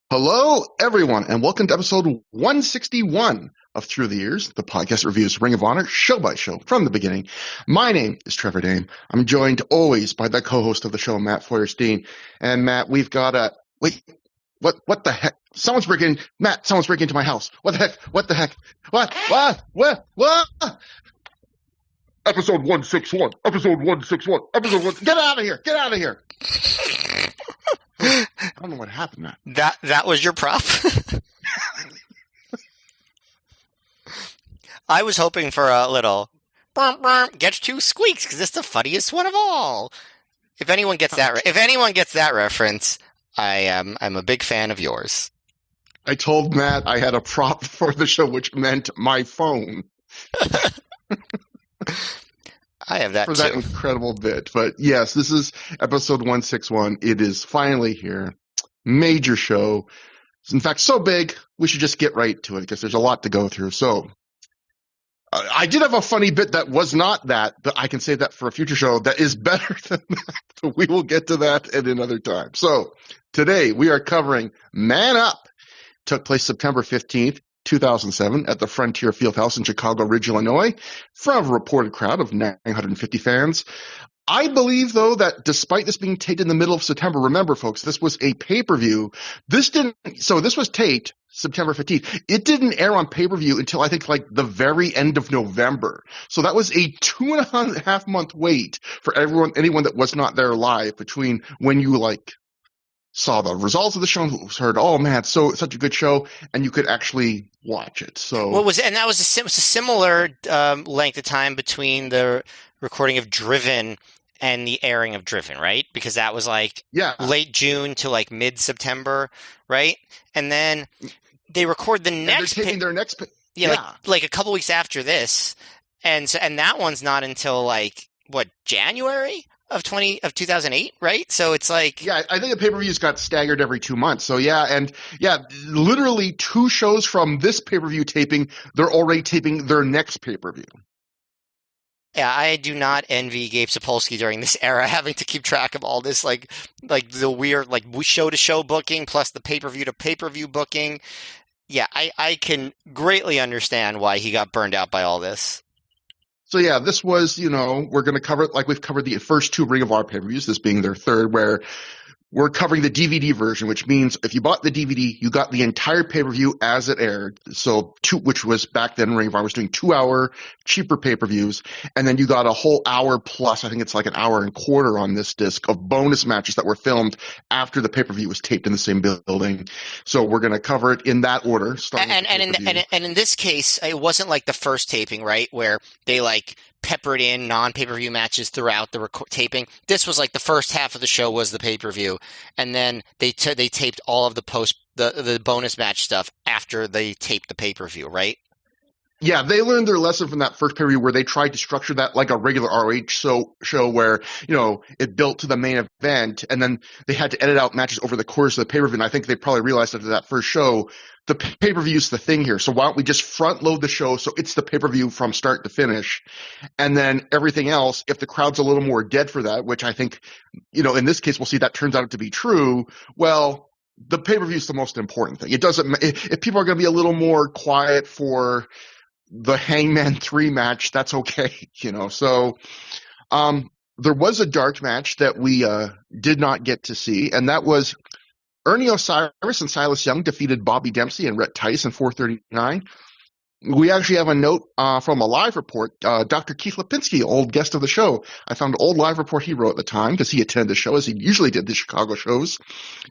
Hello, everyone, and welcome to episode 161 of Through the Years, the podcast that reviews Ring of Honor show by show from the beginning. My name is Trevor Dame. I'm joined always by the co-host of the show, Matt Feuerstein. And Matt, we've got a what the heck? Someone's breaking into my house. What the heck? What? Episode 161. Get out of here. I don't know what happened. That was your prop? I was hoping for a little gets two squeaks because it's the funniest one of all. If anyone gets that reference, I'm a big fan of yours. I told Matt I had a prop for the show, which meant my phone. I have that for too. That incredible bit. But yes, this is episode 161. It is finally here. Major show. In fact, so big, we should just get right to it because there's a lot to go through. So I did have a funny bit that was not that, but I can save that for a future show that is better than that. We will get to that at another time. So today we are covering Man Up. Took place September 15th. 2007 at the Frontier Fieldhouse in Chicago Ridge, Illinois, from a reported crowd of 950 fans. I believe, though, that despite this being taped in the middle of September, remember, folks, this was a pay-per-view. This was taped September 15th. It didn't air on pay-per-view until I think like the very end of November. So that was a 2.5 month wait for anyone that was not there live between when you saw the results of the show and heard, oh man, such a good show, and you could actually watch it. So that was a similar length of time between the recording of Driven and the airing of Driven, right? Because that was late June to mid-September, right? And then they record the next. They're taping their next. Like a couple weeks after this, and that one's not until January of 2008, right? So it's I think the pay-per-views got staggered every 2 months. So literally 2 shows from this pay-per-view taping, they're already taping their next pay-per-view. Yeah, I do not envy Gabe Sapolsky during this era, having to keep track of all this, the weird, show-to-show booking plus the pay-per-view to pay-per-view booking. Yeah, I can greatly understand why he got burned out by all this. So yeah, this was, we're going to cover it like we've covered the first 2 Ring of Honor pay-per-views, this being their third, where we're covering the DVD version, which means if you bought the DVD, you got the entire pay-per-view as it aired. So which was back then Ring of Honor was doing 2-hour cheaper pay-per-views. And then you got a whole hour plus, I think it's like an hour and a quarter on this disc of bonus matches that were filmed after the pay-per-view was taped in the same building. So we're going to cover it in that order. And in this case, it wasn't like the first taping, right? Where they peppered in non-pay-per-view matches throughout the taping. This was the first half of the show was the pay-per-view, and then they taped all of the bonus match stuff after they taped the pay-per-view, right? Yeah, they learned their lesson from that first pay-per-view where they tried to structure that like a regular ROH show where, it built to the main event, and then they had to edit out matches over the course of the pay-per-view, and I think they probably realized after that first show, the pay-per-view's the thing here, so why don't we just front-load the show so it's the pay-per-view from start to finish, and then everything else, if the crowd's a little more dead for that, which I think, in this case we'll see that turns out to be true, well, the pay-per-view is the most important thing. It doesn't – if people are going to be a little more quiet for – the Hangman 3 match, that's okay, So there was a dark match that we did not get to see, and that was Ernie Osiris and Silas Young defeated Bobby Dempsey and Rhett Tice in 439. We actually have a note from a live report. Dr. Keith Lipinski, old guest of the show, I found an old live report he wrote at the time because he attended the show as he usually did the Chicago shows,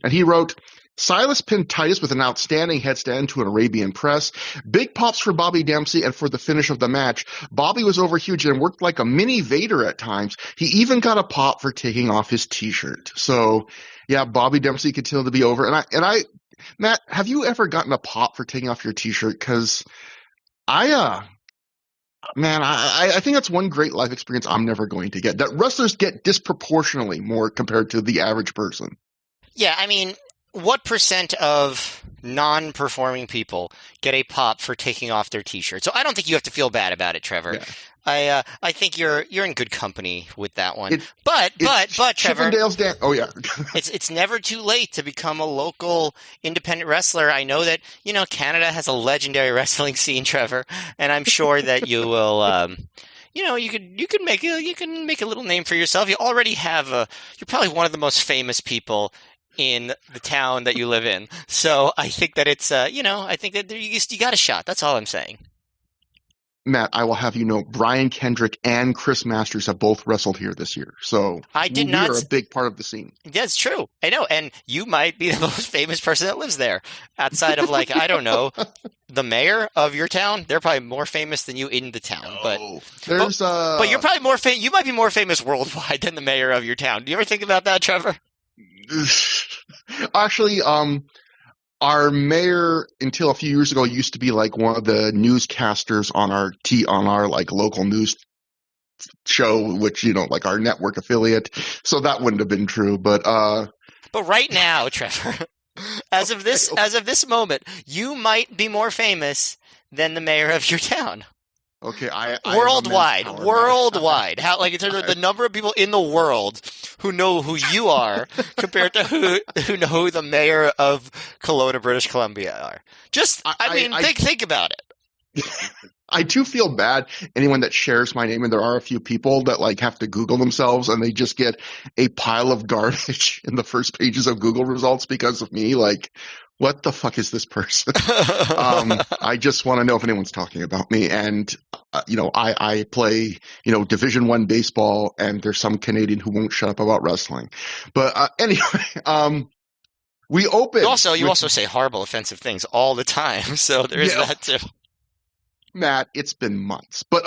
and he wrote, Silas pinned Titus with an outstanding headstand to an Arabian press. Big pops for Bobby Dempsey and for the finish of the match. Bobby was over huge and worked like a mini Vader at times. He even got a pop for taking off his T-shirt. So, yeah, Bobby Dempsey continued to be over. And I, Matt, have you ever gotten a pop for taking off your T-shirt? Because I think that's one great life experience I'm never going to get. That wrestlers get disproportionately more compared to the average person. Yeah, I mean, what percent of non-performing people get a pop for taking off their t-shirt. So I don't think you have to feel bad about it, Trevor. Yeah. I think you're in good company with that one. It's But Trevor, Chippendale's dance. Oh yeah. it's never too late to become a local independent wrestler. I know that, Canada has a legendary wrestling scene, Trevor, and I'm sure that you will you can make a little name for yourself. You already have you're probably one of the most famous people in the town that you live in. So I think that it's I think that you got a shot. That's all I'm saying. Matt, I will have you know, Brian Kendrick and Chris Masters have both wrestled here this year. So we are a big part of the scene. That's true. I know. And you might be the most famous person that lives there outside of I don't know, the mayor of your town. They're probably more famous than you in the town. But you're probably more you might be more famous worldwide than the mayor of your town. Do you ever think about that, Trevor? Actually, our mayor, until a few years ago, used to be one of the newscasters on our local news show, which our network affiliate. So that wouldn't have been true. But right now, Trevor, as of this moment, you might be more famous than the mayor of your town. Okay, worldwide. How in terms of the number of people in the world who know who you are compared to who know who the mayor of Kelowna, British Columbia are. Think about it. I do feel bad anyone that shares my name, and there are a few people that have to Google themselves and they just get a pile of garbage in the first pages of Google results because of me. What the fuck is this person? I just want to know if anyone's talking about me. And, I play, Division I baseball, and there's some Canadian who won't shut up about wrestling. But anyway, we open. You also say horrible, offensive things all the time. So there is that too. Matt, it's been months. But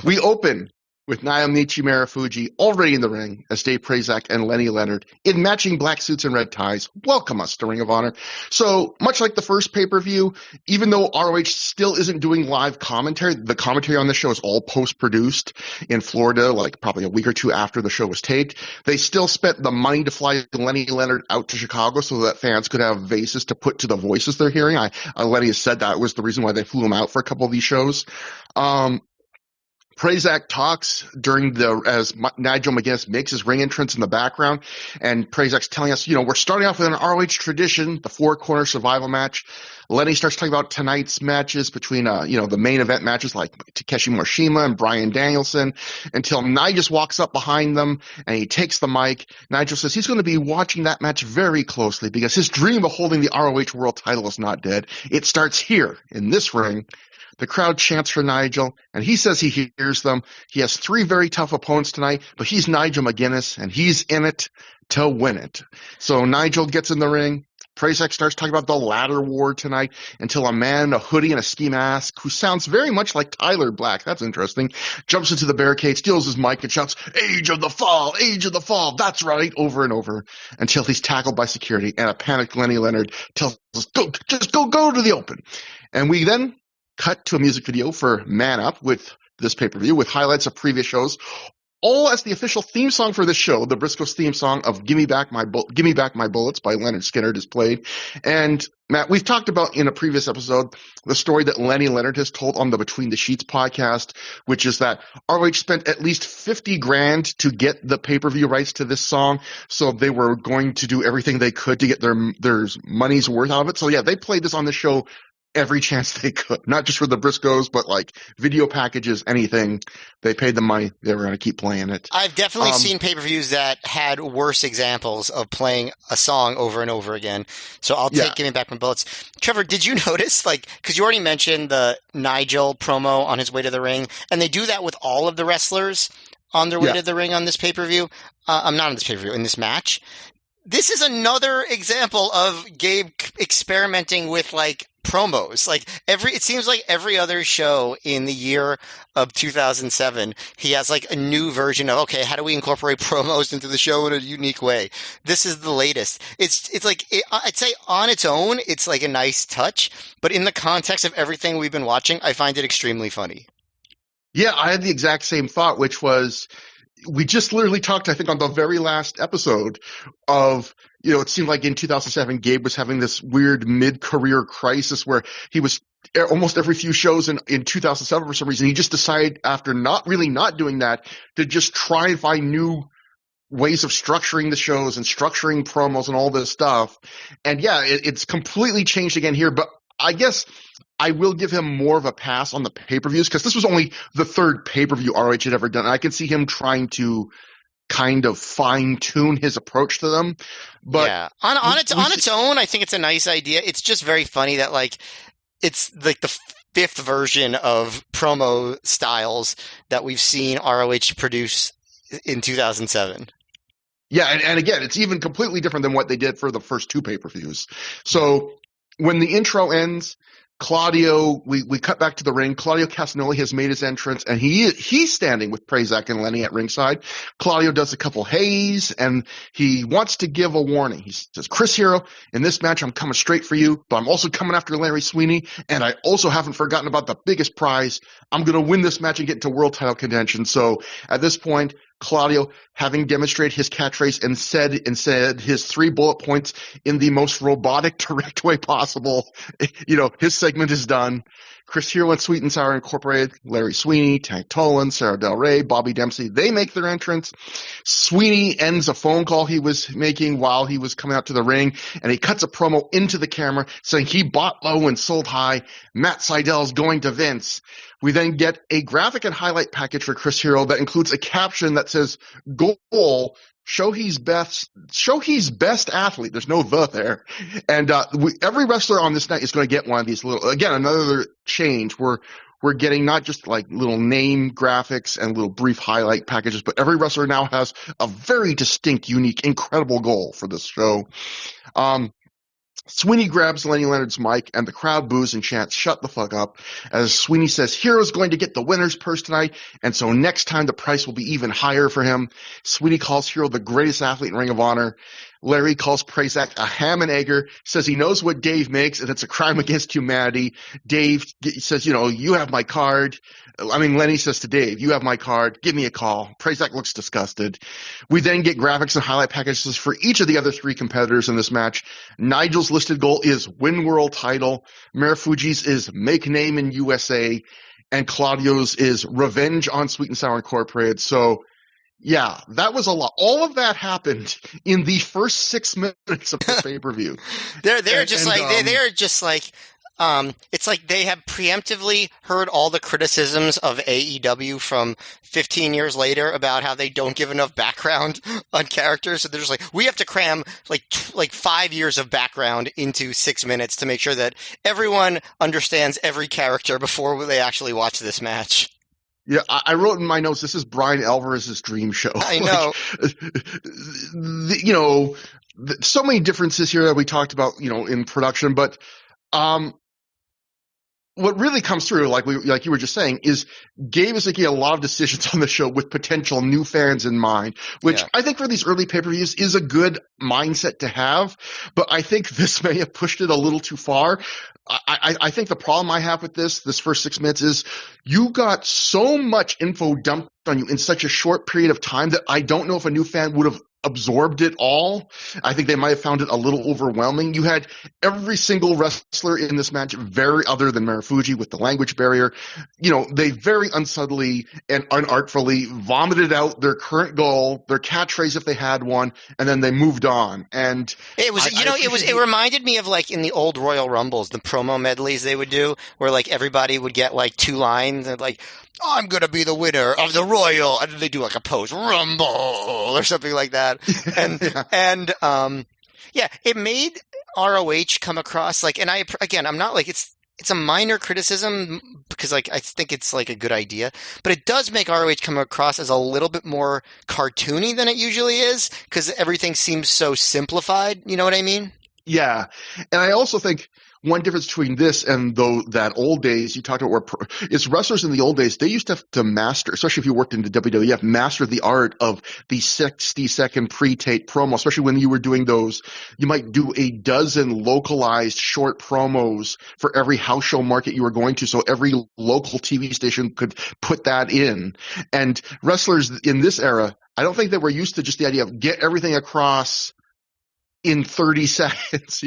we open with Naomichi Marufuji already in the ring as Dave Prazak and Lenny Leonard in matching black suits and red ties welcome us to Ring of Honor. So much like the first pay-per-view, even though ROH still isn't doing live commentary, the commentary on the show is all post-produced in Florida, probably a week or two after the show was taped. They still spent the money to fly Lenny Leonard out to Chicago so that fans could have vases to put to the voices they're hearing. Lenny has said that was the reason why they flew him out for a couple of these shows. Prazak talks as Nigel McGuinness makes his ring entrance in the background, and Prazak's telling us, we're starting off with an ROH tradition, the four-corner survival match. Lenny starts talking about tonight's matches between, the main event matches like Takeshi Morishima and Bryan Danielson, until Nigel walks up behind them and he takes the mic. Nigel says he's going to be watching that match very closely because his dream of holding the ROH World title is not dead. It starts here in this ring. The crowd chants for Nigel, and he says he hears them. He has 3 very tough opponents tonight, but he's Nigel McGuinness, and he's in it to win it. So Nigel gets in the ring. Prazak starts talking about the ladder war tonight until a man in a hoodie and a ski mask, who sounds very much like Tyler Black, that's interesting, jumps into the barricade, steals his mic, and shouts, "Age of the Fall, Age of the Fall, that's right," over and over, until he's tackled by security, and a panicked Lenny Leonard tells us, go to the open. And we then cut to a music video for Man Up with this pay-per-view with highlights of previous shows, all as the official theme song for this show. The Briscoes theme song of Gimme Back My Bullets by Leonard Skinner is played. And Matt, we've talked about in a previous episode the story that Lenny Leonard has told on the Between the Sheets podcast, which is that ROH spent at least $50,000 to get the pay-per-view rights to this song. So they were going to do everything they could to get their money's worth out of it. So yeah, they played this on the show every chance they could, not just for the Briscoes, but video packages, anything. They paid the money. They were going to keep playing it. I've definitely seen pay-per-views that had worse examples of playing a song over and over again. So I'll take Give Me Back My Bullets. Trevor, did you notice, because you already mentioned the Nigel promo on his way to the ring, and they do that with all of the wrestlers on their way to the ring on this pay-per-view. I'm not on this pay-per-view, in this match. This is another example of Gabe experimenting with promos. It seems like every other show in the year of 2007, he has a new version of, okay, how do we incorporate promos into the show in a unique way? This is the latest. I'd say on its own, it's a nice touch, but in the context of everything we've been watching, I find it extremely funny. Yeah, I had the exact same thought, which was, we just literally talked, I think, on the very last episode of, it seemed like in 2007, Gabe was having this weird mid-career crisis where he was almost every few shows in 2007 for some reason. He just decided after not doing that to just try and find new ways of structuring the shows and structuring promos and all this stuff. And yeah, it's completely changed again here, but I guess I will give him more of a pass on the pay-per-views because this was only the third pay-per-view ROH had ever done. I can see him trying to kind of fine-tune his approach to them. But yeah, on its own, I think it's a nice idea. It's just very funny that like it's like the fifth version of promo styles that we've seen ROH produce in 2007. Yeah, and again, it's even completely different than what they did for the first two pay-per-views. So when the intro ends, Claudio, we cut back to the ring. Claudio Castagnoli has made his entrance, and he's standing with Prazak and Lenny at ringside. Claudio does a couple heys, and he wants to give a warning. He says, Chris Hero, in this match, I'm coming straight for you, but I'm also coming after Larry Sweeney, and I also haven't forgotten about the biggest prize. I'm going to win this match and get into world title contention. So at this point, Claudio, having demonstrated his catchphrase and said his 3 bullet points in the most robotic, direct way possible, his segment is done. Chris Hero and Sweet and Sour Incorporated, Larry Sweeney, Tank Tolan, Sarah Del Rey, Bobby Dempsey, they make their entrance. Sweeney ends a phone call he was making while he was coming out to the ring, and he cuts a promo into the camera saying he bought low and sold high. Matt Seidel's going to Vince. We then get a graphic and highlight package for Chris Hero that includes a caption that says, "Goal, show he's best athlete." There's no "the" there. And every wrestler on this night is going to get one of these another change. We're getting not just like little name graphics and little brief highlight packages, but every wrestler now has a very distinct, unique, incredible goal for this show. Sweeney grabs Lenny Leonard's mic, and the crowd boos and chants, "Shut the fuck up," as Sweeney says Hero's going to get the winner's purse tonight, and so next time the price will be even higher for him. Sweeney calls Hero the greatest athlete in Ring of Honor. Larry calls Prazak a ham and egger, says he knows what Dave makes, and it's a crime against humanity. Dave says, you have my card. Lenny says to Dave, "You have my card. Give me a call." Prazak looks disgusted. We then get graphics and highlight packages for each of the other 3 competitors in this match. Nigel's listed goal is win world title. Marufuji's is make name in USA. And Claudio's is revenge on Sweet and Sour Incorporated. So, yeah, that was a lot. All of that happened in the first 6 minutes of the pay-per-view. They're just like it's like they have preemptively heard all the criticisms of AEW from 15 years later about how they don't give enough background on characters. So they're just like, we have to cram like 5 years of background into 6 minutes to make sure that everyone understands every character before they actually watch this match. Yeah, I wrote in my notes, this is Brian Alvarez's dream show. I know. So many differences here that we talked about, in production, but what really comes through, like you were just saying, is Gabe is making a lot of decisions on the show with potential new fans in mind, which I think for these early pay-per-views is a good mindset to have, but I think this may have pushed it a little too far. I think the problem I have with this first 6 minutes is you got so much info dumped on you in such a short period of time that I don't know if a new fan would have absorbed it all. I think they might have found it a little overwhelming. You had every single wrestler in this match, very other than Marufuji with the language barrier. They very unsubtly and unartfully vomited out their current goal, their catchphrase if they had one, and then they moved on. And it was, it reminded me of like in the old Royal Rumbles, the promo medleys they would do, where like everybody would get like 2 lines and like, "I'm going to be the winner of the Royal," and then they do like a pose, "Rumble," or something like that. And it made ROH come across like, and I'm not like, it's a minor criticism because like, I think it's like a good idea, but it does make ROH come across as a little bit more cartoony than it usually is because everything seems so simplified. You know what I mean? Yeah. And I also think one difference between this and that old days you talked about is wrestlers in the old days, they used to have to master, especially if you worked in the WWF, master the art of the 60-second pre-tape promo, especially when you were doing those. You might do a dozen localized short promos for every house show market you were going to, so every local TV station could put that in. And wrestlers in this era, I don't think they were used to just the idea of get everything across in 30 seconds.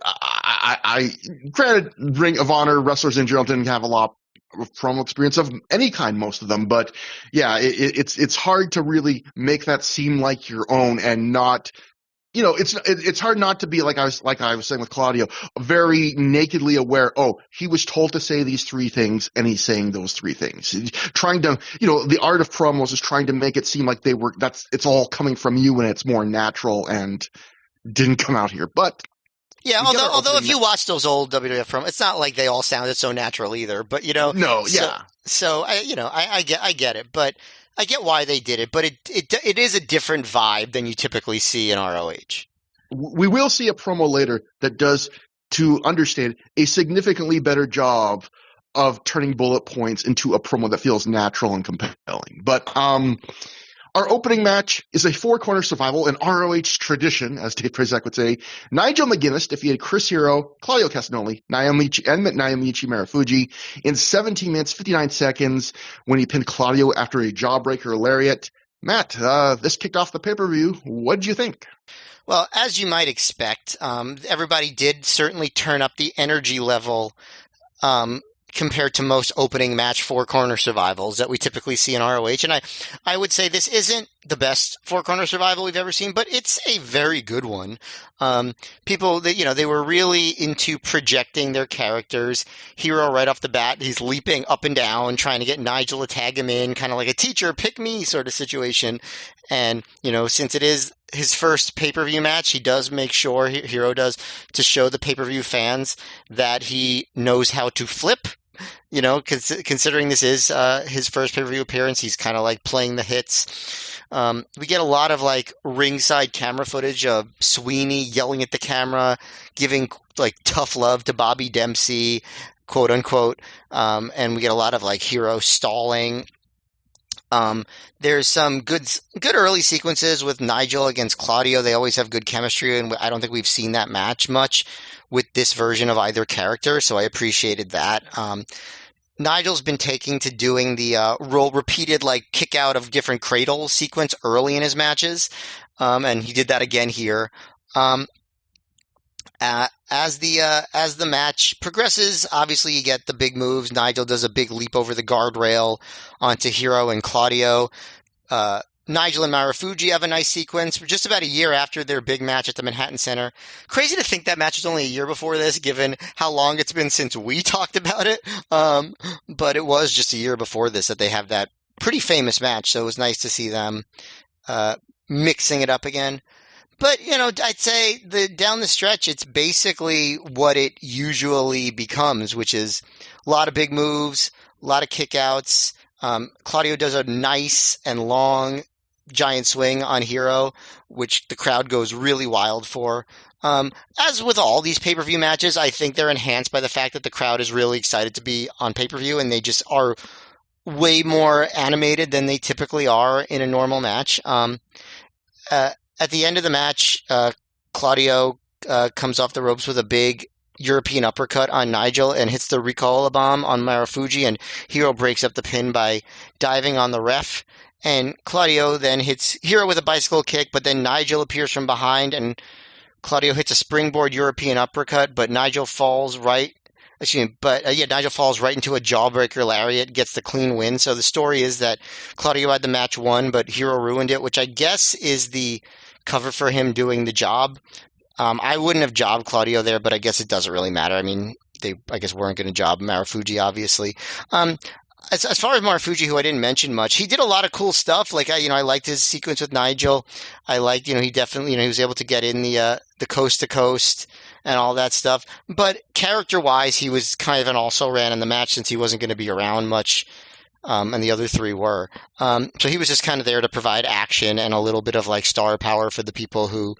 I granted, Ring of Honor wrestlers in general didn't have a lot of promo experience of any kind, most of them, but yeah, it's hard to really make that seem like your own and not. It's hard not to be like I was saying with Claudio, very nakedly aware. Oh, he was told to say these three things, and he's saying those three things. Trying to, the art of promos is trying to make it seem like it's all coming from you, and it's more natural, and didn't come out here. But yeah, although if you watch those old WWF promos, it's not like they all sounded so natural either. But no, so, yeah. So I get it, but. I get why they did it, but it is a different vibe than you typically see in ROH. We will see a promo later that does, to understand, a significantly better job of turning bullet points into a promo that feels natural and compelling. But our opening match is a four-corner survival in ROH tradition, as Dave Prazak would say. Nigel McGuinness defeated Chris Hero, Claudio Castagnoli, Naomichi Marufuji in 17 minutes, 59 seconds when he pinned Claudio after a jawbreaker lariat. Matt, this kicked off the pay-per-view. What did you think? Well, as you might expect, everybody did certainly turn up the energy level compared to most opening match four-corner survivals that we typically see in ROH. And I would say this isn't the best four-corner survival we've ever seen, but it's a very good one. People, they were really into projecting their characters. Hero right off the bat, he's leaping up and down, trying to get Nigel to tag him in, kind of like a teacher, pick me sort of situation. And, since it is his first pay-per-view match, he does make sure, Hero does, to show the pay-per-view fans that he knows how to flip. Considering this is his first pay-per-view appearance, he's kind of like playing the hits. We get a lot of like ringside camera footage of Sweeney yelling at the camera, giving like tough love to Bobby Dempsey, quote unquote. And we get a lot of like Hero stalling. There's some good early sequences with Nigel against Claudio. They always have good chemistry, and I don't think we've seen that match much with this version of either character, so I appreciated that. Nigel's been taking to doing the repeated like kick out of different cradles sequence early in his matches, and he did that again here. As the match progresses, obviously you get the big moves. Nigel does a big leap over the guardrail onto Hero and Claudio. Nigel and Marufuji have a nice sequence just about a year after their big match at the Manhattan Center. Crazy to think that match was only a year before this, given how long it's been since we talked about it. But it was just a year before this that they have that pretty famous match, so it was nice to see them mixing it up again. But, I'd say down the stretch, it's basically what it usually becomes, which is a lot of big moves, a lot of kickouts. Claudio does a nice and long giant swing on Hero, which the crowd goes really wild for. As with all these pay-per-view matches, I think they're enhanced by the fact that the crowd is really excited to be on pay-per-view, and they just are way more animated than they typically are in a normal match. At the end of the match, Claudio comes off the ropes with a big European uppercut on Nigel and hits the Ricola bomb on Marufuji, and Hero breaks up the pin by diving on the ref. And Claudio then hits Hero with a bicycle kick, but then Nigel appears from behind, and Claudio hits a springboard European uppercut, but Nigel falls right. Nigel falls right into a jawbreaker lariat, gets the clean win. So the story is that Claudio had the match won, but Hero ruined it, which I guess is the cover for him doing the job. I wouldn't have jobbed Claudio there, but I guess it doesn't really matter. I mean, they weren't going to job Marufuji, obviously. As far as Marufuji, who I didn't mention much, he did a lot of cool stuff. Like I liked his sequence with Nigel. I liked, he definitely, he was able to get in the coast to coast and all that stuff. But character-wise, he was kind of an also-ran in the match since he wasn't going to be around much, and the other three were. So he was just kind of there to provide action and a little bit of like star power for the people who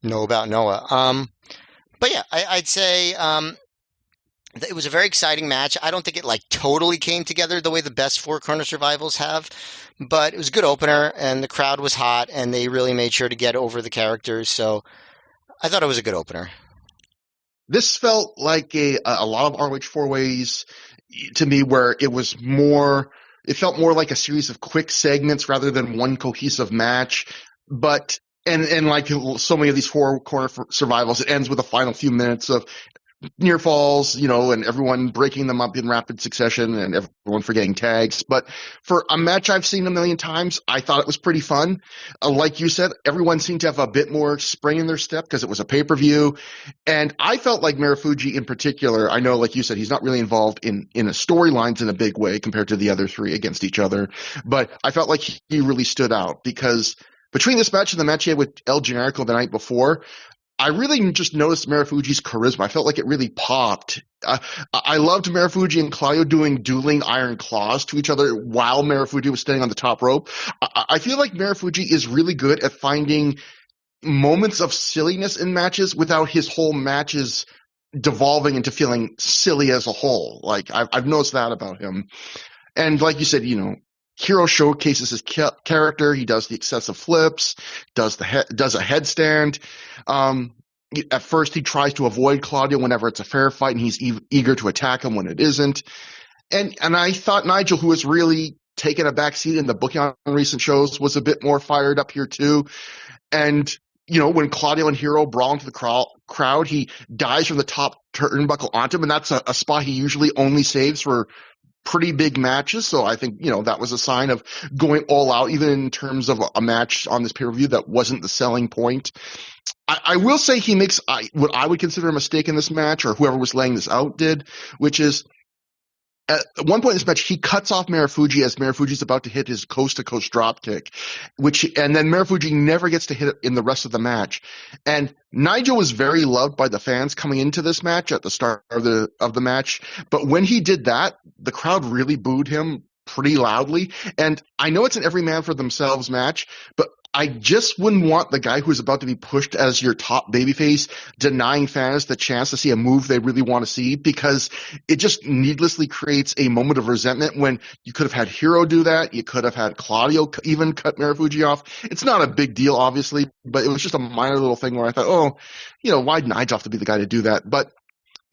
know about Noah. But yeah, I'd say it was a very exciting match. I don't think it like totally came together the way the best four corner survivals have, but it was a good opener, and the crowd was hot, and they really made sure to get over the characters. So I thought it was a good opener. This felt like a lot of ROH four-ways to me, where it felt more like a series of quick segments rather than one cohesive match. But and like so many of these four corner survivals, it ends with the final few minutes of near falls, and everyone breaking them up in rapid succession and everyone forgetting tags. But for a match I've seen a million times, I thought it was pretty fun. Like you said, everyone seemed to have a bit more spring in their step because it was a pay-per-view. And I felt like Marufuji in particular, I know, like you said, he's not really involved in a storylines in a big way compared to the other three against each other. But I felt like he really stood out because between this match and the match he had with El Generico the night before, I really just noticed Marufuji's charisma. I felt like it really popped. I loved Marufuji and Claudio doing dueling iron claws to each other while Marufuji was standing on the top rope. I feel like Marufuji is really good at finding moments of silliness in matches without his whole matches devolving into feeling silly as a whole. Like, I've noticed that about him. And like you said, Hero showcases his character. He does the excessive flips, does a headstand. At first, he tries to avoid Claudio whenever it's a fair fight, and he's eager to attack him when it isn't. And I thought Nigel, who has really taken a back seat in the booking on recent shows, was a bit more fired up here too. And when Claudio and Hero brawl into the crowd, he dives from the top turnbuckle onto him, and that's a spot he usually only saves for pretty big matches. So I think, that was a sign of going all out, even in terms of a match on this pay-per-view that wasn't the selling point. I will say he makes what I would consider a mistake in this match, or whoever was laying this out did, which is at one point in this match, he cuts off Marufuji as Marufuji's about to hit his coast-to-coast drop kick, and then Marufuji never gets to hit it in the rest of the match. And Nigel was very loved by the fans coming into this match at the start of the match, but when he did that, the crowd really booed him pretty loudly. And I know it's an every man for themselves match, but I just wouldn't want the guy who's about to be pushed as your top babyface denying fans the chance to see a move they really want to see, because it just needlessly creates a moment of resentment when you could have had Hero do that. You could have had Claudio even cut Marufuji off. It's not a big deal, obviously, but it was just a minor little thing where I thought, why'd Nigel have to be the guy to do that? But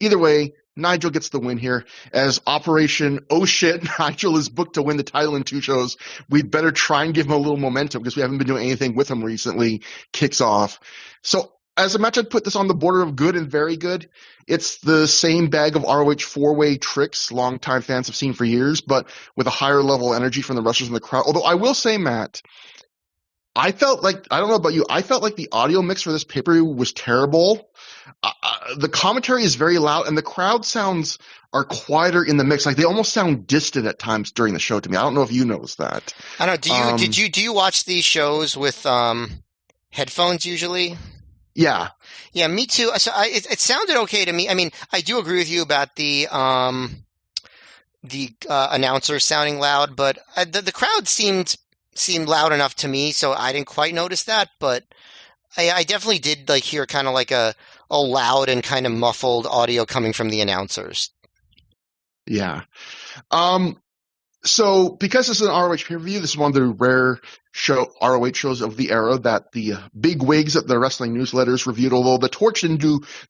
either way, Nigel gets the win here as Operation Oh Shit, Nigel is booked to win the title in 2 shows. We'd better try and give him a little momentum because we haven't been doing anything with him recently, kicks off. So as a match, I'd put this on the border of good and very good. It's the same bag of ROH 4-way tricks longtime fans have seen for years, but with a higher level energy from the wrestlers in the crowd. Although I will say, Matt, I felt like, I don't know about you, I felt like the audio mix for this pay-per-view was terrible. The commentary is very loud, and the crowd sounds are quieter in the mix. Like, they almost sound distant at times during the show to me. I don't know if you noticed that. I don't know. Do you watch these shows with headphones usually? Yeah. Yeah, me too. So it sounded okay to me. I mean, I do agree with you about the announcers sounding loud, but the crowd seemed loud enough to me, so I didn't quite notice that. But I definitely did hear kind of like a loud and kind of muffled audio coming from the announcers. Yeah. So because this is an ROH pay-per-view, this is one of the rare ROH shows of the era that the big wigs at the wrestling newsletters reviewed, although the Torch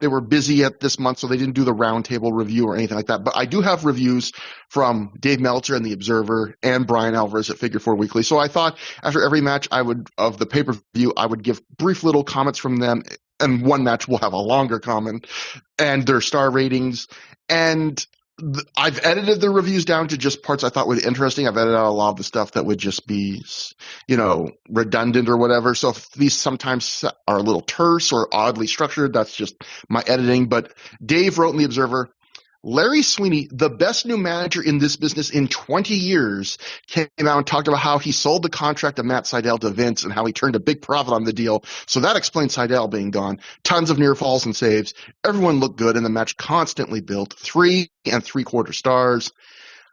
they were busy at this month, so they didn't do the roundtable review or anything like that. But I do have reviews from Dave Meltzer and The Observer and Brian Alvarez at Figure 4 Weekly. So I thought after every match of the pay-per-view, I would give brief little comments from them, and one match will have a longer comment, and their star ratings. And I've edited the reviews down to just parts I thought would be interesting. I've edited out a lot of the stuff that would just be, redundant or whatever. So if these sometimes are a little terse or oddly structured, that's just my editing. But Dave wrote in The Observer, Larry Sweeney, the best new manager in this business in 20 years, came out and talked about how he sold the contract of Matt Sydal to Vince and how he turned a big profit on the deal. So that explains Sydal being gone. Tons of near falls and saves. Everyone looked good, and the match constantly built. 3 3/4 stars.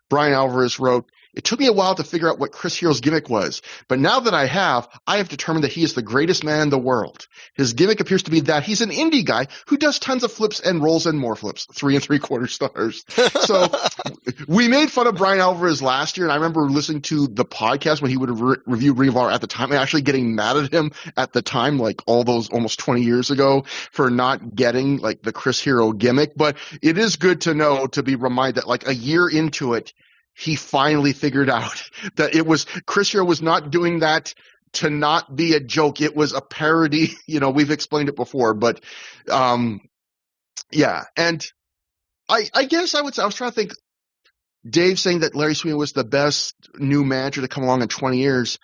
Brian Alvarez wrote, it took me a while to figure out what Chris Hero's gimmick was, but now that I have determined that he is the greatest man in the world. His gimmick appears to be that he's an indie guy who does tons of flips and rolls and more flips. 3 3/4 stars. So we made fun of Brian Alvarez last year, and I remember listening to the podcast when he would review Ring of Honor at the time and actually getting mad at him at the time, like all those almost 20 years ago, for not getting the Chris Hero gimmick. But it is good to know, to be reminded that a year into it, he finally figured out that Chris Hero was not doing that to not be a joke. It was a parody. We've explained it before, but yeah. And I guess I was trying to think. Dave saying that Larry Sweeney was the best new manager to come along in 20 years.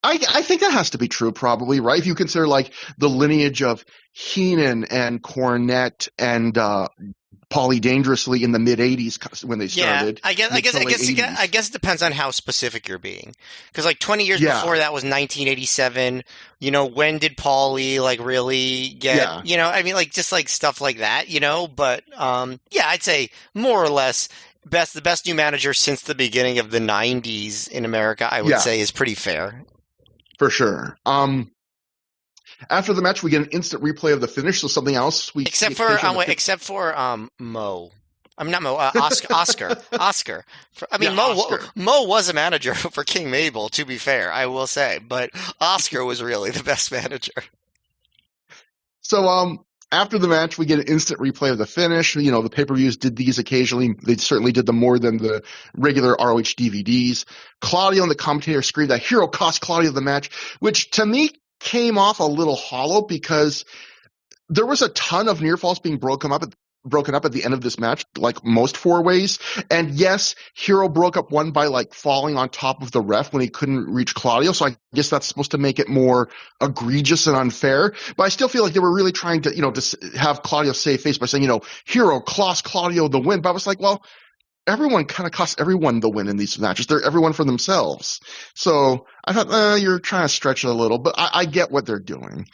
I think that has to be true, probably, right? If you consider like the lineage of Heenan and Cornette and Paulie Dangerously in the mid '80s when they started. Yeah, I guess it depends on how specific you're being. Because like 20 years before that was 1987. When did Paulie like really get? Yeah. I mean, like just like stuff like that. But I'd say more or less the best new manager since the beginning of the '90s in America. I would say is pretty fair. For sure. After the match, we get an instant replay of the finish. So something else except for Mo. I'm not Mo. Oscar. Oscar. Mo was a manager for King Mabel. To be fair, I will say, but Oscar was really the best manager. So after the match, we get an instant replay of the finish. The pay-per-views did these occasionally. They certainly did them more than the regular ROH DVDs. Claudio and the commentator screamed that Hero cost Claudio the match, which to me came off a little hollow because there was a ton of near falls being broken up at the end of this match, like most four-ways. And yes, Hero broke up one by like falling on top of the ref when he couldn't reach Claudio. So I guess that's supposed to make it more egregious and unfair. But I still feel like they were really trying to, to have Claudio save face by saying, Hero cost Claudio the win. But I was like, well, everyone kind of costs everyone the win in these matches. They're everyone for themselves. So I thought, you're trying to stretch it a little, but I get what they're doing.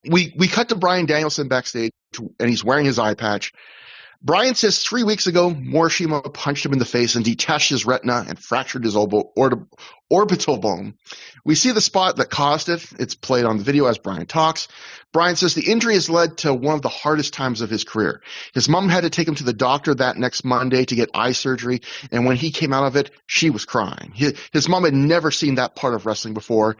We cut to Bryan Danielson backstage, and he's wearing his eye patch. Bryan says 3 weeks ago, Morishima punched him in the face and detached his retina and fractured his orbital bone. We see the spot that caused it. It's played on the video as Bryan talks. Bryan says the injury has led to one of the hardest times of his career. His mom had to take him to the doctor that next Monday to get eye surgery, and when he came out of it, she was crying. His mom had never seen that part of wrestling before.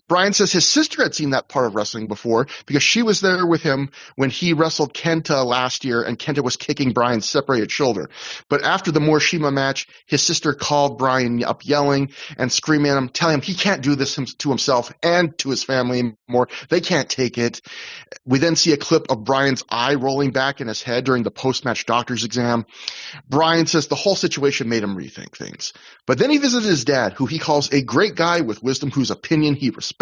Bryan says his sister had seen that part of wrestling before because she was there with him when he wrestled Kenta last year and Kenta was kicking Bryan's separated shoulder. But after the Morishima match, his sister called Bryan up yelling and screaming at him, telling him he can't do this to himself and to his family anymore. They can't take it. We then see a clip of Bryan's eye rolling back in his head during the post-match doctor's exam. Bryan says the whole situation made him rethink things. But then he visited his dad, who he calls a great guy with wisdom whose opinion he respects.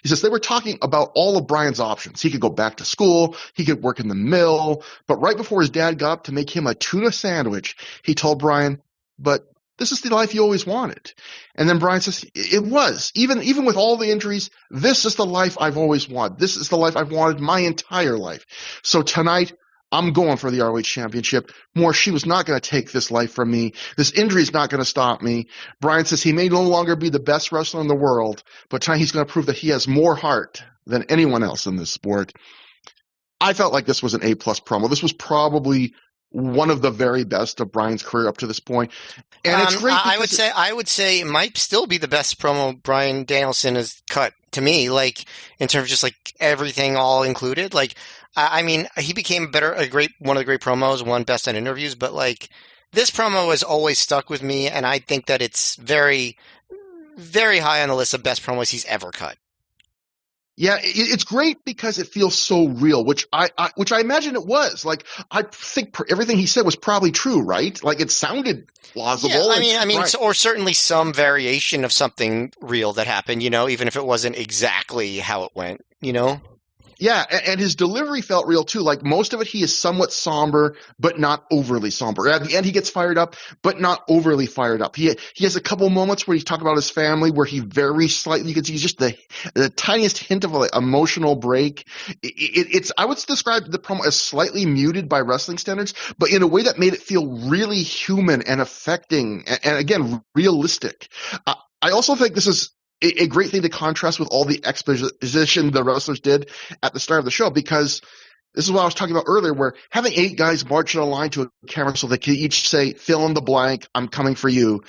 He says they were talking about all of Bryan's options. He could go back to school. He could work in the mill. But right before his dad got up to make him a tuna sandwich, he told Bryan, but this is the life you always wanted. And then Bryan says, it was. Even with all the injuries, this is the life I've always wanted. This is the life I've wanted my entire life. So tonight, I'm going for the ROH Championship. She was not going to take this life from me. This injury is not going to stop me. Bryan says he may no longer be the best wrestler in the world, but tonight he's going to prove that he has more heart than anyone else in this sport. I felt like this was an A-plus promo. This was probably one of the very best of Bryan's career up to this point. And it's great. I would say it might still be the best promo Bryan Danielson has cut to me, like in terms of just like everything all included. Like, I mean, he became one of the great promos, won Best on Interviews, but like this promo has always stuck with me, and I think that it's very, very high on the list of best promos he's ever cut. Yeah, it's great because it feels so real, which I imagine it was. Like, I think everything he said was probably true, right? Like, it sounded plausible. Yeah, I mean, right. Or certainly some variation of something real that happened, even if it wasn't exactly how it went, Yeah, and his delivery felt real too. Like most of it, he is somewhat somber, but not overly somber. At the end, he gets fired up, but not overly fired up. He has a couple moments where he's talking about his family, where he very slightly, you can see just the tiniest hint of an emotional break. It's I would describe the promo as slightly muted by wrestling standards, but in a way that made it feel really human and affecting, and again, realistic. I also think this is a great thing to contrast with all the exposition the wrestlers did at the start of the show, because this is what I was talking about earlier, where having 8 guys march in a line to a camera so they can each say, fill in the blank, I'm coming for you.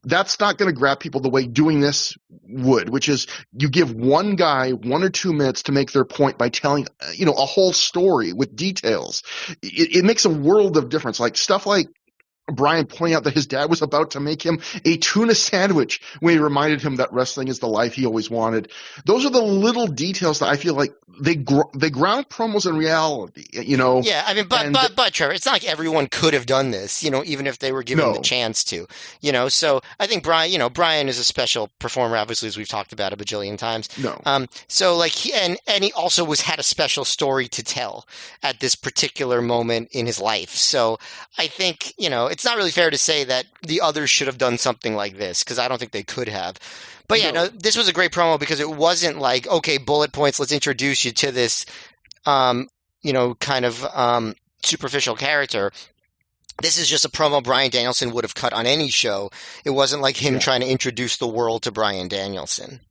That's not going to grab people the way doing this would, which is you give one guy 1 or 2 minutes to make their point by telling, a whole story with details. It makes a world of difference. Like stuff like Brian pointing out that his dad was about to make him a tuna sandwich when he reminded him that wrestling is the life he always wanted. Those are the little details that I feel like they ground promos in reality, Yeah, I mean, but Trevor, it's not like everyone could have done this, even if they were given the chance to, So I think Brian is a special performer, obviously, as we've talked about a bajillion times. No. So like he also had a special story to tell at this particular moment in his life. So I think it's not really fair to say that the others should have done something like this because I don't think they could have. But yeah, no, this was a great promo because it wasn't like, okay, bullet points, let's introduce you to this, kind of superficial character. This is just a promo Bryan Danielson would have cut on any show. It wasn't like him trying to introduce the world to Bryan Danielson.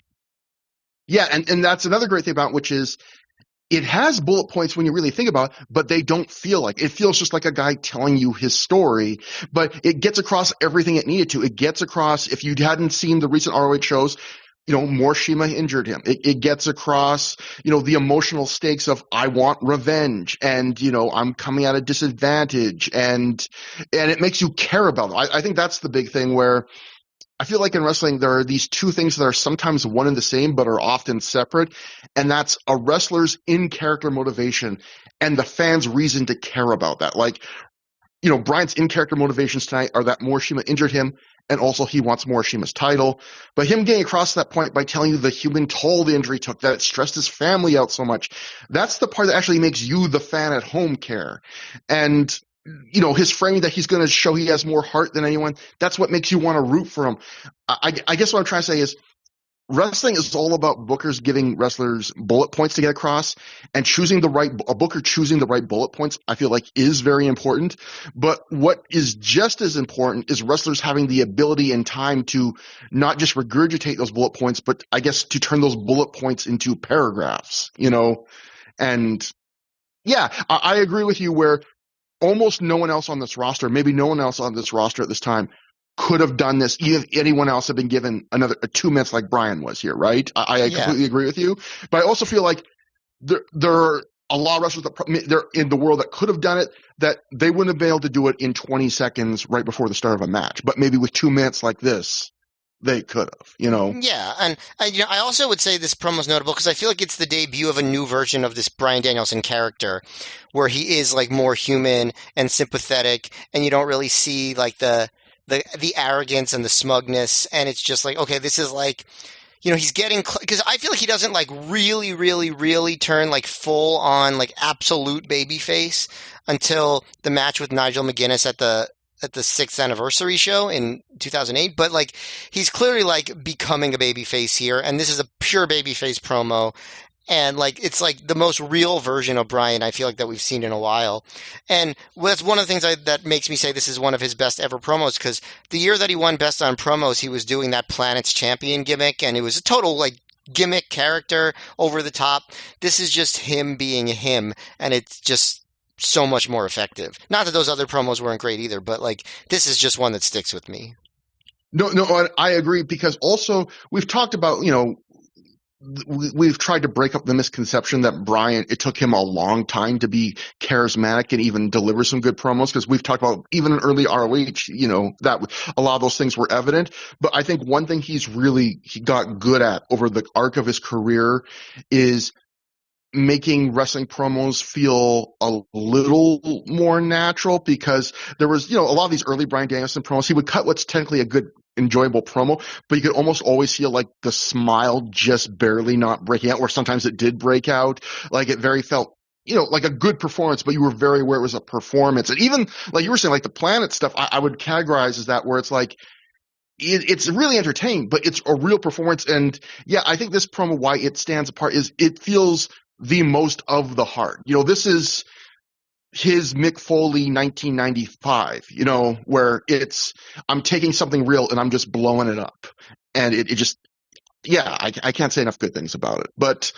Yeah, and that's another great thing about it, which is it has bullet points when you really think about it, but they don't feel like it feels just like a guy telling you his story, but it gets across everything it needed to. It gets across, if you hadn't seen the recent ROH shows, Morishima injured him. It gets across, the emotional stakes of I want revenge and, I'm coming at a disadvantage and it makes you care about them. I think that's the big thing where I feel like in wrestling, there are these two things that are sometimes one and the same, but are often separate. And that's a wrestler's in-character motivation and the fans' reason to care about that. Like, Bryan's in-character motivations tonight are that Morishima injured him, and also he wants Morishima's title. But him getting across that point by telling you the human toll the injury took, that it stressed his family out so much, that's the part that actually makes you, the fan at home, care. And his framing that he's going to show he has more heart than anyone, that's what makes you want to root for him. I guess what I'm trying to say is wrestling is all about bookers giving wrestlers bullet points to get across, and a booker choosing the right bullet points, I feel like is very important. But what is just as important is wrestlers having the ability and time to not just regurgitate those bullet points, but I guess to turn those bullet points into paragraphs, And yeah, I agree with you where almost no one else on this roster, maybe no one else on this roster at this time, could have done this even if anyone else had been given another 2 minutes like Brian was here, right? I completely agree with you. But I also feel like there are a lot of wrestlers that they're in the world that could have done it, that they wouldn't have been able to do it in 20 seconds right before the start of a match. But maybe with 2 minutes like this, they could have, Yeah, and I also would say this promo is notable because I feel like it's the debut of a new version of this Bryan Danielson character, where he is like more human and sympathetic, and you don't really see like the arrogance and the smugness, and it's just like, okay, this is like, he's getting because I feel like he doesn't like really, really, really turn like full on like absolute babyface until the match with Nigel McGuinness at the 6th anniversary show in 2008, but like he's clearly like becoming a babyface here, and this is a pure babyface promo, and like it's like the most real version of Bryan I feel like that we've seen in a while, and that's one of the things that makes me say this is one of his best ever promos, because the year that he won Best on Promos, he was doing that Planet's Champion gimmick, and it was a total like gimmick character over the top. This is just him being him, and it's just so much more effective. Not that those other promos weren't great either, but like this is just one that sticks with me. No, I agree, because also we've talked about, we've tried to break up the misconception that Bryan, it took him a long time to be charismatic and even deliver some good promos, because we've talked about even in early ROH, that a lot of those things were evident. But I think one thing he got good at over the arc of his career is making wrestling promos feel a little more natural, because there was, a lot of these early Bryan Danielson promos, he would cut what's technically a good, enjoyable promo, but you could almost always feel like the smile just barely not breaking out, or sometimes it did break out. Like it very felt, like a good performance, but you were very aware it was a performance. And even like you were saying, like the Planet stuff, I would categorize as that, where it's like, it's really entertaining, but it's a real performance. And yeah, I think this promo, why it stands apart, is it feels the most of the heart. This is his Mick Foley 1995, where I'm taking something real and I'm just blowing it up. And it just, I can't say enough good things about it. But,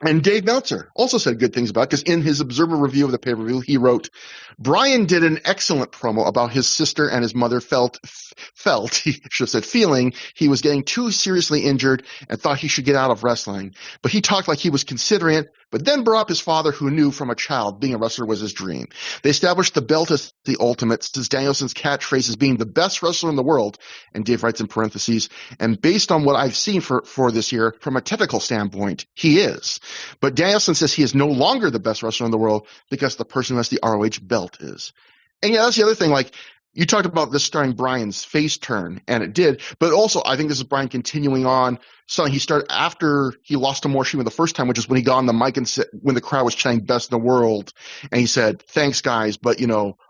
and Dave Meltzer also said good things about it, because in his Observer review of the pay-per-view, he wrote, Bryan did an excellent promo about his sister and his mother he should have said feeling, he was getting too seriously injured and thought he should get out of wrestling. But he talked like he was considering it, but then brought up his father, who knew from a child being a wrestler was his dream. They established the belt as the ultimate, since Danielson's catchphrase is being the best wrestler in the world, and Dave writes in parentheses, and based on what I've seen for this year, from a technical standpoint, he is. But Danielson says he is no longer the best wrestler in the world because the person who has the ROH belt is. And yeah, that's the other thing, like, you talked about this starting Brian's face turn, and it did. But also, I think this is Brian continuing on. So he started after he lost to Morishima the first time, which is when he got on the mic and said, when the crowd was chanting "Best in the World," and he said, "Thanks, guys, but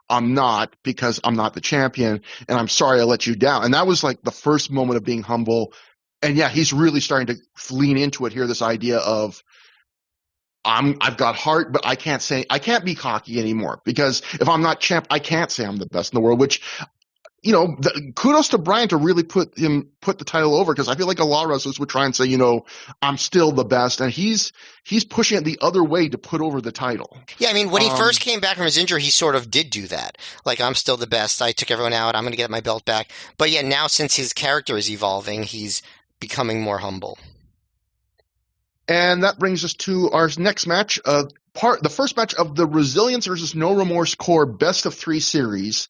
I'm not, because I'm not the champion, and I'm sorry I let you down." And that was like the first moment of being humble. And yeah, he's really starting to lean into it here. This idea of, I've got heart, but I can't be cocky anymore, because if I'm not champ, I can't say I'm the best in the world, which, kudos to Brian to really put the title over, because I feel like a lot of wrestlers would try and say, I'm still the best, and he's pushing it the other way to put over the title. Yeah, I mean, when he first came back from his injury, he sort of did do that. Like, I'm still the best. I took everyone out. I'm going to get my belt back. But yeah, now since his character is evolving, he's becoming more humble. And that brings us to our next match, the first match of the Resilience versus No Remorse Core Best of 3 series.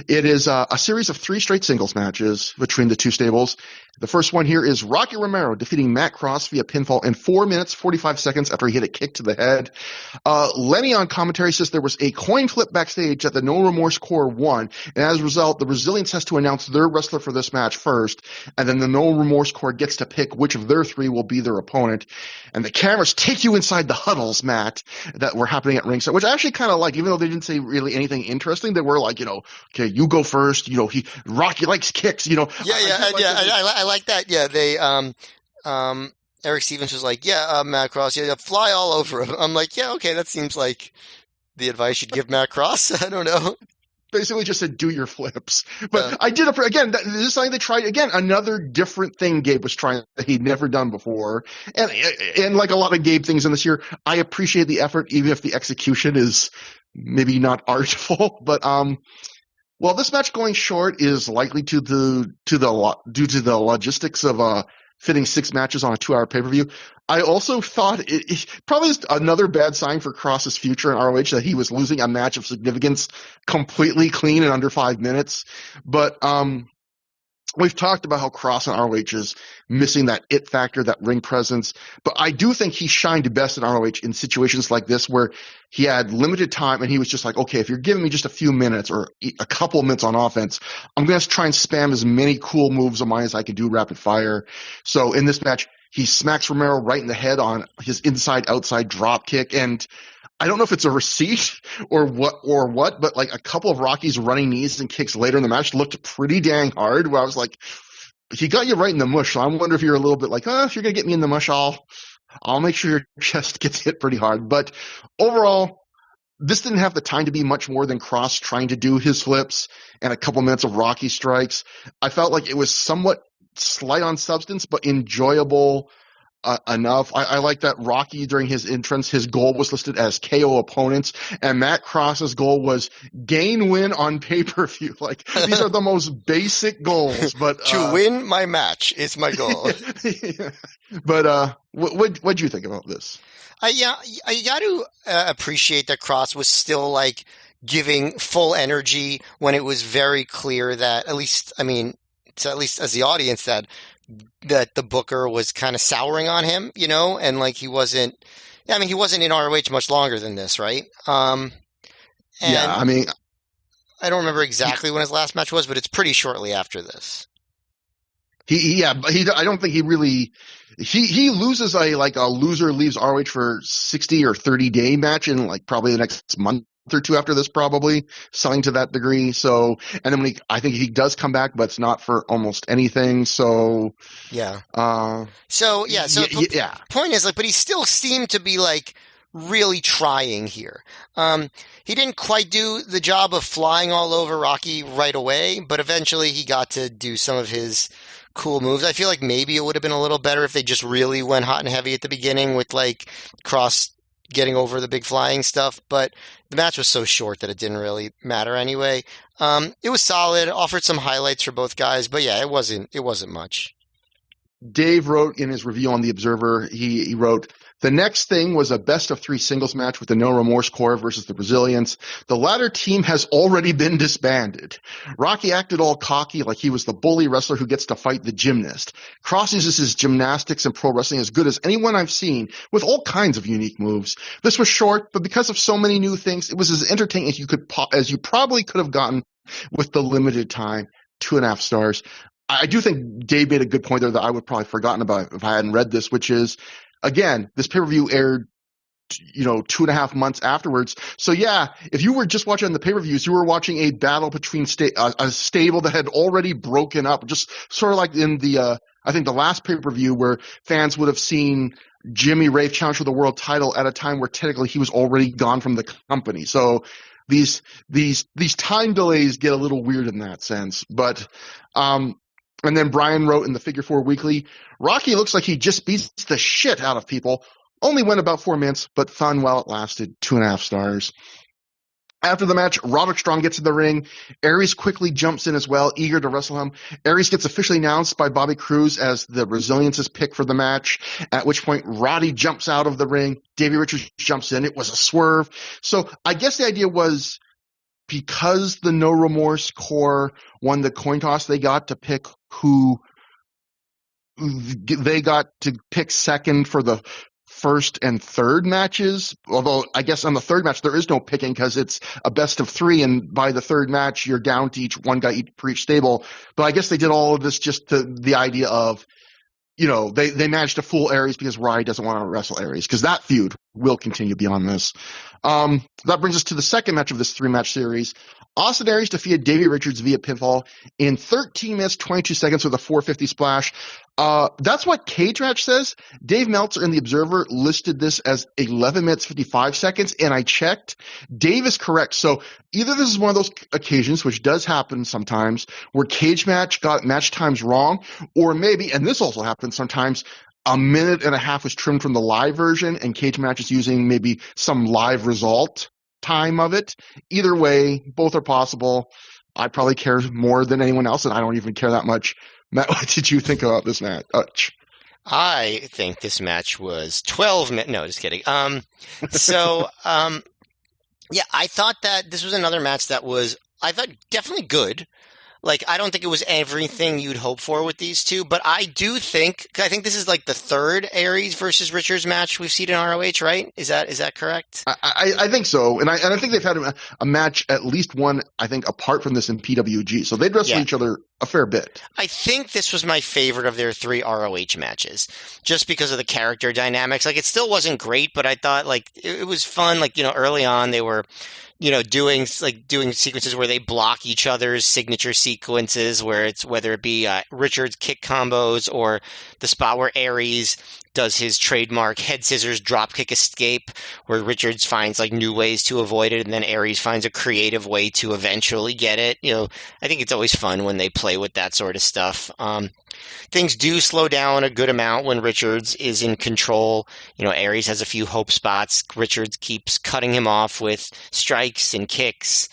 It is a series of 3 straight singles matches between the two stables. The first one here is Rocky Romero defeating Matt Cross via pinfall in 4 minutes, 45 seconds after he hit a kick to the head. Lenny on commentary says there was a coin flip backstage that the No Remorse Core won, and as a result, the Resilience has to announce their wrestler for this match first, and then the No Remorse Core gets to pick which of their 3 will be their opponent. And the cameras take you inside the huddles, Matt, that were happening at ringside, which I actually kind of like, even though they didn't say really anything interesting. They were like, okay, you go first. Rocky likes kicks. I like that. Yeah, they Eric Stevens was like, Matt Cross, fly all over him. I'm like, yeah, okay, that seems like the advice you'd give Matt Cross. I don't know. Basically just said, do your flips. But I did, again, this is something they tried, again, another different thing Gabe was trying that he'd never done before. And like a lot of Gabe things in this year, I appreciate the effort, even if the execution is maybe not artful. But, well, this match going short is likely due to the logistics of fitting 6 matches on a 2-hour pay-per-view. I also thought it probably is another bad sign for Cross's future in ROH that he was losing a match of significance completely clean in under 5 minutes. But we've talked about how Cross in ROH is missing that it factor, that ring presence. But I do think he shined best in ROH in situations like this where he had limited time and he was just like, okay, if you're giving me just a few minutes or a couple of minutes on offense, I'm going to try and spam as many cool moves of mine as I can do rapid fire. So in this match, he smacks Romero right in the head on his inside-outside drop kick. And I don't know if it's a receipt or what, but like a couple of Rocky's running knees and kicks later in the match looked pretty dang hard, where I was like, he got you right in the mush. So I wonder if you're a little bit like, if you're going to get me in the mush, I'll make sure your chest gets hit pretty hard. But overall, this didn't have the time to be much more than Cross trying to do his flips and a couple minutes of Rocky strikes. I felt like it was somewhat slight on substance, but enjoyable enough. I like that Rocky, during his entrance, his goal was listed as KO opponents, and Matt Cross's goal was gain win on pay-per-view. Like, these are the most basic goals, but to win my match is my goal. Yeah. But what'd you think about this? I got to appreciate that Cross was still like giving full energy when it was very clear that, at least as the audience, that the booker was kind of souring on him, and like he wasn't in ROH much longer than this, right? I don't remember exactly when his last match was, but it's pretty shortly after this. I don't think he really, he loses a loser leaves ROH for 60 or 30-day match in like probably the next month or 2 after this, probably selling to that degree. So, and then I think he does come back, but it's not for almost anything. So yeah. The point is, like, but he still seemed to be like really trying here. He didn't quite do the job of flying all over Rocky right away, but eventually he got to do some of his cool moves. I feel like maybe it would have been a little better if they just really went hot and heavy at the beginning with like Cross getting over the big flying stuff, but the match was so short that it didn't really matter anyway. It was solid, offered some highlights for both guys, but yeah, it wasn't much. Dave wrote in his review on The Observer, he wrote, The next thing was a best-of-3 singles match with the No Remorse Corps versus the Brazilians. The latter team has already been disbanded. Rocky acted all cocky like he was the bully wrestler who gets to fight the gymnast. Cross uses his gymnastics and pro wrestling as good as anyone I've seen, with all kinds of unique moves. This was short, but because of so many new things, it was as entertaining as you probably could have gotten with the limited time. 2.5 stars. I do think Dave made a good point there that I would probably have forgotten about if I hadn't read this, which is, again, this pay-per-view aired, 2.5 months afterwards. So yeah, if you were just watching the pay-per-views, you were watching a battle between a stable that had already broken up, just sort of like in the, I think the last pay-per-view where fans would have seen Jimmy Rafe challenge for the world title at a time where technically he was already gone from the company. So these time delays get a little weird in that sense. But, and then Brian wrote in the Figure 4 Weekly, Rocky looks like he just beats the shit out of people. Only went about 4 minutes, but fun while it lasted. 2.5 stars. After the match, Roderick Strong gets in the ring. Aries quickly jumps in as well, eager to wrestle him. Aries gets officially announced by Bobby Cruz as the Brazilians' pick for the match, at which point Roddy jumps out of the ring. Davey Richards jumps in. It was a swerve. So I guess the idea was because the No Remorse Corps won the coin toss, they got to pick second for the first and third matches, although I guess on the third match there is no picking because it's a best of 3, and by the third match you're down to one guy for each stable. But I guess they did all of this just to the idea of, they managed to fool Aries because Roddy doesn't want to wrestle Aries, because that feud will continue beyond this. That brings us to the second match of this 3-match series. Austin Aries defeated Davey Richards via pinfall in 13 minutes, 22 seconds with a 450 splash. That's what Cage Match says. Dave Meltzer in The Observer listed this as 11 minutes, 55 seconds, and I checked. Dave is correct. So either this is one of those occasions, which does happen sometimes, where Cage Match got match times wrong, or maybe, and this also happens sometimes, a minute and a half was trimmed from the live version, and Cage Match is using maybe some live result time of it. Either way, both are possible. I probably care more than anyone else, and I don't even care that much. Matt, what did you think about this match? I think this match was 12 minutes. No, just kidding. Yeah, I thought that this was another match that was, I thought, definitely good. Like, I don't think it was everything you'd hope for with these two, but I think this is like the third Aries versus Richards match we've seen in ROH, right? Is that correct? I think so, and I think they've had a match, at least one, I think, apart from this in PWG, so they'd wrestle each other a fair bit. I think this was my favorite of their 3 ROH matches, just because of the character dynamics. Like, it still wasn't great, but I thought, like, it was fun. Like, early on they were, doing sequences where they block each other's signature sequences, whether it be Richards kick combos or the spot where Aries does his trademark head scissors dropkick escape, where Richards finds like new ways to avoid it, and then Aries finds a creative way to eventually get it. I think it's always fun when they play with that sort of stuff. Things do slow down a good amount when Richards is in control. Aries has a few hope spots. Richards keeps cutting him off with strikes and kicks.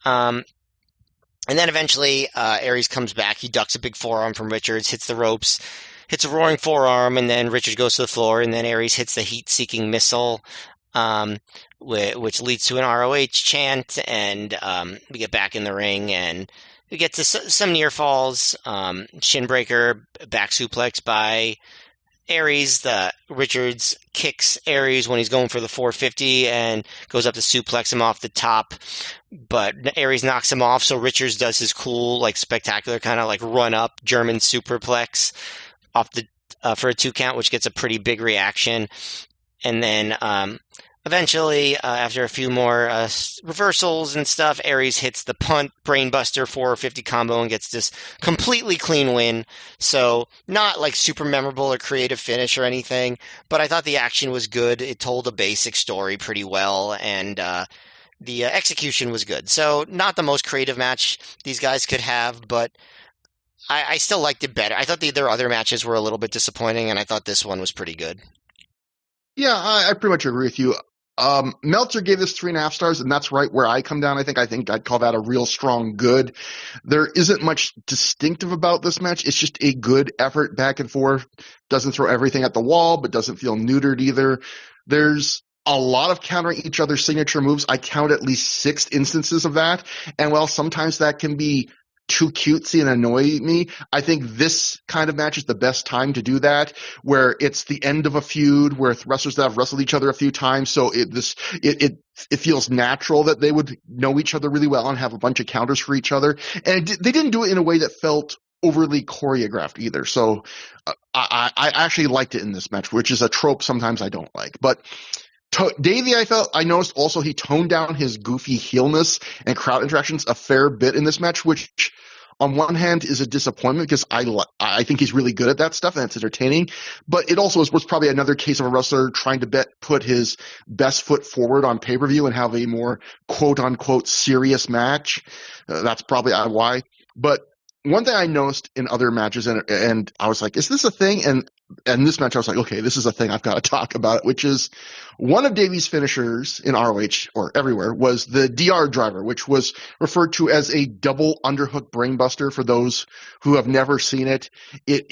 And then eventually, Aries comes back. He ducks a big forearm from Richards, hits the ropes, hits a roaring forearm, and then Richards goes to the floor, and then Aries hits the heat-seeking missile, which leads to an ROH chant, and we get back in the ring, and we get to some near falls, shinbreaker, back suplex by Aries. The Richards kicks Aries when he's going for the 450 and goes up to suplex him off the top, but Aries knocks him off, so Richards does his cool, like, spectacular kind of like run up German superplex off the for a 2 count, which gets a pretty big reaction. And then eventually, after a few more reversals and stuff, Aries hits the punt brainbuster 450 combo and gets this completely clean win. So not like super memorable or creative finish or anything, but I thought the action was good. It told a basic story pretty well, and the execution was good. So not the most creative match these guys could have, but I still liked it better. I thought their other matches were a little bit disappointing, and I thought this one was pretty good. Yeah, I pretty much agree with you. Meltzer gave this 3.5 stars, and that's right where I come down. I think I'd call that a real strong good. There isn't much distinctive about this match. It's just a good effort back and forth. Doesn't throw everything at the wall, but doesn't feel neutered either. There's a lot of countering each other's signature moves. I count at least 6 instances of that. And while sometimes that can be too cutesy and annoy me, I think this kind of match is the best time to do that, where it's the end of a feud, where wrestlers that have wrestled each other a few times, so it feels natural that they would know each other really well and have a bunch of counters for each other. And they didn't do it in a way that felt overly choreographed either. So I actually liked it in this match, which is a trope sometimes I don't like. But Davey, I noticed also he toned down his goofy heelness and crowd interactions a fair bit in this match, which on one hand is a disappointment because I think he's really good at that stuff and it's entertaining. But it also was probably another case of a wrestler trying to put his best foot forward on pay-per-view and have a more quote-unquote serious match. That's probably why. But one thing I noticed in other matches, and I was like, is this a thing? And this match, I was like, okay, this is a thing. I've got to talk about it, which is one of Davey's finishers in ROH or everywhere was the DR driver, which was referred to as a double underhook brainbuster for those who have never seen it. It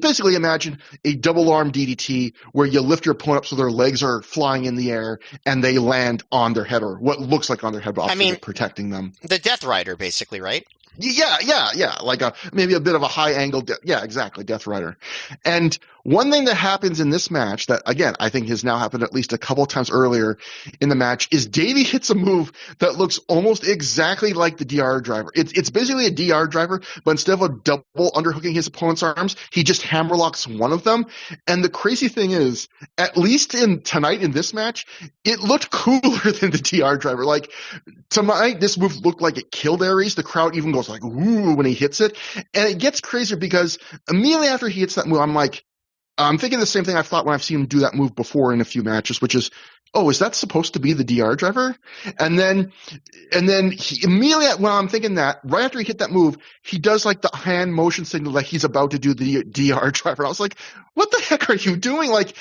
basically imagine a double arm DDT where you lift your opponent up so their legs are flying in the air and they land on their head or what looks like on their head, but obviously protecting them. The Death Rider, basically, right? Yeah. Like maybe a bit of a high angle. Yeah, exactly. Death Rider. And one thing that happens in this match that, again, I think has now happened at least a couple of times earlier in the match is Davey hits a move that looks almost exactly like the DR driver. It's basically a DR driver, but instead of a double underhooking his opponent's arms, he just hammerlocks one of them. And the crazy thing is, at least tonight in this match, it looked cooler than the DR driver. Like tonight, this move looked like it killed Aries. The crowd even goes like, ooh, when he hits it. And it gets crazier because immediately after he hits that move, I'm thinking the same thing I've thought when I've seen him do that move before in a few matches, which is, oh, is that supposed to be the DR driver? And then he immediately, when I'm thinking that, right after he hit that move, he does like the hand motion signal that he's about to do the DR driver. I was like, what the heck are you doing? Like,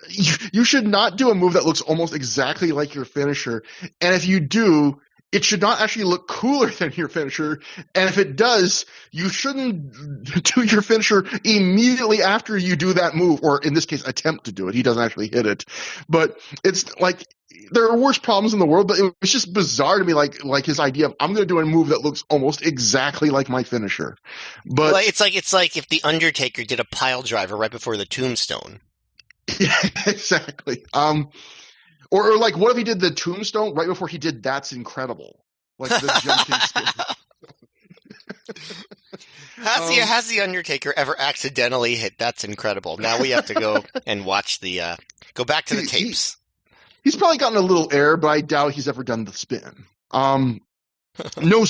you should not do a move that looks almost exactly like your finisher. And if you do, it should not actually look cooler than your finisher. And if it does, you shouldn't do your finisher immediately after you do that move, or in this case, attempt to do it. He doesn't actually hit it. But it's like, there are worse problems in the world, but it was just bizarre to me, like his idea of, I'm going to do a move that looks almost exactly like my finisher. But well, it's like if The Undertaker did a pile driver right before the tombstone. Yeah, exactly. Or like, what if he did the tombstone right before he did That's Incredible? Like the jumping spin. Has the Undertaker ever accidentally hit That's Incredible? Now we have to go and watch go back to the tapes. He's probably gotten a little air, but I doubt he's ever done the spin. No,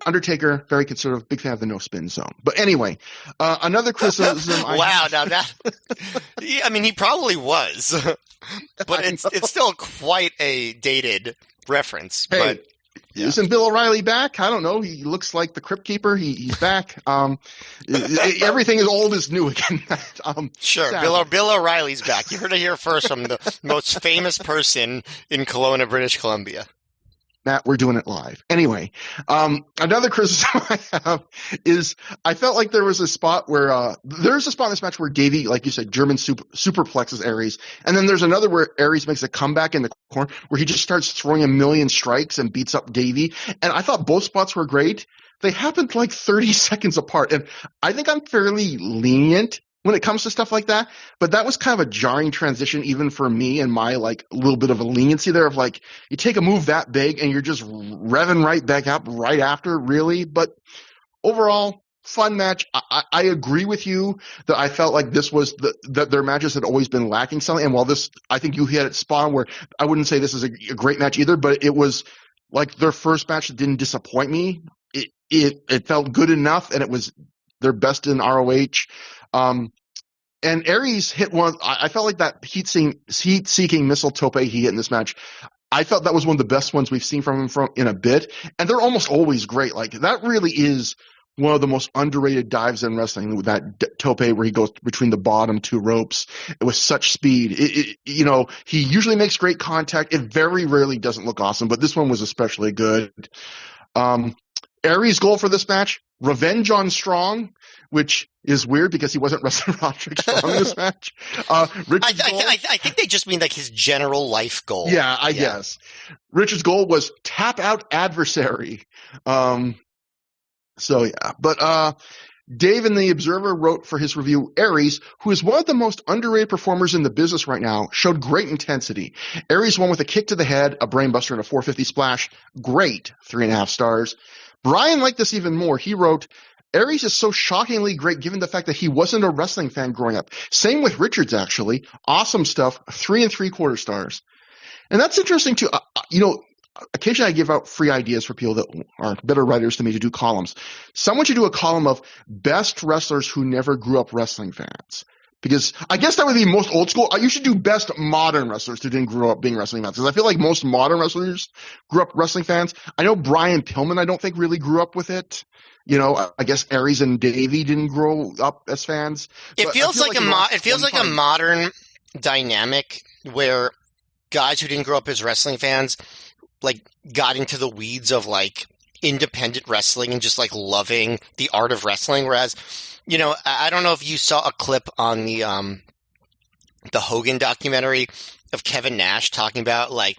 Undertaker, very conservative, big fan of the no spin zone. But anyway, another criticism. Wow, now that, I mean, he probably was, but it's still quite a dated reference. Hey, but yeah. Isn't Bill O'Reilly back? I don't know. He looks like the Crypt Keeper. He's back. Everything is old is new again. Sure, Bill O'Reilly's back. You heard it here first from the most famous person in Kelowna, British Columbia. Matt, we're doing it live. Anyway, another criticism I have is I felt like there was a spot where there's a spot in this match where Davey, like you said, German superplexes Aries, and then there's another where Aries makes a comeback in the corner where he just starts throwing a million strikes and beats up Davey. And I thought both spots were great. They happened like 30 seconds apart, and I think I'm fairly lenient when it comes to stuff like that, but that was kind of a jarring transition even for me and my like little bit of a leniency there of like, you take a move that big and you're just revving right back up right after, really. But overall, fun match. I agree with you that I felt like this was that their matches had always been lacking something. And while this, I think you hit it spot on where I wouldn't say this is a great match either, but it was like their first match that didn't disappoint me. It felt good enough, and it was their best in ROH. And Aries hit one. I felt like that heat-seeking missile tope he hit in this match. I felt that was one of the best ones we've seen from him in a bit, and they're almost always great. Like that really is one of the most underrated dives in wrestling with that tope where he goes between the bottom two ropes with such speed. He usually makes great contact. It very rarely doesn't look awesome, but this one was especially good. Aries' goal for this match, revenge on Strong, which is weird because he wasn't wrestling Roderick Strong in this match. Richard's goal, I think they just mean like his general life goal. Yeah, I guess. Richard's goal was tap out adversary. But Dave in the Observer wrote for his review, Aries, who is one of the most underrated performers in the business right now, showed great intensity. Aries won with a kick to the head, a brainbuster, and a 450 splash. Great, 3.5 stars. Brian liked this even more. He wrote, Aries is so shockingly great given the fact that he wasn't a wrestling fan growing up. Same with Richards, actually. Awesome stuff, 3 3/4 stars. And that's interesting, too. Occasionally I give out free ideas for people that are better writers than me to do columns. Someone should do a column of best wrestlers who never grew up wrestling fans. Because I guess that would be most old school. You should do best modern wrestlers who didn't grow up being wrestling fans. Because I feel like most modern wrestlers grew up wrestling fans. I know Brian Pillman, I don't think really grew up with it. I guess Aries and Davey didn't grow up as fans. It feels like a modern dynamic where guys who didn't grow up as wrestling fans like got into the weeds of like independent wrestling and just like loving the art of wrestling. Whereas, I don't know if you saw a clip on the Hogan documentary of Kevin Nash talking about like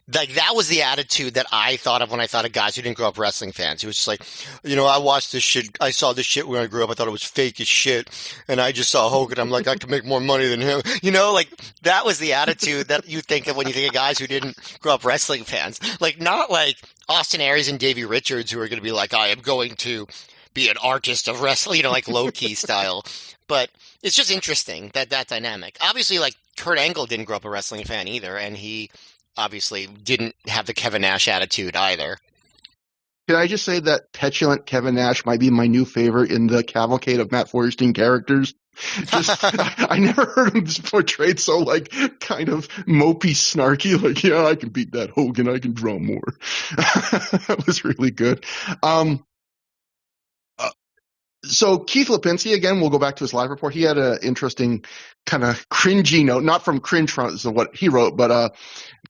that was the attitude that I thought of when I thought of guys who didn't grow up wrestling fans. He was just like, I watched this shit. I saw this shit when I grew up. I thought it was fake as shit. And I just saw Hogan. I'm like, I could make more money than him. Like that was the attitude that you think of when you think of guys who didn't grow up wrestling fans. Like not like Austin Aries and Davey Richards who are going to be like, I am going to be an artist of wrestling, like low key style. But it's just interesting that dynamic. Obviously, like Kurt Angle didn't grow up a wrestling fan either. And he obviously didn't have the Kevin Nash attitude either. Can I just say that petulant Kevin Nash might be my new favorite in the cavalcade of Matt Feuerstein characters? I never heard him portrayed so like kind of mopey, snarky, like, yeah, I can beat that Hogan, I can draw more. That was really good. So Keith Lipinski, again, we'll go back to his live report. He had an interesting kind of cringy note, not from cringe fronts of what he wrote, but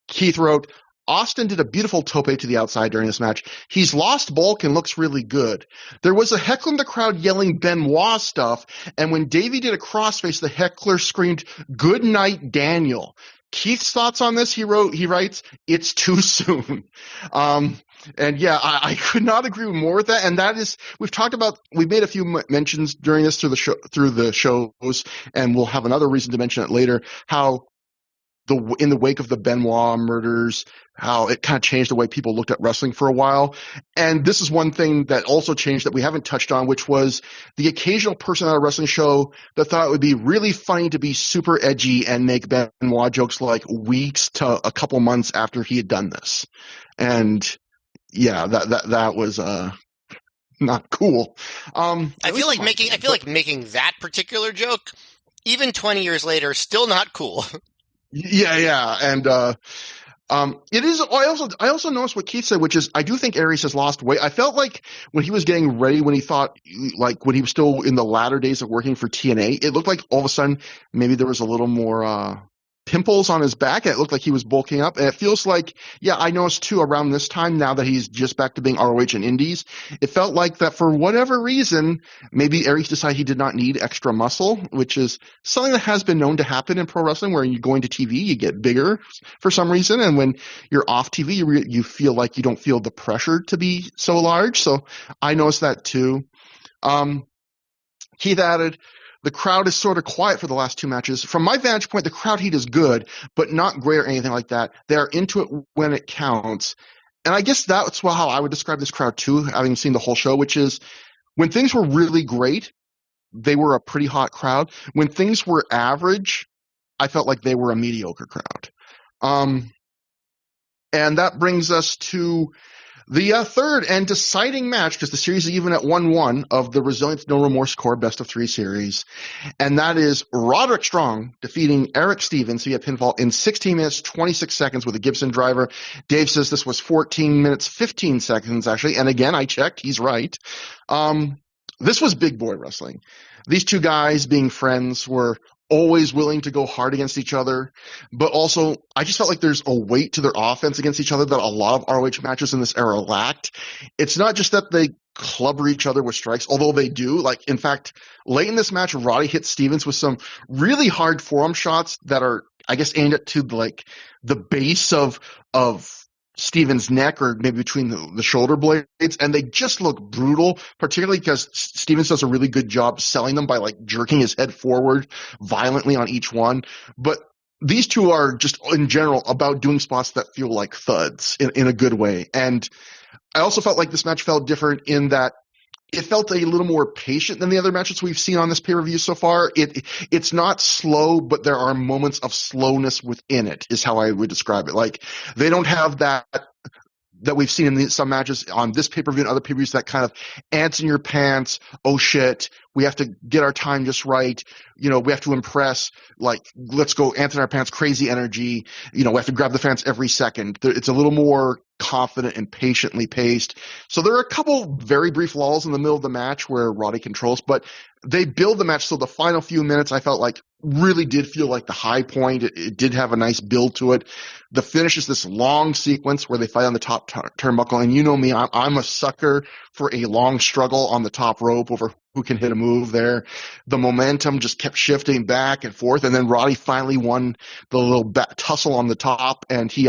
Keith wrote, Austin did a beautiful tope to the outside during this match. He's lost bulk and looks really good. There was a heckler in the crowd yelling Benoit stuff, and when Davey did a crossface, the heckler screamed, "Good night, Daniel." Keith's thoughts on this, he writes, it's too soon. And yeah, I could not agree more with that. And that is, we've made a few mentions during this through the shows, and we'll have another reason to mention it later, how in the wake of the Benoit murders, how it kind of changed the way people looked at wrestling for a while. And this is one thing that also changed that we haven't touched on, which was the occasional person at a wrestling show that thought it would be really funny to be super edgy and make Benoit jokes like weeks to a couple months after he had done this. And yeah, that was not cool. I feel like making that particular joke, even 20 years later, still not cool. Yeah, and it is. I also noticed what Keith said, which is I do think Aries has lost weight. I felt like when he was getting ready, when he was still in the latter days of working for TNA, it looked like all of a sudden maybe there was a little more pimples on his back, and it looked like he was bulking up. And it feels like, yeah, I noticed too around this time, now that he's just back to being ROH and Indies, it felt like that for whatever reason, maybe Aries decided he did not need extra muscle, which is something that has been known to happen in pro wrestling, where you go into TV, you get bigger for some reason, and when you're off TV, you feel like you don't feel the pressure to be so large. So I noticed that too. Keith added, the crowd is sort of quiet for the last two matches. From my vantage point, the crowd heat is good, but not great or anything like that. They are into it when it counts. And I guess that's how I would describe this crowd too, having seen the whole show, which is when things were really great, they were a pretty hot crowd. When things were average, I felt like they were a mediocre crowd. And that brings us to the third and deciding match, because the series is even at 1-1, of the Resilience No Remorse Core Best of 3 series. And that is Roderick Strong defeating Eric Stevens via pinfall in 16 minutes, 26 seconds with a Gibson driver. Dave says this was 14 minutes, 15 seconds, actually. And again, I checked. He's right. this was big boy wrestling. These two guys being friends were always willing to go hard against each other, but also I just felt like there's a weight to their offense against each other that a lot of ROH matches in this era lacked. It's not just that they clubber each other with strikes, although they do. Like, in fact, late in this match, Roddy hit Stevens with some really hard forearm shots that are, I guess, aimed at to like the base of Stevens' neck or maybe between the shoulder blades, and they just look brutal, particularly because Stevens does a really good job selling them by like jerking his head forward violently on each one. But these two are just in general about doing spots that feel like thuds in a good way. And I also felt like this match felt different in that it felt a little more patient than the other matches we've seen on this pay-per-view so far. It's not slow, but there are moments of slowness within it, is how I would describe it. Like, they don't have that we've seen in some matches on this pay-per-view and other pay-per-views, that kind of ants in your pants, oh shit, we have to get our time just right, we have to impress, like, let's go ants in our pants, crazy energy, we have to grab the fans every second. It's a little more confident and patiently paced. So there are a couple very brief lulls in the middle of the match where Roddy controls, but they build the match so the final few minutes I felt like really did feel like the high point. It did have a nice build to it. The finish is this long sequence where they fight on the top turnbuckle, and you know me, I'm a sucker for a long struggle on the top rope over who can hit a move there. The momentum just kept shifting back and forth, and then Roddy finally won the little tussle on the top, and he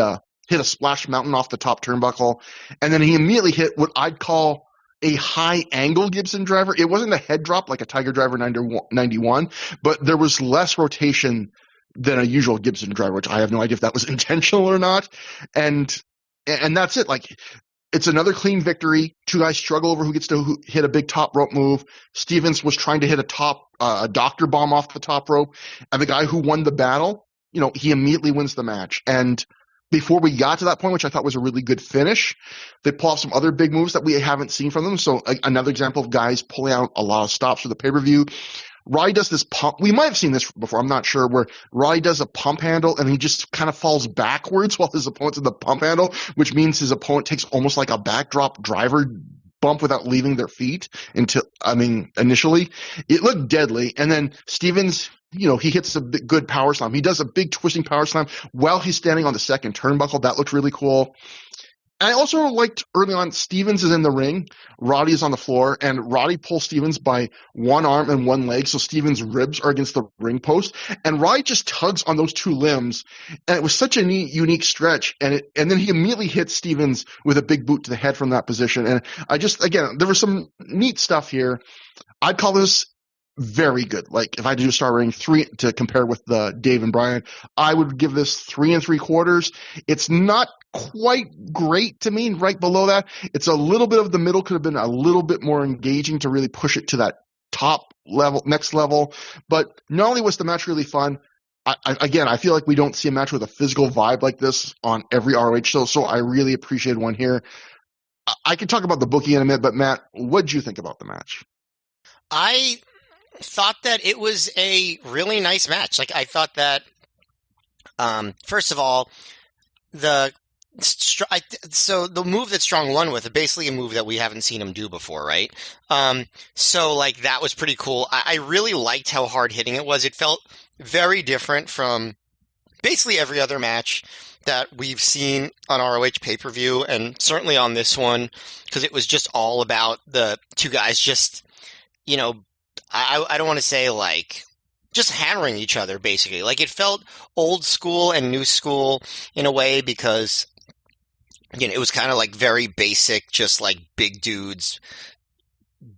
hit a splash mountain off the top turnbuckle, and then he immediately hit what I'd call a high angle Gibson driver. It wasn't a head drop like a Tiger Driver 91, but there was less rotation than a usual Gibson driver, which I have no idea if that was intentional or not. And that's it. Like, it's another clean victory. Two guys struggle over who gets to hit a big top rope move. Stevens was trying to hit a doctor bomb off the top rope, and the guy who won the battle, he immediately wins the match. And before we got to that point, which I thought was a really good finish, they pull off some other big moves that we haven't seen from them. So another example of guys pulling out a lot of stops for the pay-per-view. Roddy does this pump. We might have seen this before, I'm not sure, where Roddy does a pump handle and he just kind of falls backwards while his opponent's in the pump handle, which means his opponent takes almost like a backdrop driver bump without leaving their feet initially. It looked deadly. And then Stevens, he hits a good power slam. He does a big twisting power slam while he's standing on the second turnbuckle. That looked really cool. I also liked early on, Stevens is in the ring, Roddy is on the floor, and Roddy pulls Stevens by one arm and one leg, so Stevens' ribs are against the ring post, and Roddy just tugs on those two limbs, and it was such a neat, unique stretch, and then he immediately hits Stevens with a big boot to the head from that position, and there was some neat stuff here. I'd call this very good. Like, if I had to do a star rating 3 to compare with the Dave and Brian, I would give this 3 3/4. It's not quite great to me, right below that. It's a little bit of the middle, could have been a little bit more engaging to really push it to that top level, next level. But not only was the match really fun, I feel like we don't see a match with a physical vibe like this on every ROH show, so I really appreciated one here. I could talk about the booking in a minute, but Matt, what did you think about the match? I thought that it was a really nice match. Like, I thought that, first of all, the move that Strong won with is basically a move that we haven't seen him do before, right? So like, that was pretty cool. I really liked how hard hitting it was. It felt very different from basically every other match that we've seen on ROH pay-per-view, and certainly on this one, because it was just all about the two guys just, I don't want to say like just hammering each other, basically. Like, it felt old school and new school in a way, because it was kind of like very basic, just like big dudes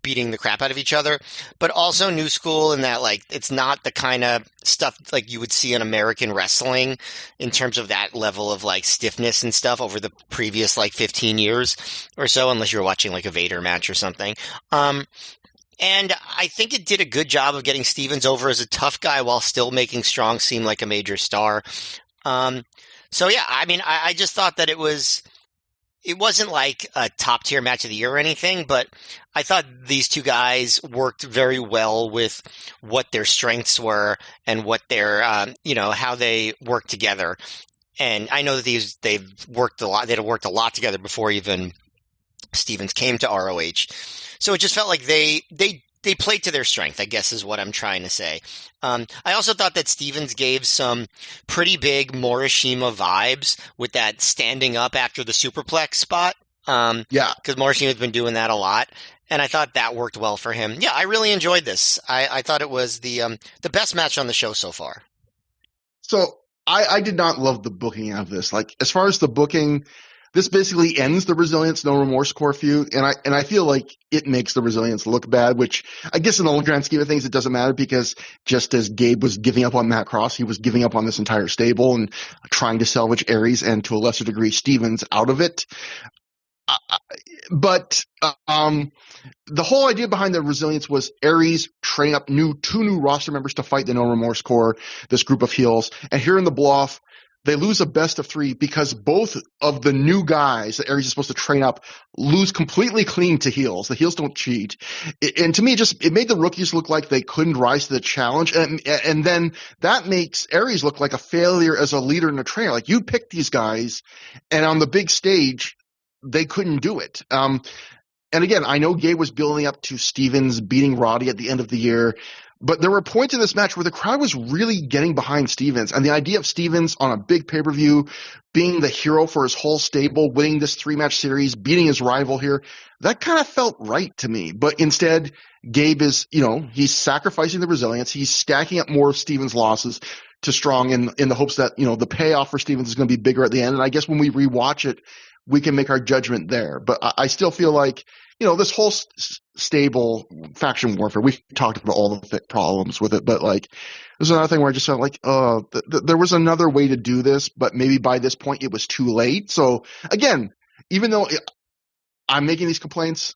beating the crap out of each other, but also new school in that, like, it's not the kind of stuff like you would see in American wrestling in terms of that level of like stiffness and stuff over the previous like 15 years or so, unless you're watching like a Vader match or something. And I think it did a good job of getting Stevens over as a tough guy while still making Strong seem like a major star. So yeah, I just thought that it wasn't like a top tier match of the year or anything, but I thought these two guys worked very well with what their strengths were and what their, how they work together. And I know that they'd worked a lot together before even Stevens came to ROH. So it just felt like they played to their strength, I guess is what I'm trying to say. I also thought that Stevens gave some pretty big Morishima vibes with that standing up after the superplex spot. Because Morishima's been doing that a lot. And I thought that worked well for him. Yeah, I really enjoyed this. I thought it was the best match on the show so far. So I did not love the booking of this. Like, as far as the booking, this basically ends the Resilience No Remorse core feud, and I feel like it makes the Resilience look bad, which I guess in the grand scheme of things it doesn't matter, because just as Gabe was giving up on Matt Cross, he was giving up on this entire stable and trying to salvage Aries and to a lesser degree Stevens out of it. But the whole idea behind the Resilience was Aries training up two new roster members to fight the No Remorse core, this group of heels. And here in the Bluff, they lose a best of 3 because both of the new guys that Aries is supposed to train up lose completely clean to heels. The heels don't cheat. And to me, it made the rookies look like they couldn't rise to the challenge. And then that makes Aries look like a failure as a leader and a trainer. Like, you picked these guys, and on the big stage, they couldn't do it. And again, I know Gabe was building up to Stevens beating Roddy at the end of the year, but there were points in this match where the crowd was really getting behind Stevens. And the idea of Stevens on a big pay-per-view being the hero for his whole stable, winning this 3-match series, beating his rival here, that kind of felt right to me. But instead, Gabe is, he's sacrificing the Resilience. He's stacking up more of Stevens' losses to Strong in the hopes that, the payoff for Stevens is going to be bigger at the end. And I guess when we rewatch it, we can make our judgment there. But I still feel like, this whole stable faction warfare, we've talked about all the problems with it, but like, there's another thing where I just felt like, there was another way to do this, but maybe by this point it was too late. So again, even though I'm making these complaints,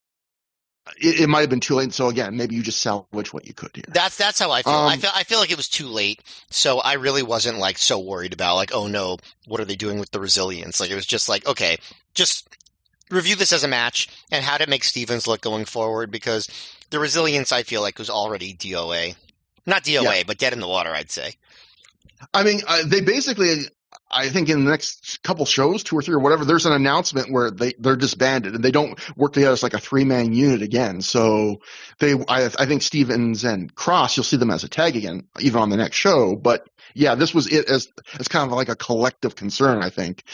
it might have been too late. So again, maybe you just salvage what you could here. That's how I feel. I feel like it was too late. So I really wasn't like so worried about like, oh no, what are they doing with the Resilience? Like, it was just like, okay, just review this as a match and how to make Stevens look going forward, because the Resilience, I feel like, was already DOA. Not DOA, but dead in the water, I'd say. I mean, they basically, I think in the next couple shows, 2 or 3 or whatever, there's an announcement where they're disbanded and they don't work together as like a 3-man unit again. So I think Stevens and Cross, you'll see them as a tag again, even on the next show. But yeah, this was it as kind of like a collective concern, I think.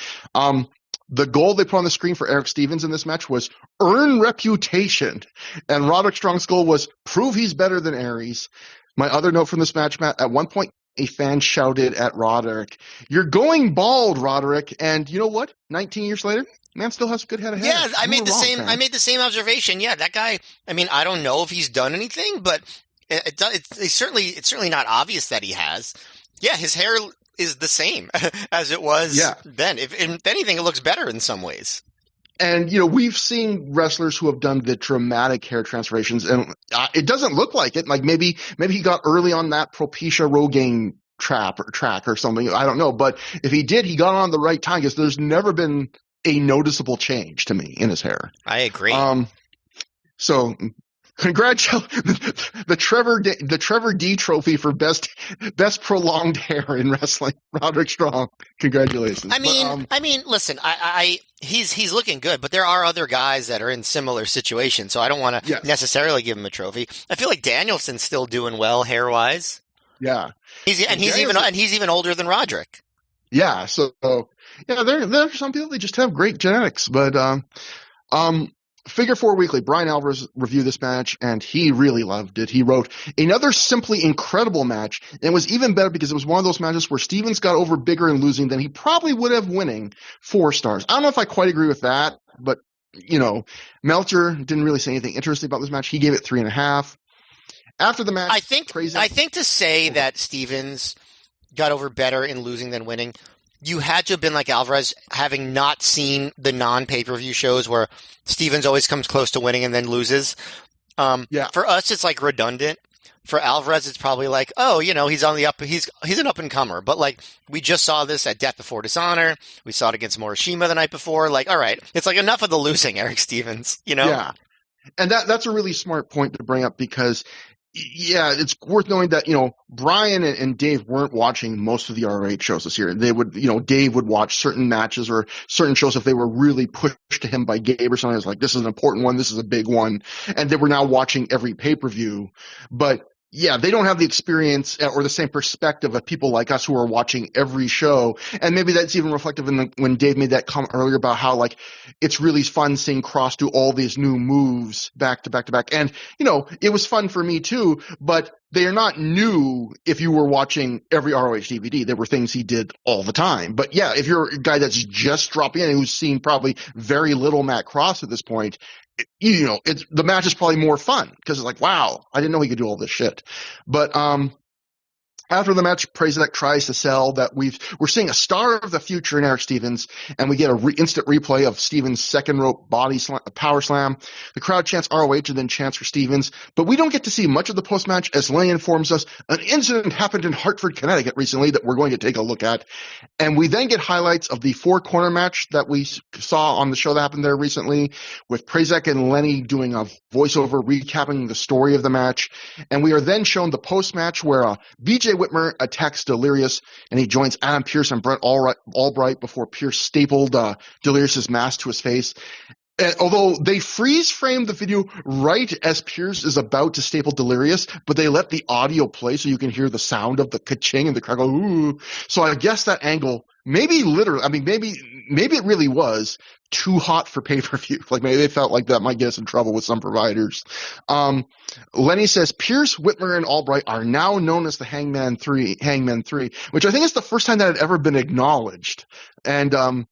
The goal they put on the screen for Eric Stevens in this match was earn reputation. And Roderick Strong's goal was prove he's better than Aries. My other note from this match, Matt, at one point, a fan shouted at Roderick, "You're going bald, Roderick." And you know what? 19 years later, man still has a good head of hair. Yeah, I made the same observation. Yeah, that guy, I mean, I don't know if he's done anything, but it's certainly not obvious that he has. Yeah, his hair is the same as it was then. If anything, it looks better in some ways. And, we've seen wrestlers who have done the dramatic hair transformations, and it doesn't look like it. Like maybe he got early on that Propecia Rogaine track or something. I don't know. But if he did, he got on the right time, because there's never been a noticeable change to me in his hair. I agree. So congratulations, the Trevor D trophy for best prolonged hair in wrestling. Roderick Strong, congratulations. I mean, listen, he's looking good, but there are other guys that are in similar situations, so I don't want to necessarily give him a trophy. I feel like Danielson's still doing well hair wise. Yeah, he's even older than Roderick. Yeah, so yeah, there are some people that just have great genetics, but Figure 4 Weekly, Brian Alvarez reviewed this match, and he really loved it. He wrote, "Another simply incredible match, and it was even better because it was one of those matches where Stevens got over bigger in losing than he probably would have winning. 4 stars. I don't know if I quite agree with that, but, Meltzer didn't really say anything interesting about this match. He gave it 3.5. After the match, I think to say that Stevens got over better in losing than winning, you had to have been like Alvarez, having not seen the non-pay-per-view shows where Stevens always comes close to winning and then loses. For us, it's like redundant. For Alvarez, it's probably like, oh, he's on the up. He's an up-and-comer. But like, we just saw this at Death Before Dishonor. We saw it against Morishima the night before. Like, all right, it's like enough of the losing, Eric Stevens. Yeah, and that's a really smart point to bring up, because Yeah, it's worth knowing that, Brian and Dave weren't watching most of the ROH shows this year. They would, Dave would watch certain matches or certain shows if they were really pushed to him by Gabe or something. It was like, this is an important one, this is a big one. And they were now watching every pay-per-view. But yeah, they don't have the experience or the same perspective of people like us who are watching every show. And maybe that's even reflective when Dave made that comment earlier about how, like, it's really fun seeing Cross do all these new moves back to back to back. And, it was fun for me too, but they are not new if you were watching every ROH DVD. There were things he did all the time. But yeah, if you're a guy that's just dropping in and who's seen probably very little Matt Cross at this point, the match is probably more fun because it's like, wow, I didn't know he could do all this shit. But after the match, Prazak tries to sell that we're seeing a star of the future in Eric Stevens, and we get an instant replay of Stevens' second rope power slam. The crowd chants ROH and then chants for Stevens, but we don't get to see much of the post-match as Lenny informs us an incident happened in Hartford, Connecticut recently that we're going to take a look at. And we then get highlights of the four-corner match that we saw on the show that happened there recently, with Prazak and Lenny doing a voiceover recapping the story of the match. And we are then shown the post-match where BJ Whitmer attacks Delirious, and he joins Adam Pearce and Brett Albright before Pearce stapled Delirious's mask to his face. And although they freeze-framed the video right as Pearce is about to staple Delirious, but they let the audio play so you can hear the sound of the ka-ching and the crowd go, ooh. So I guess that angle, maybe it really was too hot for pay-per-view. Like, maybe they felt like that might get us in trouble with some providers. Lenny says Pearce, Whitmer, and Albright are now known as the Hangman 3, which I think is the first time that had ever been acknowledged. And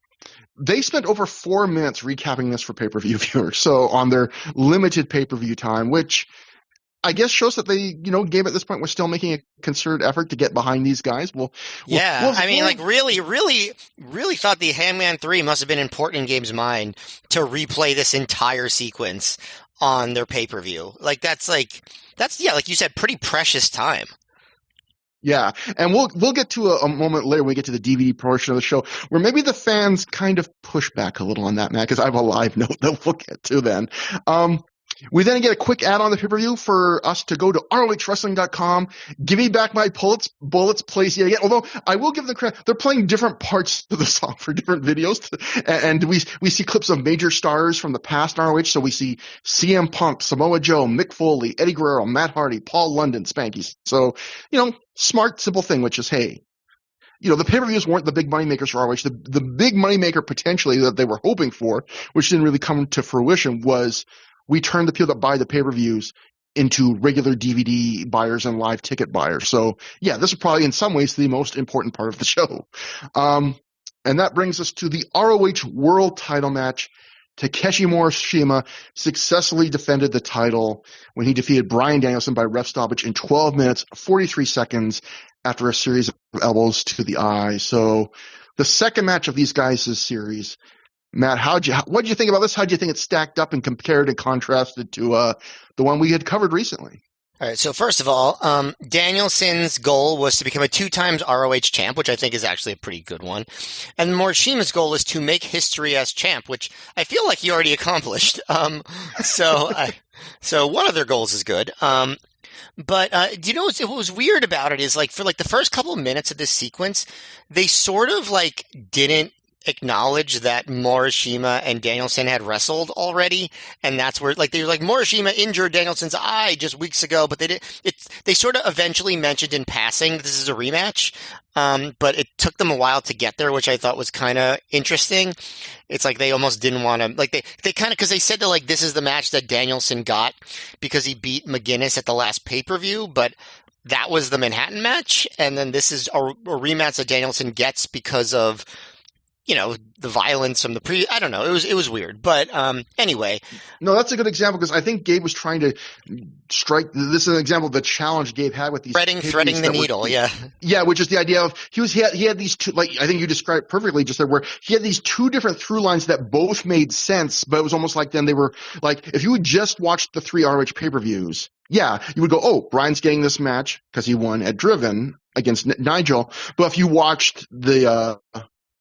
they spent over 4 minutes recapping this for pay-per-view viewers, so on their limited pay-per-view time, which I guess shows that they, Gabe at this point was still making a concerted effort to get behind these guys. Really thought the Hangman 3 must have been important in Gabe's mind to replay this entire sequence on their pay-per-view. Like, that's like you said, pretty precious time. Yeah, and we'll get to a moment later when we get to the DVD portion of the show where maybe the fans kind of push back a little on that, Matt, because I have a live note that we'll get to then. We then get a quick ad on the pay-per-view for us to go to ROHWrestling.com. Give me back my bullets plays yet again. Although I will give them credit, they're playing different parts of the song for different videos. And we see clips of major stars from the past in ROH. So we see CM Punk, Samoa Joe, Mick Foley, Eddie Guerrero, Matt Hardy, Paul London, Spanky. So, smart, simple thing, which is, hey, the pay-per-views weren't the big moneymakers for ROH. The big moneymaker potentially that they were hoping for, which didn't really come to fruition, was we turned the people that buy the pay-per-views into regular DVD buyers and live ticket buyers. So, yeah, this is probably in some ways the most important part of the show. And that brings us to the ROH World title match. Takeshi Morishima successfully defended the title when he defeated Bryan Danielson by ref stoppage in 12 minutes, 43 seconds after a series of elbows to the eye. So the second match of these guys' series. Matt, what did you think about this? How do you think it stacked up and compared and contrasted to the one we had covered recently? All right, so first of all, Danielson's goal was to become a 2 times ROH champ, which I think is actually a pretty good one. And Morishima's goal is to make history as champ, which I feel like he already accomplished. So one of their goals is good. But do you know what was weird about it is, like, for like the first couple of minutes of this sequence, they sort of like didn't acknowledge that Morishima and Danielson had wrestled already, and that's where, like, they were like, Morishima injured Danielson's eye just weeks ago, but they sort of eventually mentioned in passing that this is a rematch, but it took them a while to get there, which I thought was kind of interesting. It's like they almost didn't want to, like, they kind of, because they said that, like, this is the match that Danielson got because he beat McGuinness at the last pay-per-view, but that was the Manhattan match, and then this is a rematch that Danielson gets because of, the violence from the I don't know. It was weird. But anyway. No, that's a good example because I think Gabe was trying to strike. This is an example of the challenge Gabe had with these threading the needle. Yeah. Yeah, which is the idea of he had these two, like, I think you described perfectly just there, where he had these two different through lines that both made sense, but it was almost like then they were like, if you had just watched the 3 ROH pay-per-views, yeah, you would go, oh, Bryan's getting this match because he won at Driven against Nigel. But if you watched the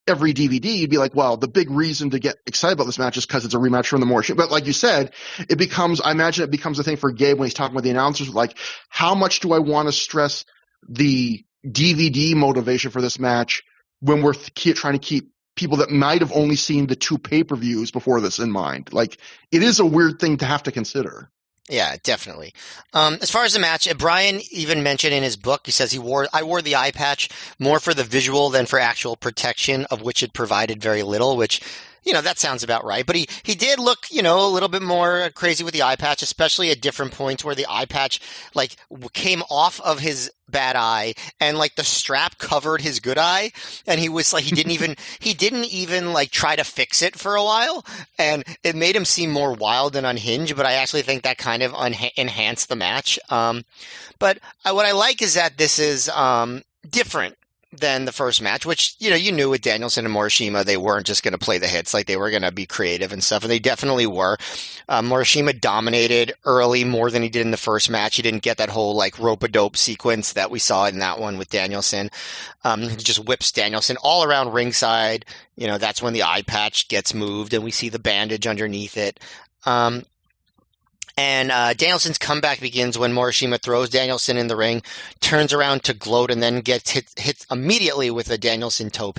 every DVD, you'd be like, well, the big reason to get excited about this match is because it's a rematch from the Morishima. But like you said, I imagine it becomes a thing for Gabe when he's talking with the announcers, like, how much do I want to stress the DVD motivation for this match when we're trying to keep people that might have only seen the 2 pay-per-views before this in mind? Like, it is a weird thing to have to consider. Yeah, definitely. As far as the match, Brian even mentioned in his book, he says I wore the eye patch more for the visual than for actual protection, of which it provided very little, which, that sounds about right. But he did look, a little bit more crazy with the eye patch, especially at different points where the eye patch, like, came off of his bad eye and, like, the strap covered his good eye. And he was like, he didn't even like try to fix it for a while. And it made him seem more wild and unhinged. But I actually think that kind of enhanced the match. But what I like is that this is different than the first match, which, you knew with Danielson and Morishima, they weren't just going to play the hits. Like, they were going to be creative and stuff, and they definitely were. Morishima dominated early more than he did in the first match. He didn't get that whole, like, rope-a-dope sequence that we saw in that one with Danielson. He just whips Danielson all around ringside. That's when the eye patch gets moved, and we see the bandage underneath it. And Danielson's comeback begins when Morishima throws Danielson in the ring, turns around to gloat, and then gets hit immediately with a Danielson tope.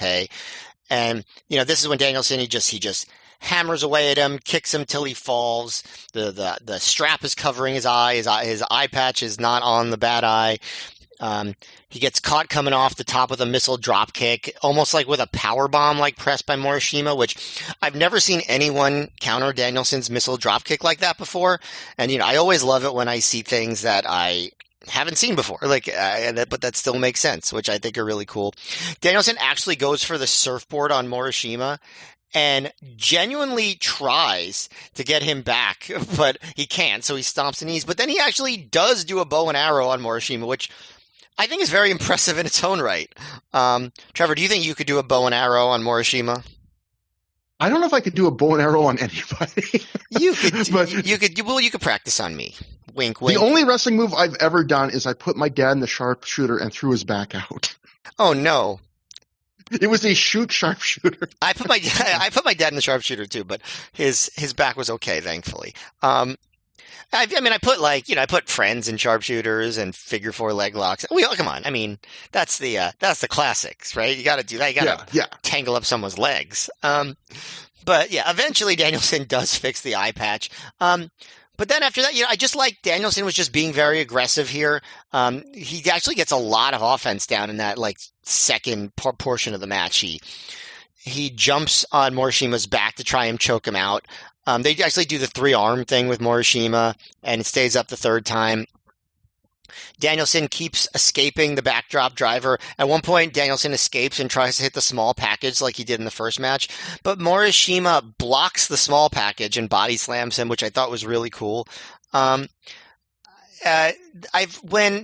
And, this is when Danielson, he just hammers away at him, kicks him till he falls. The strap is covering his eye. His eye patch is not on the bad eye. He gets caught coming off the top with a missile drop kick, almost like with a power bomb, like pressed by Morishima, which I've never seen anyone counter Danielson's missile drop kick like that before. And, I always love it when I see things that I haven't seen before, but that still makes sense, which I think are really cool. Danielson actually goes for the surfboard on Morishima and genuinely tries to get him back, but he can't, so he stomps the knees. But then he actually does do a bow and arrow on Morishima, which I think is very impressive in its own right. Trevor, do you think you could do a bow and arrow on Morishima? I don't know if I could do a bow and arrow on anybody. You could practice on me. Wink, wink. The only wrestling move I've ever done is I put my dad in the sharpshooter and threw his back out. Oh no. It was a sharpshooter. I put my dad in the sharpshooter too, but his back was okay, thankfully. I put friends in sharpshooters and figure 4 leg locks. Come on. I mean, that's the classics, right? You got to do that. You got to tangle up someone's legs. But yeah, eventually Danielson does fix the eye patch. But then after that, I just like Danielson was just being very aggressive here. He actually gets a lot of offense down in that, like, second portion of the match. He jumps on Morishima's back to try and choke him out. They actually do the 3-arm thing with Morishima, and it stays up the third time. Danielson keeps escaping the backdrop driver. At one point, Danielson escapes and tries to hit the small package like he did in the first match, but Morishima blocks the small package and body slams him, which I thought was really cool. When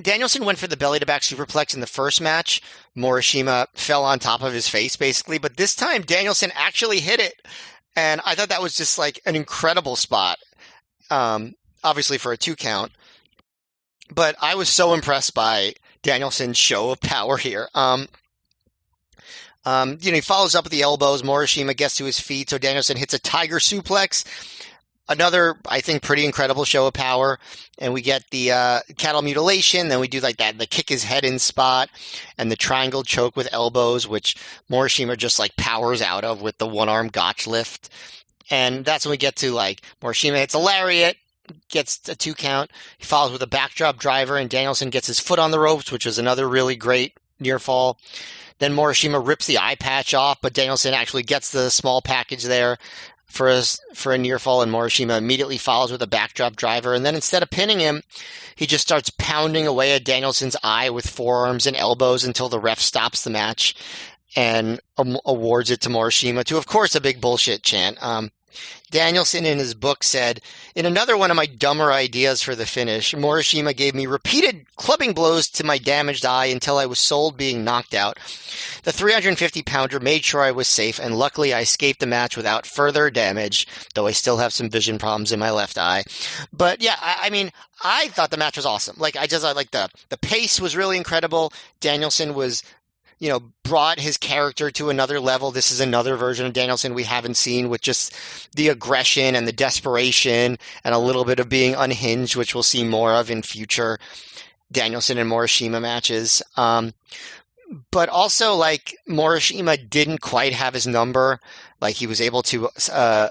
Danielson went for the belly-to-back superplex in the first match, Morishima fell on top of his face, basically, but this time Danielson actually hit it. And I thought that was just like an incredible spot, obviously for a 2 count. But I was so impressed by Danielson's show of power here. He follows up with the elbows. Morishima gets to his feet, so Danielson hits a tiger suplex. Another, I think, pretty incredible show of power. And we get the cattle mutilation. Then we do like that, the kick his head in spot and the triangle choke with elbows, which Morishima just like powers out of with the 1-arm gotch lift. And that's when we get to like Morishima hits a lariat, gets a 2 count. He follows with a backdrop driver, and Danielson gets his foot on the ropes, which was another really great near fall. Then Morishima rips the eye patch off, but Danielson actually gets the small package there for a near fall, and Morishima immediately follows with a backdrop driver. And then instead of pinning him, he just starts pounding away at Danielson's eye with forearms and elbows until the ref stops the match and awards it to Morishima to, of course, a big bullshit chant. Danielson in his book said, "In another one of my dumber ideas for the finish, Morishima gave me repeated clubbing blows to my damaged eye until I was sold being knocked out. The 350-pounder made sure I was safe, and luckily I escaped the match without further damage, though I still have some vision problems in my left eye." But yeah, I mean, I thought the match was awesome. Like, I like the pace was really incredible. Danielson was brought his character to another level. This is another version of Danielson we haven't seen, with just the aggression and the desperation and a little bit of being unhinged, which we'll see more of in future Danielson and Morishima matches. But also, like, Morishima didn't quite have his number. Like, he was able to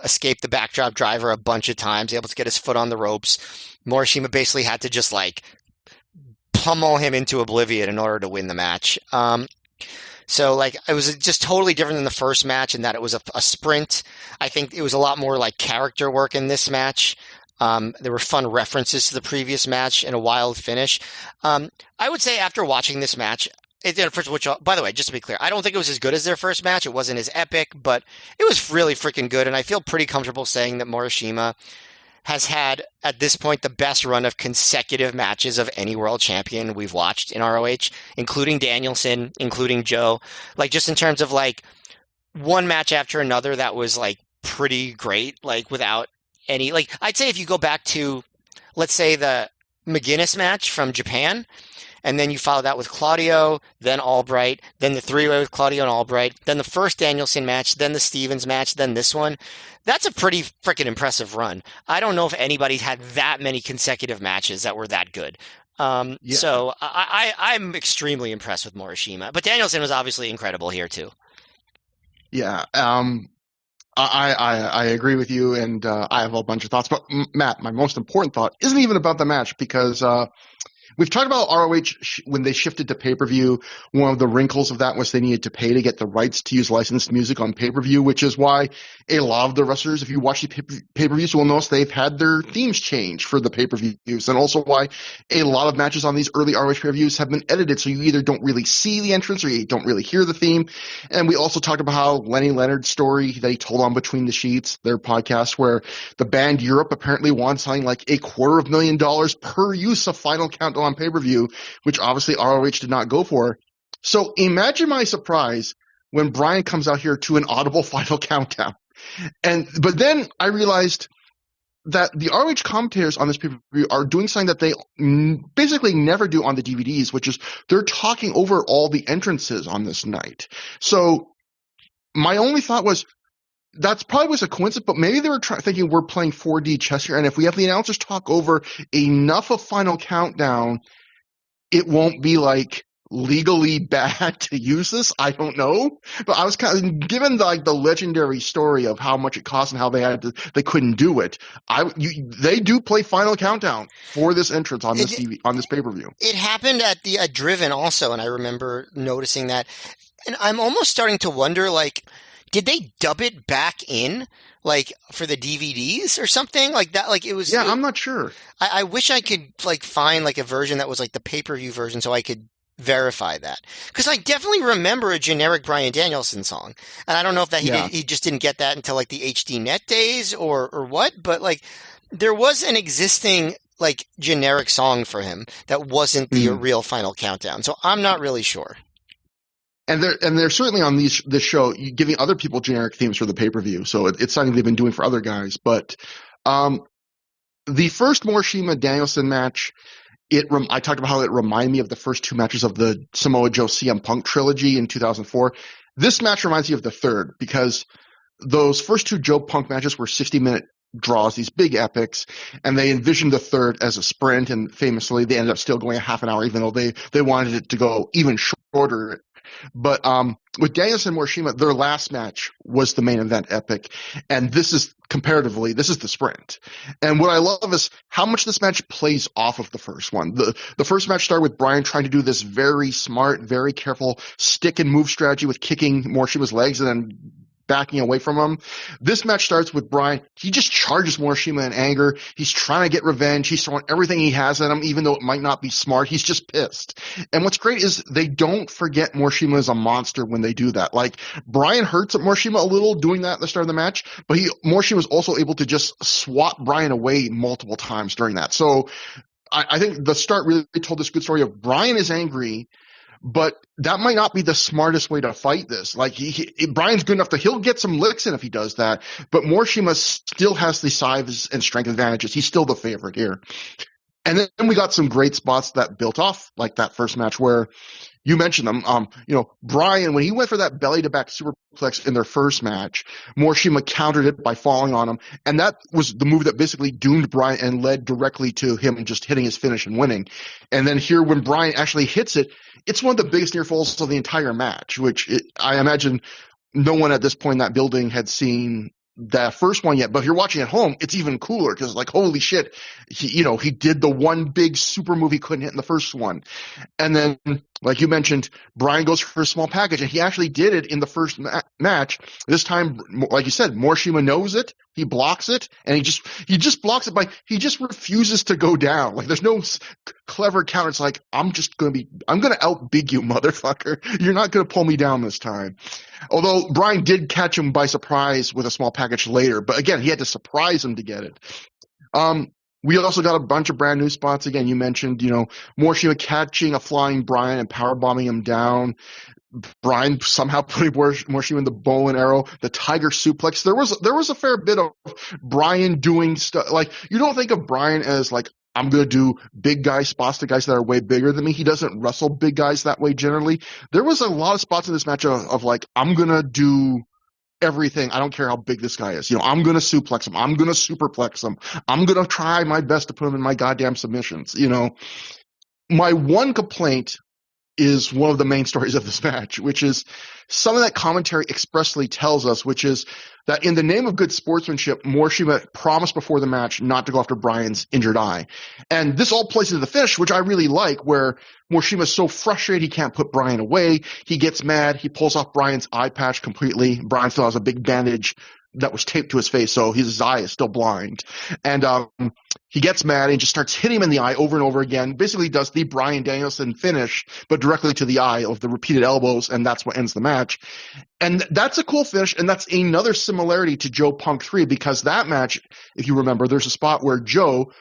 escape the backdrop driver a bunch of times, able to get his foot on the ropes. Morishima basically had to just, like, pummel him into oblivion in order to win the match. So, like, it was just totally different than the first match in that it was a sprint. I think it was a lot more, like, character work in this match. There were fun references to the previous match and a wild finish. I would say after watching this match, which, by the way, just to be clear, I don't think it was as good as their first match. It wasn't as epic, but it was really freaking good. And I feel pretty comfortable saying that Morishima has had, at this point, the best run of consecutive matches of any world champion we've watched in ROH, including Danielson, including Joe. Like, just in terms of, like, one match after another that was, like, pretty great, like, without any, like, I'd say if you go back to, let's say, the McGuinness match from Japan, and then you follow that with Claudio, then Albright, then the three-way with Claudio and Albright, then the first Danielson match, then the Stevens match, then this one. That's a pretty freaking impressive run. I don't know if anybody's had that many consecutive matches that were that good. So I'm extremely impressed with Morishima. But Danielson was obviously incredible here, too. Yeah. I agree with you, and I have a bunch of thoughts. But, Matt, my most important thought isn't even about the match, because we've talked about ROH when they shifted to pay-per-view. One of the wrinkles of that was they needed to pay to get the rights to use licensed music on pay-per-view, which is why a lot of the wrestlers, if you watch the pay-per-views, will notice they've had their themes changed for the pay-per-views, and also why a lot of matches on these early ROH pay-per-views have been edited, so you either don't really see the entrance or you don't really hear the theme. And we also talked about how Lenny Leonard's story that he told on Between the Sheets, their podcast, where the band Europe apparently wants something like $250,000 per use of Final Countdown on pay-per-view, which obviously ROH did not go for. So imagine my surprise when Brian comes out here to an audible Final Countdown. But then I realized that the ROH commentators on this pay-per-view are doing something that they basically never do on the DVDs, which is they're talking over all the entrances on this night. So my only thought was, that's probably was a coincidence, but maybe they were thinking we're playing 4D chess here, and if we have the announcers talk over enough of Final Countdown, it won't be, like, legally bad to use this. I don't know, but I was kind of given the legendary story of how much it cost and how they couldn't do it. They do play Final Countdown for this entrance on this pay-per-view. It happened at Driven also, and I remember noticing that, and I'm almost starting to wonder, like, did they dub it back in, like, for the DVDs or something like that? Like, it was. Yeah, I'm not sure. I wish I could, like, find, like, a version that was, like, the pay-per-view version so I could verify that. Because I definitely remember a generic Bryan Danielson song. And I don't know if that he just didn't get that until, like, the HD Net days or what. But, like, there was an existing, like, generic song for him that wasn't the real Final Countdown. So I'm not really sure. And they're certainly on this show giving other people generic themes for the pay-per-view. So it's something they've been doing for other guys. But the first Morishima Danielson match, I talked about how it reminded me of the first two matches of the Samoa Joe CM Punk trilogy in 2004. This match reminds me of the third, because those first two Joe Punk matches were 60-minute draws, these big epics, and they envisioned the third as a sprint, and famously they ended up still going a half an hour, even though they wanted it to go even shorter. But with Danielson and Morishima, their last match was the main event epic, and this is the sprint. And what I love is how much this match plays off of the first one. The first match started with Brian trying to do this very smart, very careful stick and move strategy with kicking Morishima's legs and then backing away from him. This match starts with Brian. He just charges Morishima in anger. He's trying to get revenge. He's throwing everything he has at him, even though it might not be smart. He's just pissed. And what's great is they don't forget Morishima is a monster when they do that. Like, Brian hurts at Morishima a little doing that at the start of the match, but Morishima was also able to just swat Brian away multiple times during that. So I think the start really told this good story of Brian is angry, but that might not be the smartest way to fight this. Like, Brian's good enough he'll get some licks in if he does that, but Morishima still has the size and strength advantages. He's still the favorite here. And then we got some great spots that built off, like that first match where you mentioned them. Bryan, when he went for that belly-to-back superplex in their first match, Morishima countered it by falling on him, and that was the move that basically doomed Bryan and led directly to him just hitting his finish and winning. And then here, when Bryan actually hits it, it's one of the biggest near falls of the entire match, which I imagine no one at this point in that building had seen that first one yet. But if you're watching at home, it's even cooler because, like, holy shit, he did the one big super move he couldn't hit in the first one. And then, like you mentioned, Bryan goes for a small package, and he actually did it in the first match. This time, like you said, Morishima knows it. He blocks it, and he just blocks it he just refuses to go down. Like, there's no clever counter. It's like, I'm going to outbig you, motherfucker. You're not going to pull me down this time. Although Bryan did catch him by surprise with a small package later, but again, he had to surprise him to get it. We also got a bunch of brand new spots. Again, you mentioned, Morishima catching a flying Bryan and powerbombing him down. Bryan somehow putting Morishima in the bow and arrow, the tiger suplex. There was a fair bit of Bryan doing stuff. Like, you don't think of Bryan as like, I'm going to do big guy spots to guys that are way bigger than me. He doesn't wrestle big guys that way generally. There was a lot of spots in this match of like, I'm going to do everything. I don't care how big this guy is. I'm going to suplex him. I'm going to superplex him. I'm going to try my best to put him in my goddamn submissions. My one complaint is one of the main stories of this match, which is something that commentary expressly tells us, which is that in the name of good sportsmanship, Morishima promised before the match not to go after Bryan's injured eye. And this all plays into the finish, which I really like, where Morishima is so frustrated he can't put Bryan away. He gets mad. He pulls off Bryan's eye patch completely. Bryan still has a big bandage that was taped to his face, so his eye is still blind. And he gets mad and just starts hitting him in the eye over and over again. Basically does the Bryan Danielson finish, but directly to the eye of the repeated elbows, and that's what ends the match. And that's a cool finish, and that's another similarity to Joe Punk 3, because that match, if you remember, there's a spot where Joe,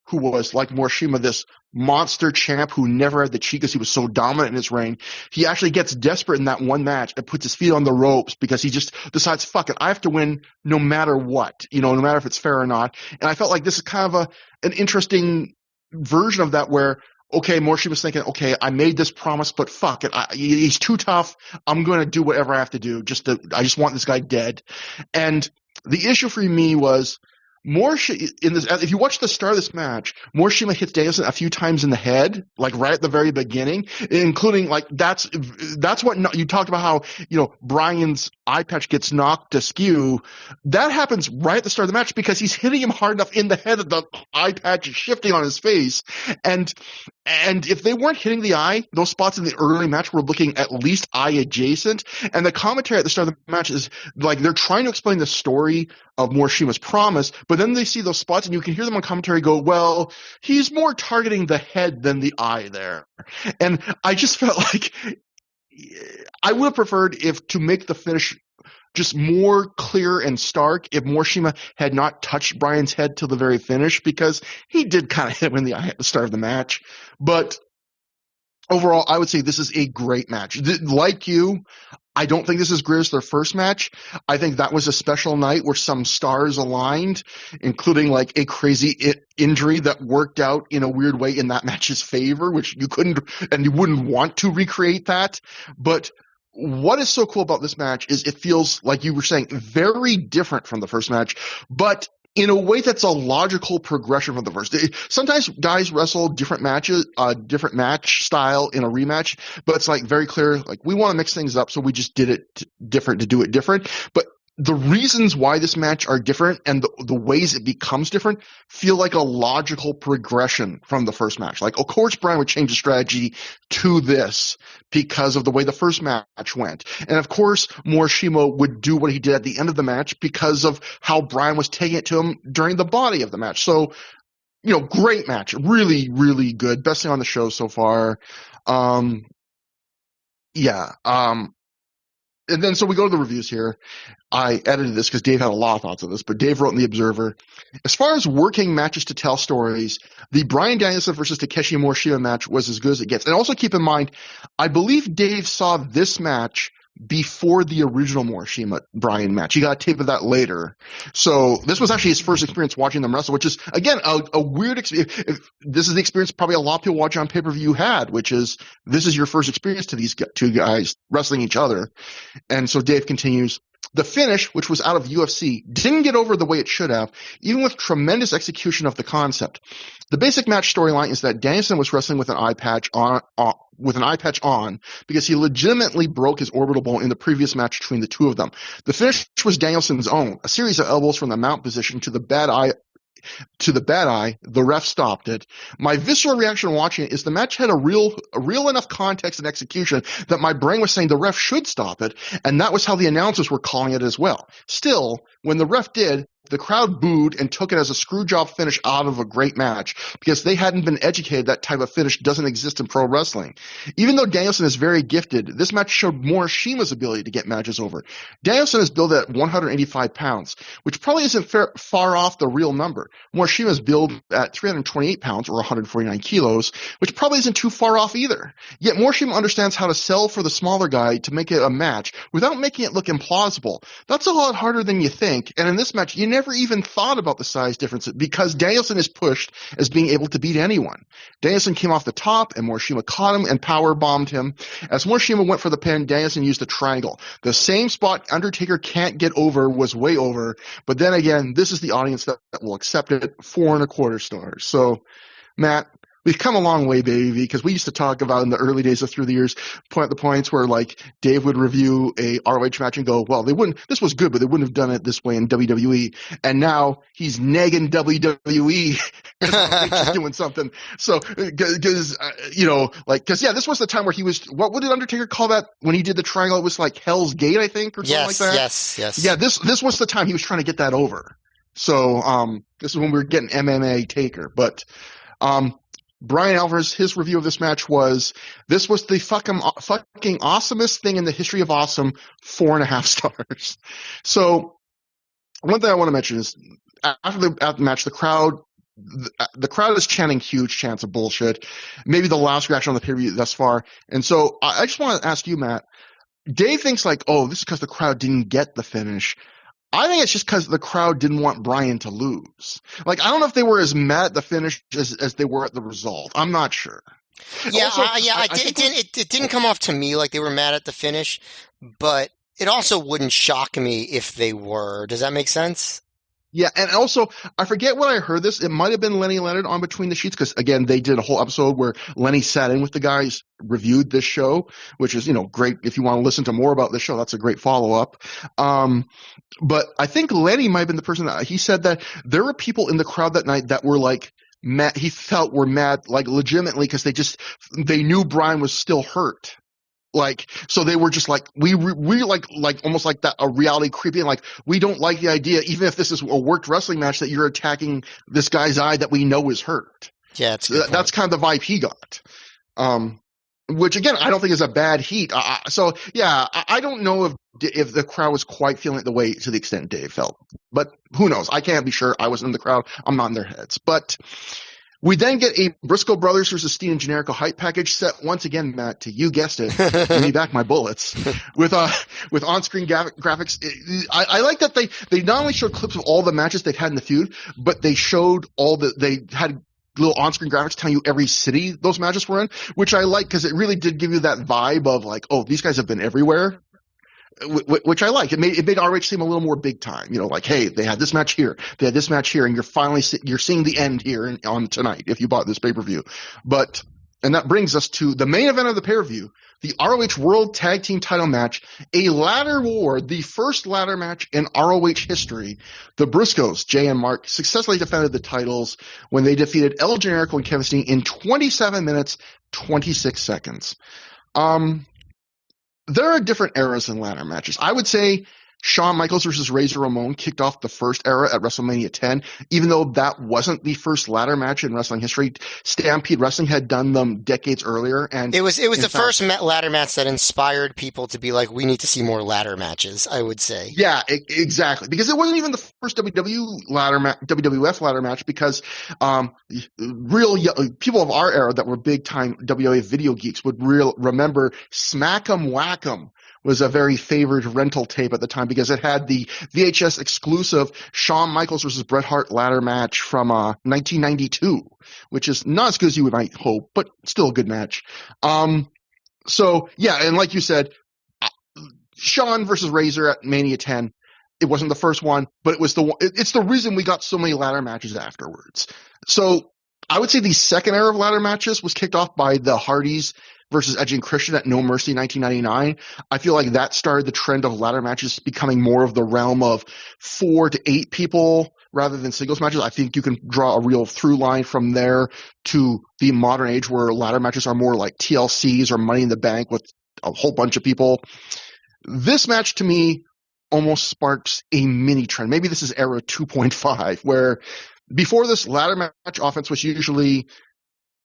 who was like Morishima, this monster champ who never had the cheek because he was so dominant in his reign, he actually gets desperate in that one match and puts his feet on the ropes because he just decides, fuck it, I have to win no matter what, no matter if it's fair or not. And I felt like this is kind of an interesting version of that where, okay, Morishima's thinking, okay, I made this promise, but fuck it, he's too tough. I'm going to do whatever I have to do. I just want this guy dead. And the issue for me was, if you watch the start of this match, Morishima hits Danielson a few times in the head, like right at the very beginning, including like that's what you talked about how Bryan's eye patch gets knocked askew. That happens right at the start of the match because he's hitting him hard enough in the head that the eye patch is shifting on his face. And if they weren't hitting the eye, those spots in the early match were looking at least eye adjacent. And the commentary at the start of the match is like they're trying to explain the story of Morishima's promise, but then they see those spots and you can hear them on commentary go, well, he's more targeting the head than the eye there. And I just felt like I would have preferred to make the finish just more clear and stark if Morishima had not touched Bryan's head till the very finish, because he did kind of hit him in the eye at the start of the match. But overall, I would say this is a great match. Like you, I don't think this is as great as their first match. I think that was a special night where some stars aligned, including like a crazy injury that worked out in a weird way in that match's favor, which you couldn't and you wouldn't want to recreate that. But what is so cool about this match is it feels, like you were saying, very different from the first match, but in a way that's a logical progression from the first. Sometimes guys wrestle different matches, different match style in a rematch, but it's like very clear, like we want to mix things up, so we just did it different to do it different. But the reasons why this match are different and the ways it becomes different feel like a logical progression from the first match. Like, of course, Bryan would change the strategy to this because of the way the first match went. And of course, Morishima would do what he did at the end of the match because of how Bryan was taking it to him during the body of the match. So, great match. Really, really good. Best thing on the show so far. And then, so we go to the reviews here. I edited this because Dave had a lot of thoughts on this, but Dave wrote in The Observer, as far as working matches to tell stories, the Bryan Danielson versus Takeshi Morishima match was as good as it gets. And also keep in mind, I believe Dave saw this match before the original Morishima Bryan match. He got a tape of that later. So this was actually his first experience watching them wrestle, which is, again, a weird experience. This is the experience probably a lot of people watching on pay-per-view had, which is this is your first experience to these two guys wrestling each other. And so Dave continues, the finish, which was out of UFC, didn't get over the way it should have, even with tremendous execution of the concept. The basic match storyline is that Danielson was wrestling with an eye patch on because he legitimately broke his orbital bone in the previous match between the two of them. The finish was Danielson's own, a series of elbows from the mount position to the bad eye. The ref stopped it. My visceral reaction watching it is the match had a real enough context and execution that my brain was saying the ref should stop it, and that was how the announcers were calling it as well. Still, when the ref did, the crowd booed and took it as a screwjob finish out of a great match because they hadn't been educated that type of finish doesn't exist in pro wrestling. Even though Danielson is very gifted, this match showed Morishima's ability to get matches over. Danielson is billed at 185 pounds, which probably isn't far off the real number. Morishima is billed at 328 pounds or 149 kilos, which probably isn't too far off either. Yet Morishima understands how to sell for the smaller guy to make it a match without making it look implausible. That's a lot harder than you think, and in this match, you never even thought about the size difference because Danielson is pushed as being able to beat anyone. Danielson came off the top, and Morishima caught him and power bombed him. As Morishima went for the pin, Danielson used a triangle. The same spot Undertaker can't get over was way over, but then again, this is the audience that will accept it. 4.25 stars. So, Matt, we've come a long way, baby, because we used to talk about in the early days of Through the Years, the points where like Dave would review a ROH match and go, well, this was good, but they wouldn't have done it this way in WWE. And now he's negging WWE because ROH is doing something. So, because this was the time where he was, what did Undertaker call that when he did the triangle? It was like Hell's Gate, I think, or something like that. Yes. Yeah, this was the time he was trying to get that over. So, this is when we were getting MMA Taker, but, Brian Alvarez, his review of this match was, this was the fucking awesomest thing in the history of awesome, 4.5 stars. So, one thing I want to mention is, after the match, the crowd is chanting huge chants of bullshit. Maybe the last reaction on the pay-per-view thus far. And so, I just want to ask you, Matt, Dave thinks like, oh, this is because the crowd didn't get the finish. I think it's just because the crowd didn't want Bryan to lose. Like, I don't know if they were as mad at the finish as they were at the result. I'm not sure. Yeah, Also, it didn't come off to me like they were mad at the finish, but it also wouldn't shock me if they were. Does that make sense? Yeah, and also, I forget when I heard this. It might have been Lenny Leonard on Between the Sheets, because, again, they did a whole episode where Lenny sat in with the guys, reviewed this show, which is, great. If you want to listen to more about this show, that's a great follow-up. But I think Lenny might have been the person that he said that there were people in the crowd that night that were like, mad, he felt were mad, like, legitimately, because they knew Bryan was still hurt. Like, so they were just like, we like almost like that, a reality creeping, like, we don't like the idea, even if this is a worked wrestling match, that you're attacking this guy's eye that we know is hurt. Yeah, that's kind of the vibe he got. Which again, I don't think is a bad heat. So yeah, I don't know if the crowd was quite feeling it the way, to the extent Dave felt, but who knows? I can't be sure. I wasn't in the crowd. I'm not in their heads, but we then get a Briscoe Brothers versus Steen and Generico hype package set once again, Matt, to you guessed it, give me back my bullets, with on-screen graphics. I like that they not only showed clips of all the matches they've had in the feud, but they showed they had little on-screen graphics telling you every city those matches were in, which I like because it really did give you that vibe of like, oh, these guys have been everywhere. Which I like. It made ROH seem a little more big time. Like, hey, they had this match here, they had this match here, and you're seeing the end here on tonight if you bought this pay-per-view. And that brings us to the main event of the pay-per-view, the ROH World Tag Team Title match, a ladder war, the first ladder match in ROH history. The Briscoes, Jay and Mark, successfully defended the titles when they defeated El Generico and Kevin Steen in 27 minutes, 26 seconds. There are different eras in ladder matches. I would say Shawn Michaels versus Razor Ramon kicked off the first era at WrestleMania 10, even though that wasn't the first ladder match in wrestling history. Stampede Wrestling had done them decades earlier, and it was the first ladder match that inspired people to be like, we need to see more ladder matches, I would say. Yeah, exactly, because it wasn't even the first WWF ladder match, because people of our era that were big time WWF video geeks would remember Smack 'em Whack 'em, was a very favored rental tape at the time because it had the VHS exclusive Shawn Michaels versus Bret Hart ladder match from 1992, which is not as good as you might hope, but still a good match. So yeah, and like you said, Shawn versus Razor at Mania 10. It wasn't the first one, but it was it's the reason we got so many ladder matches afterwards. So I would say the second era of ladder matches was kicked off by the Hardys versus Edge and Christian at No Mercy 1999. I feel like that started the trend of ladder matches becoming more of the realm of 4 to 8 people rather than singles matches. I think you can draw a real through line from there to the modern age where ladder matches are more like TLCs or Money in the Bank with a whole bunch of people. This match to me almost sparks a mini trend. Maybe this is era 2.5, where before this, ladder match offense was usually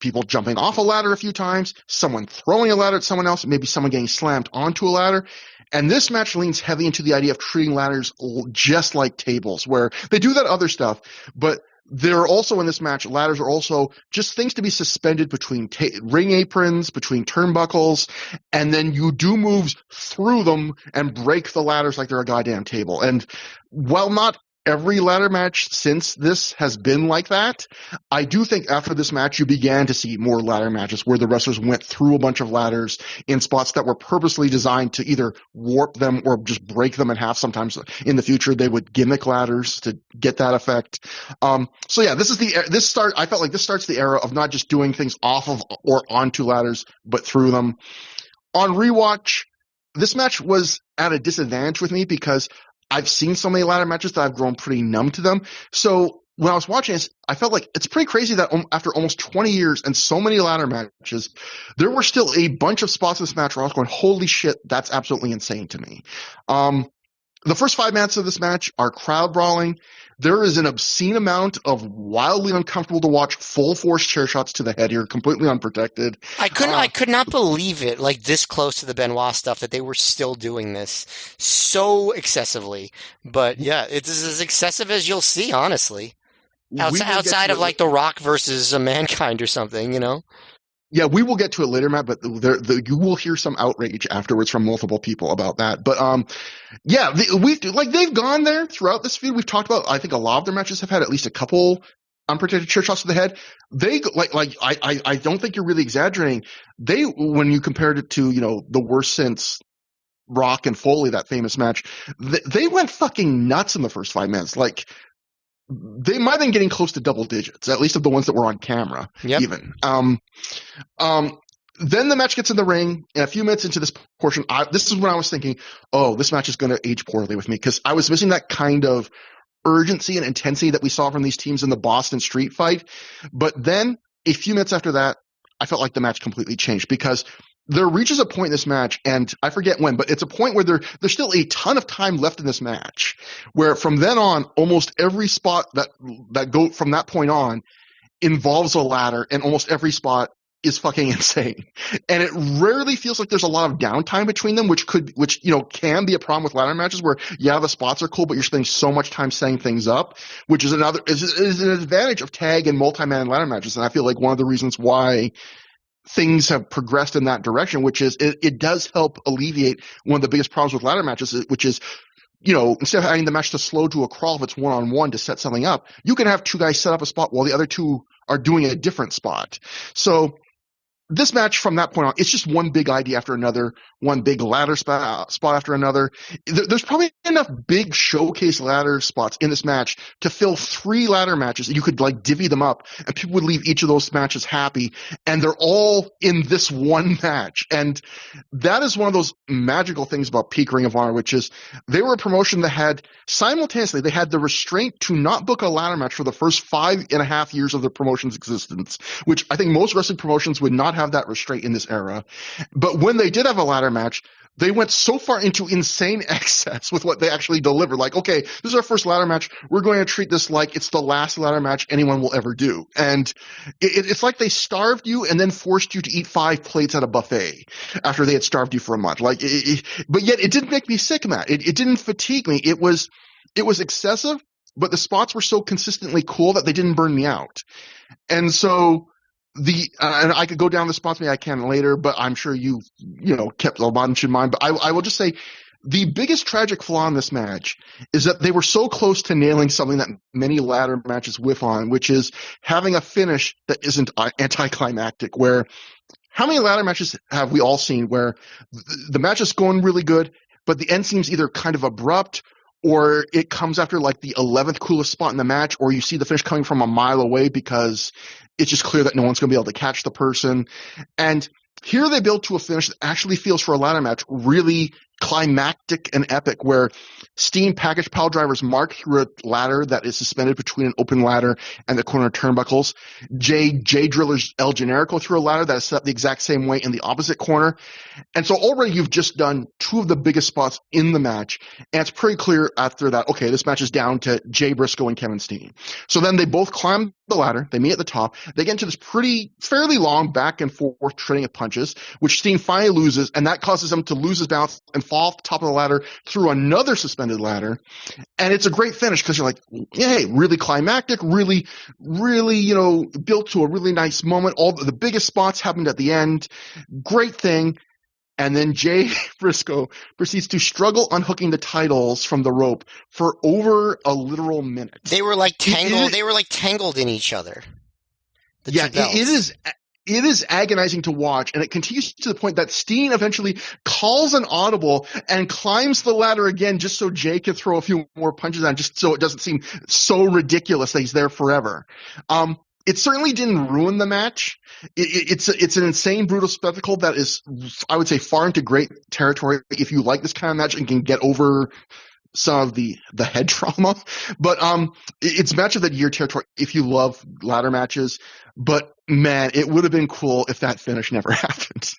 people jumping off a ladder a few times, someone throwing a ladder at someone else, maybe someone getting slammed onto a ladder. And this match leans heavy into the idea of treating ladders just like tables, where they do that other stuff, but they're also in this match, ladders are also just things to be suspended between ring aprons, between turnbuckles, and then you do moves through them and break the ladders like they're a goddamn table. And while not every ladder match since this has been like that, I do think after this match you began to see more ladder matches where the wrestlers went through a bunch of ladders in spots that were purposely designed to either warp them or just break them in half. Sometimes in the future they would gimmick ladders to get that effect. So yeah, I felt like this starts the era of not just doing things off of or onto ladders, but through them. On rewatch, this match was at a disadvantage with me because I've seen so many ladder matches that I've grown pretty numb to them. So when I was watching this, I felt like it's pretty crazy that after almost 20 years and so many ladder matches, there were still a bunch of spots in this match where I was going, holy shit, that's absolutely insane to me. The first 5 minutes of this match are crowd brawling. There is an obscene amount of wildly uncomfortable to watch full force chair shots to the head here, completely unprotected. I could not believe it, like this close to the Benoit stuff, that they were still doing this so excessively. But yeah, it's as excessive as you'll see, honestly. Outside of like The Rock versus Mankind or something, you know? Yeah, we will get to it later, Matt, but you will hear some outrage afterwards from multiple people about that. But yeah, they've gone there throughout this feud. We've talked about, I think a lot of their matches have had at least a couple unprotected chair shots to the head. I don't think you're really exaggerating. When you compared it to, the worst since Rock and Foley, that famous match, they went fucking nuts in the first 5 minutes. Like, they might have been getting close to double digits, at least of the ones that were on camera, even. Then the match gets in the ring, and a few minutes into this portion, this is when I was thinking, oh, this match is going to age poorly with me, because I was missing that kind of urgency and intensity that we saw from these teams in the Boston Street fight. But then, a few minutes after that, I felt like the match completely changed, because there reaches a point in this match, and I forget when, but it's a point where there's still a ton of time left in this match, where from then on, almost every spot that go from that point on involves a ladder, and almost every spot is fucking insane. And it rarely feels like there's a lot of downtime between them, which can be a problem with ladder matches where, yeah, the spots are cool, but you're spending so much time setting things up, which is an advantage of tag and multi-man ladder matches. And I feel like one of the reasons why things have progressed in that direction, which is it does help alleviate one of the biggest problems with ladder matches, which is, instead of having the match to slow to a crawl if it's one-on-one to set something up, you can have 2 guys set up a spot while the other 2 are doing a different spot. So this match from that point on, it's just one big idea after another, one big ladder spot after another. There's probably enough big showcase ladder spots in this match to fill 3 ladder matches. You could divvy them up, and people would leave each of those matches happy, and they're all in this one match. And that is one of those magical things about Peak Ring of Honor, which is they were a promotion that had simultaneously, they had the restraint to not book a ladder match for the first 5.5 years of the promotion's existence, which I think most wrestling promotions would not have that restraint in this era. But when they did have a ladder match, they went so far into insane excess with what they actually delivered. Like, okay, this is our first ladder match. We're going to treat this like it's the last ladder match anyone will ever do. And it's like they starved you and then forced you to eat 5 plates at a buffet after they had starved you for a month. But yet it didn't make me sick, Matt. It didn't fatigue me. It was excessive, but the spots were so consistently cool that they didn't burn me out. And so and I could go down the spots, maybe I can later, but I'm sure you kept a bunch in mind. But I will just say the biggest tragic flaw in this match is that they were so close to nailing something that many ladder matches whiff on, which is having a finish that isn't anticlimactic. Where how many ladder matches have we all seen where the match is going really good, but the end seems either kind of abrupt, or it comes after like the 11th coolest spot in the match, or you see the finish coming from a mile away because it's just clear that no one's going to be able to catch the person. And here they build to a finish that actually feels, for a ladder match, really climactic and epic, where Steen package pile drivers mark through a ladder that is suspended between an open ladder and the corner turnbuckles. Jay drillers El Generico through a ladder that is set up the exact same way in the opposite corner. And so already you've just done two of the biggest spots in the match, and it's pretty clear after that, okay, this match is down to Jay Briscoe and Kevin Steen. So then they both climb the ladder, they meet at the top, they get into this fairly long back and forth trading of punches, which Steen finally loses, and that causes him to lose his balance and fall off the top of the ladder through another suspended ladder. And it's a great finish because you're like, hey, really climactic, really, built to a really nice moment. All the biggest spots happened at the end. Great thing. And then Jay Briscoe proceeds to struggle unhooking the titles from the rope for over a literal minute. They were like tangled. They were like tangled in each other. Yeah, it is agonizing to watch, and it continues to the point that Steen eventually calls an audible and climbs the ladder again just so Jay can throw a few more punches on, just so it doesn't seem so ridiculous that he's there forever. It certainly didn't ruin the match. It's an insane, brutal spectacle that is, I would say, far into great territory if you like this kind of match and can get over some of the head trauma. But it's match of the year territory if you love ladder matches. But man, it would have been cool if that finish never happened.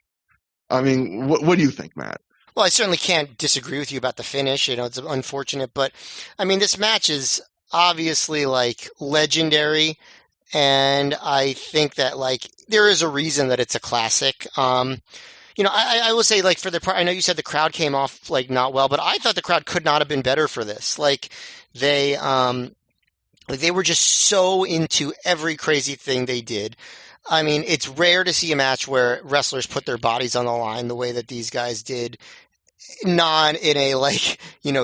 I mean, what do you think, Matt? Well, I certainly can't disagree with you about the finish. It's unfortunate, but I mean, this match is obviously like legendary. And I think that like there is a reason that it's a classic. I will say, like, for the part, I know you said the crowd came off like not well, but I thought the crowd could not have been better for this. Like they were just so into every crazy thing they did. I mean, it's rare to see a match where wrestlers put their bodies on the line the way that these guys did, not in a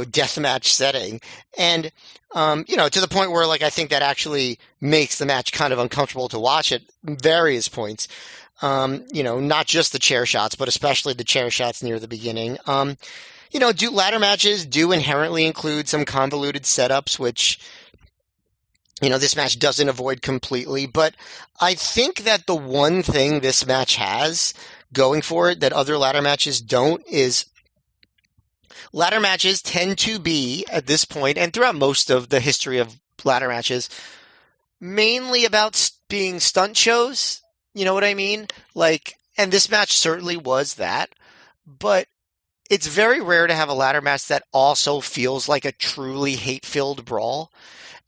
deathmatch setting. And to the point where like I think that actually makes the match kind of uncomfortable to watch at various points. Not just the chair shots, but especially the chair shots near the beginning. Ladder matches do inherently include some convoluted setups, which this match doesn't avoid completely. But I think that the one thing this match has going for it that other ladder matches don't is ladder matches tend to be, at this point, and throughout most of the history of ladder matches, mainly about being stunt shows. You know what I mean? Like, and this match certainly was that, but it's very rare to have a ladder match that also feels like a truly hate-filled brawl.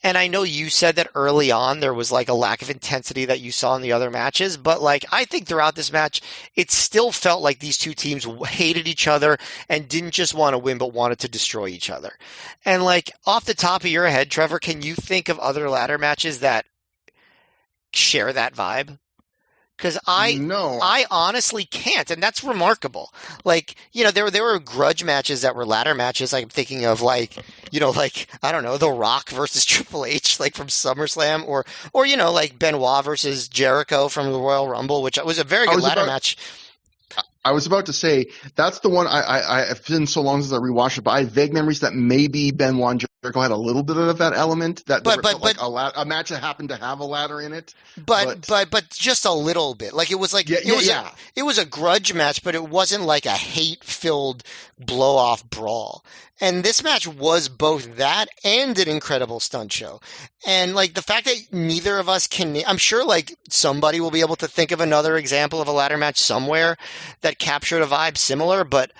And I know you said that early on there was like a lack of intensity that you saw in the other matches, but like I think throughout this match, it still felt like these two teams hated each other and didn't just want to win, but wanted to destroy each other. And like off the top of your head, Trevor, can you think of other ladder matches that share that vibe? Because I honestly can't, and that's remarkable. Like, there were grudge matches that were ladder matches. I'm thinking of I don't know, The Rock versus Triple H, like from SummerSlam, or like Benoit versus Jericho from the Royal Rumble, which was a very good ladder match. I was about to say that's the one I've been so long since I rewatched it, but I have vague memories that maybe Benoit and Jericho had a little bit of that element that like a match that happened to have a ladder in it. But just a little bit. Like it was like it was a grudge match, but it wasn't like a hate-filled blow-off brawl. And this match was both that and an incredible stunt show. And like the fact that neither of us can, I'm sure like somebody will be able to think of another example of a ladder match somewhere that captured a vibe similar, but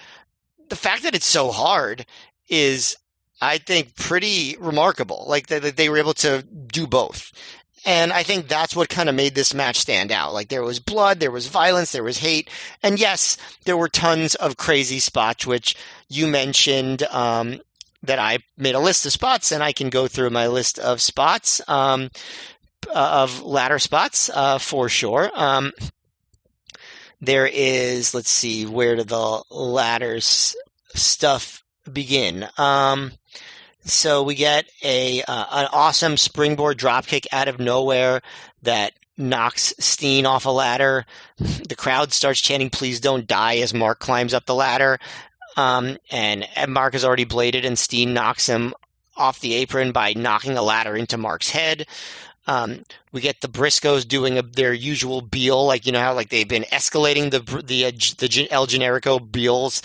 the fact that it's so hard is, I think, pretty remarkable. Like they were able to do both. And I think that's what kind of made this match stand out. Like there was blood, there was violence, there was hate. And yes, there were tons of crazy spots, which you mentioned that I made a list of spots, and I can go through my list of spots. of ladder spots for sure. There is, let's see, where did the ladders stuff begin? So we get an awesome springboard dropkick out of nowhere that knocks Steen off a ladder. The crowd starts chanting, "Please don't die," as Mark climbs up the ladder. And Mark is already bladed, and Steen knocks him off the apron by knocking a ladder into Mark's head. We get the Briscoes doing their usual Beal, like, you know how like they've been escalating the El Generico Beals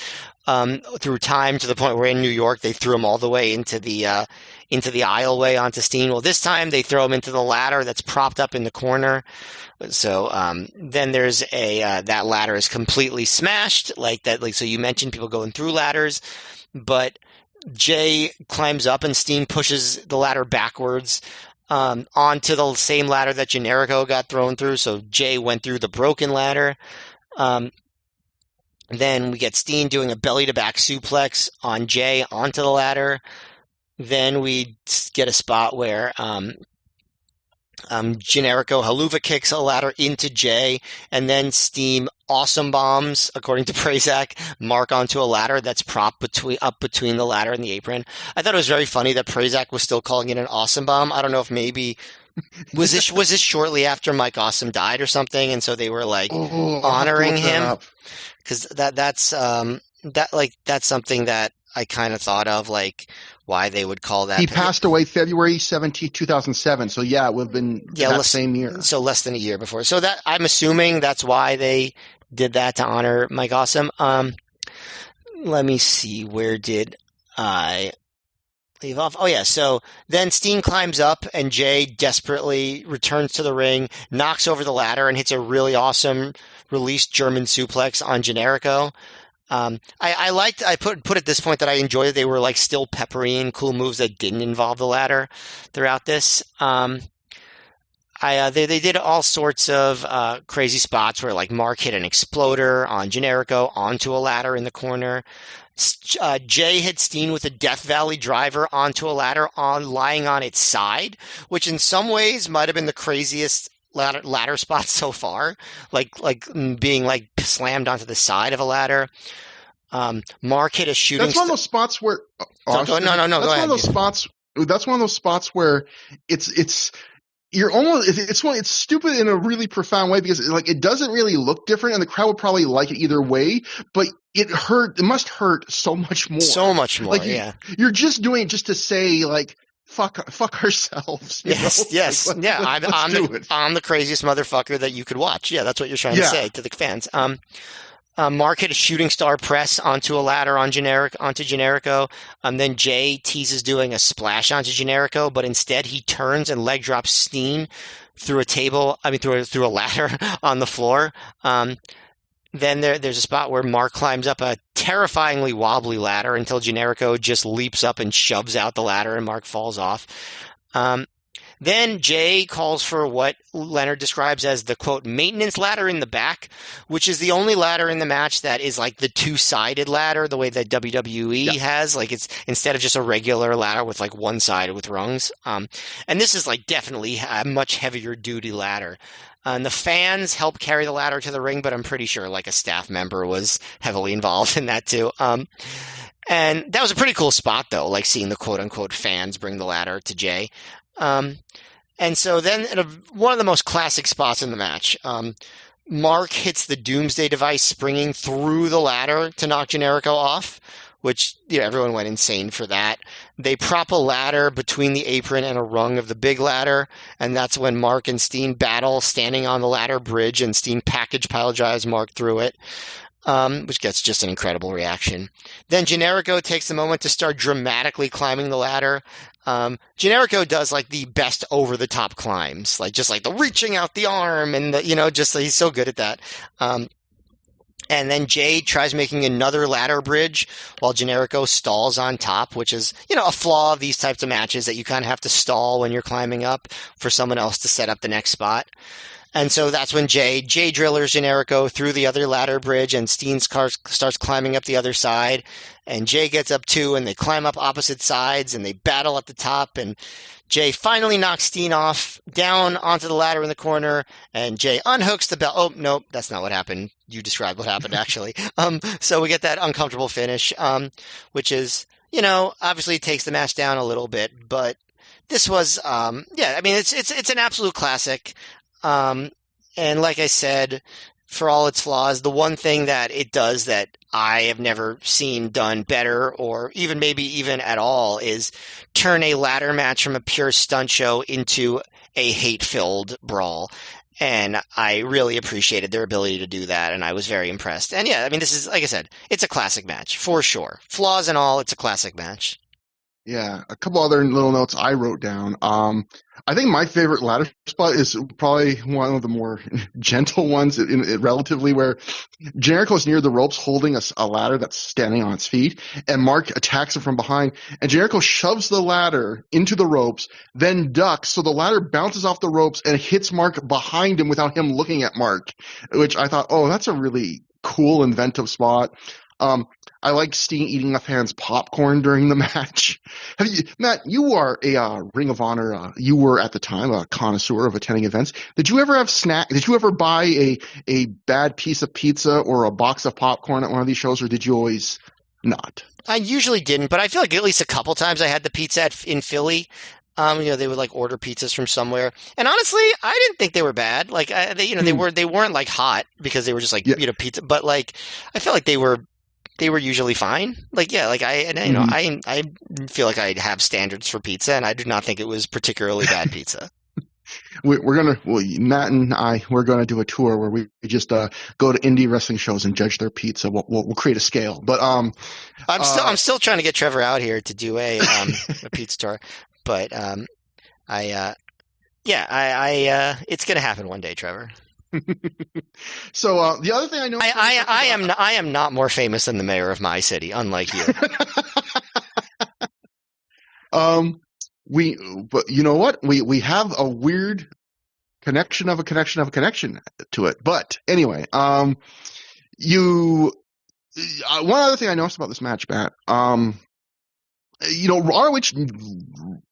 through time to the point where in New York they threw him all the way into the aisleway onto Steen. Well, this time they throw him into the ladder that's propped up in the corner. So then there's that ladder is completely smashed, like that. Like, so you mentioned people going through ladders, but Jay climbs up and Steen pushes the ladder backwards onto the same ladder that Generico got thrown through. So Jay went through the broken ladder. Then we get Steen doing a belly-to-back suplex on Jay onto the ladder. Then we get a spot where Generico Haluva kicks a ladder into Jay, and then Steen awesome bombs, according to Prazak, Mark onto a ladder that's propped between the ladder and the apron. I thought it was very funny that Prazak was still calling it an awesome bomb. I don't know if maybe was this shortly after Mike Awesome died or something, and so they were like honoring him, because that's something that I kind of thought of, like why they would call that. He passed away February 17, 2007. So yeah, it would have been that same year. So less than a year before. So that I'm assuming that's why they did that, to honor Mike Awesome. Let me see, where did I leave off? Oh yeah, so then Steen climbs up and Jay desperately returns to the ring, knocks over the ladder, and hits a really awesome released German suplex on Generico. I put at this point that I enjoyed that they were like still peppery and cool moves that didn't involve the ladder throughout this. They did all sorts of crazy spots where like Mark hit an exploder on Generico onto a ladder in the corner. Jay hit Steen with a Death Valley driver onto a ladder lying on its side, which in some ways might have been the craziest ladder spots so far, like being like slammed onto the side of a ladder. Mark hit a shooting. That's one of those spots where. No. Go ahead. That's one of those spots where it's stupid in a really profound way, because like it doesn't really look different, and the crowd would probably like it either way. But it must hurt so much more. So much more. Like you're just doing it just to say like. Fuck ourselves. Yes. Like, yeah, I'm the craziest motherfucker that you could watch. Yeah, that's what you're trying to say to the fans. Mark hit a shooting star press onto a ladder onto Generico. Then Jay teases doing a splash onto Generico, but instead he turns and leg drops Steen through through a ladder on the floor. Then there's a spot where Mark climbs up a terrifyingly wobbly ladder until Generico just leaps up and shoves out the ladder and Mark falls off. Then Jay calls for what Leonard describes as the, quote, maintenance ladder in the back, which is the only ladder in the match that is like the two-sided ladder, the way that WWE has. Like it's instead of just a regular ladder with like one side with rungs. And this is like definitely a much heavier duty ladder. And the fans help carry the ladder to the ring, but I'm pretty sure like a staff member was heavily involved in that too. And that was a pretty cool spot though, like seeing the quote-unquote fans bring the ladder to Jay. And so then one of the most classic spots in the match, Mark hits the Doomsday Device springing through the ladder to knock Generico off, which everyone went insane for that. They prop a ladder between the apron and a rung of the big ladder, and that's when Mark and Steen battle standing on the ladder bridge, and Steen package pile drives Mark through it. Which gets just an incredible reaction. Then Generico takes the moment to start dramatically climbing the ladder. Generico does like the best over-the-top climbs, like just like the reaching out the arm and he's so good at that. And then Jay tries making another ladder bridge while Generico stalls on top, which is, a flaw of these types of matches, that you kind of have to stall when you're climbing up for someone else to set up the next spot. And so that's when Jay drillers Generico through the other ladder bridge, and Steen's car starts climbing up the other side, and Jay gets up too, and they climb up opposite sides, and they battle at the top, and Jay finally knocks Steen off down onto the ladder in the corner, and Jay unhooks the belt. Oh, nope, that's not what happened. You described what happened, actually. So we get that uncomfortable finish, which is, obviously it takes the match down a little bit, but this was, it's an absolute classic. And like I said, for all its flaws, the one thing that it does that I have never seen done better, or maybe even at all, is turn a ladder match from a pure stunt show into a hate-filled brawl. And I really appreciated their ability to do that, and I was very impressed. And yeah, this is, like I said, it's a classic match, for sure. Flaws and all, it's a classic match. Yeah, a couple other little notes I wrote down. I think my favorite ladder spot is probably one of the more gentle ones, relatively, where Generico's near the ropes holding a ladder that's standing on its feet, and Mark attacks him from behind, and Generico shoves the ladder into the ropes, then ducks, so the ladder bounces off the ropes and hits Mark behind him without him looking at Mark, which I thought, oh, that's a really cool, inventive spot. I like Steen eating a fan's popcorn during the match. Matt, you are a Ring of Honor. You were at the time a connoisseur of attending events. Did you ever have snack? Did you ever buy a bad piece of pizza or a box of popcorn at one of these shows, or did you always not? I usually didn't, but I feel like at least a couple times I had the pizza in Philly. They would order pizzas from somewhere, and honestly, I didn't think they were bad. They weren't hot because they were just pizza, but I felt like they were usually fine. I feel like I have standards for pizza, and I do not think it was particularly bad pizza. Matt and I, we're gonna do a tour where we just go to indie wrestling shows and judge their pizza. We'll create a scale, but I'm still trying to get Trevor out here to do a pizza tour, but it's gonna happen one day, Trevor. So the other thing I know, I am not more famous than the mayor of my city, unlike you. But you know what? We have a weird connection of a connection of a connection to it. But anyway, one other thing I noticed about this match, Matt, ROH,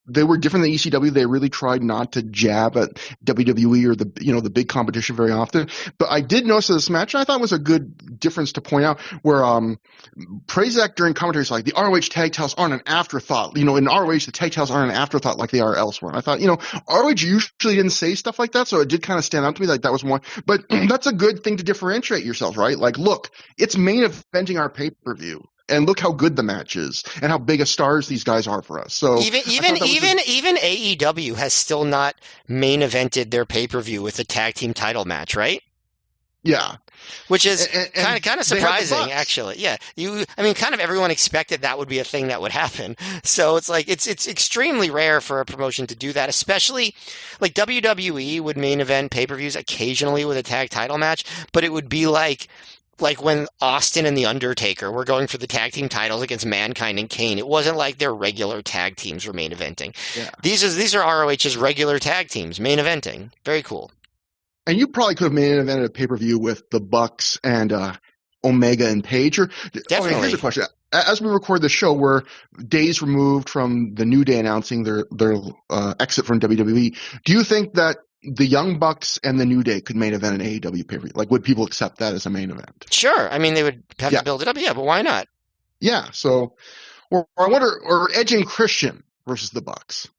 they were different than ECW. They really tried not to jab at WWE or the big competition very often. But I did notice this match, and I thought it was a good difference to point out, where Prazak during commentary is like, the ROH tag titles aren't an afterthought. In ROH, the tag titles aren't an afterthought like they are elsewhere. And I thought, ROH usually didn't say stuff like that, so it did kind of stand out to me like that was one. But that's a good thing to differentiate yourself, right? Look, it's main eventing our pay-per-view. And look how good the match is, and how big of stars these guys are for us. So even AEW has still not main evented their pay-per-view with a tag team title match, right? Yeah, which is kind of surprising, actually. Yeah, kind of everyone expected that would be a thing that would happen. So it's it's extremely rare for a promotion to do that, especially WWE would main event pay-per-views occasionally with a tag title match, but it would be like when Austin and The Undertaker were going for the tag team titles against Mankind and Kane. It wasn't like their regular tag teams were main eventing. Yeah. These are ROH's regular tag teams main eventing. Very cool. And you probably could have main evented a pay-per-view with the Bucks and Omega and Page. Definitely. Okay, here's a question. As we record the show, we're days removed from the New Day announcing their exit from WWE. Do you think that the Young Bucks and the New Day could main event an AEW pay-per-view? Would people accept that as a main event? Sure. They would have to build it up. Yeah, but why not? Yeah. So, or I wonder, or Edge and Christian versus the Bucks.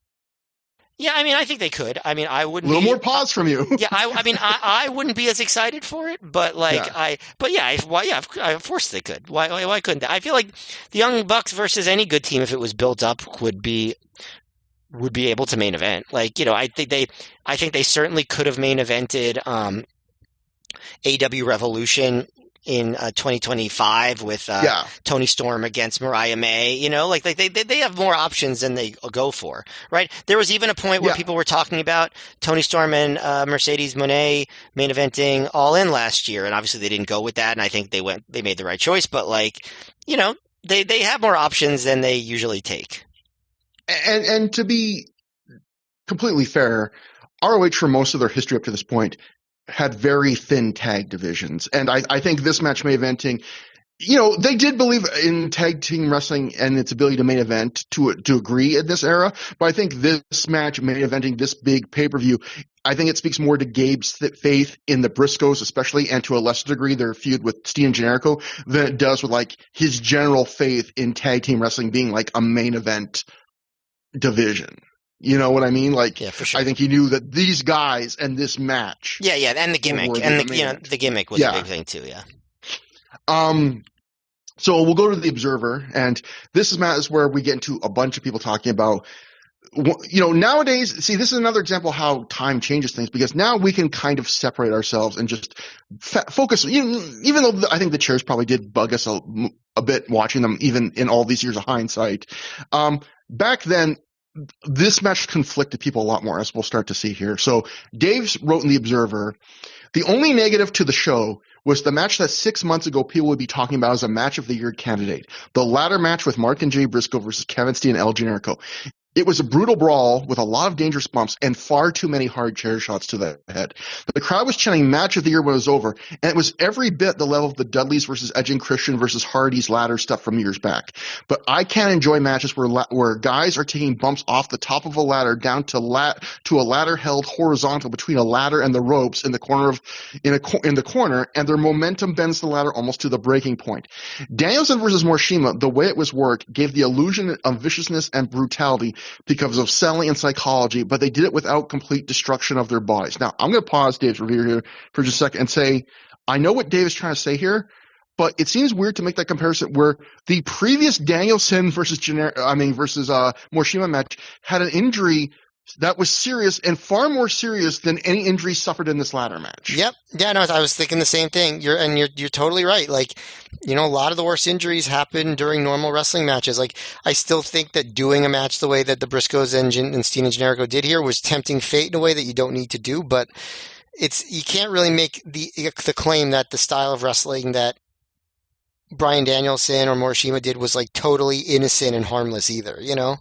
Yeah, I think they could. I wouldn't. A little more pause from you. Yeah, I wouldn't be as excited for it, but of course they could. Why couldn't they? I feel like the Young Bucks versus any good team, if it was built up, would be able to main event. I think they certainly could have main evented AEW Revolution in 2025 with Tony Storm against Mariah May. They have more options than they go for, right? There was even a point where people were talking about Tony Storm and Mercedes Moné main eventing All In last year, and obviously they didn't go with that, and I think they made the right choice, but they have more options than they usually take. And to be completely fair, ROH for most of their history up to this point had very thin tag divisions. And I think this match main eventing, you know, they did believe in tag team wrestling and its ability to main event to agree in this era. But I think this match main eventing this big pay-per-view, I think it speaks more to Gabe's faith in the Briscoes, especially, and to a lesser degree their feud with Steen Generico, than it does with like his general faith in tag team wrestling being like a main event division. You know what I mean? Like, yeah, for sure. I think he knew that these guys and this match. Yeah, and the gimmick, and the gimmick was a big thing too. Yeah. So we'll go to the Observer, and this is where we get into a bunch of people talking about, you know, nowadays, see, this is another example of how time changes things, because now we can kind of separate ourselves and just focus, even though I think the chairs probably did bug us a bit watching them, even in all these years of hindsight. Back then, this match conflicted people a lot more, as we'll start to see here. So Dave wrote in the Observer, the only negative to the show was the match that 6 months ago people would be talking about as a match of the year candidate. The ladder match with Mark and Jay Briscoe versus Kevin Steen and El Generico. It was a brutal brawl with a lot of dangerous bumps and far too many hard chair shots to the head. The crowd was chanting match of the year when it was over, and it was every bit the level of the Dudleys versus Edge and Christian versus Hardy's ladder stuff from years back. But I can't enjoy matches where guys are taking bumps off the top of a ladder down to a ladder held horizontal between a ladder and the ropes in the corner, and their momentum bends the ladder almost to the breaking point. Danielson versus Morishima, the way it was worked, gave the illusion of viciousness and brutality because of selling and psychology, but they did it without complete destruction of their bodies. Now, I'm going to pause Dave's review here for just a second and say, I know what Dave is trying to say here, but it seems weird to make that comparison where the previous Danielson versus Morishima match had an injury that was serious and far more serious than any injury suffered in this ladder match. Yep. Yeah, no, I was thinking the same thing. You're totally right. Like, you know, a lot of the worst injuries happen during normal wrestling matches. Like, I still think that doing a match the way that the Briscoes and Steen and Generico did here was tempting fate in a way that you don't need to do, but you can't really make the claim that the style of wrestling that Bryan Danielson or Morishima did was like totally innocent and harmless either, you know?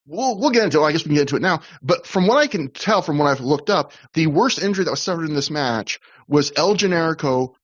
We'll get into it. I guess we can get into it now. But from what I can tell, from what I've looked up, the worst injury that was suffered in this match was El Generico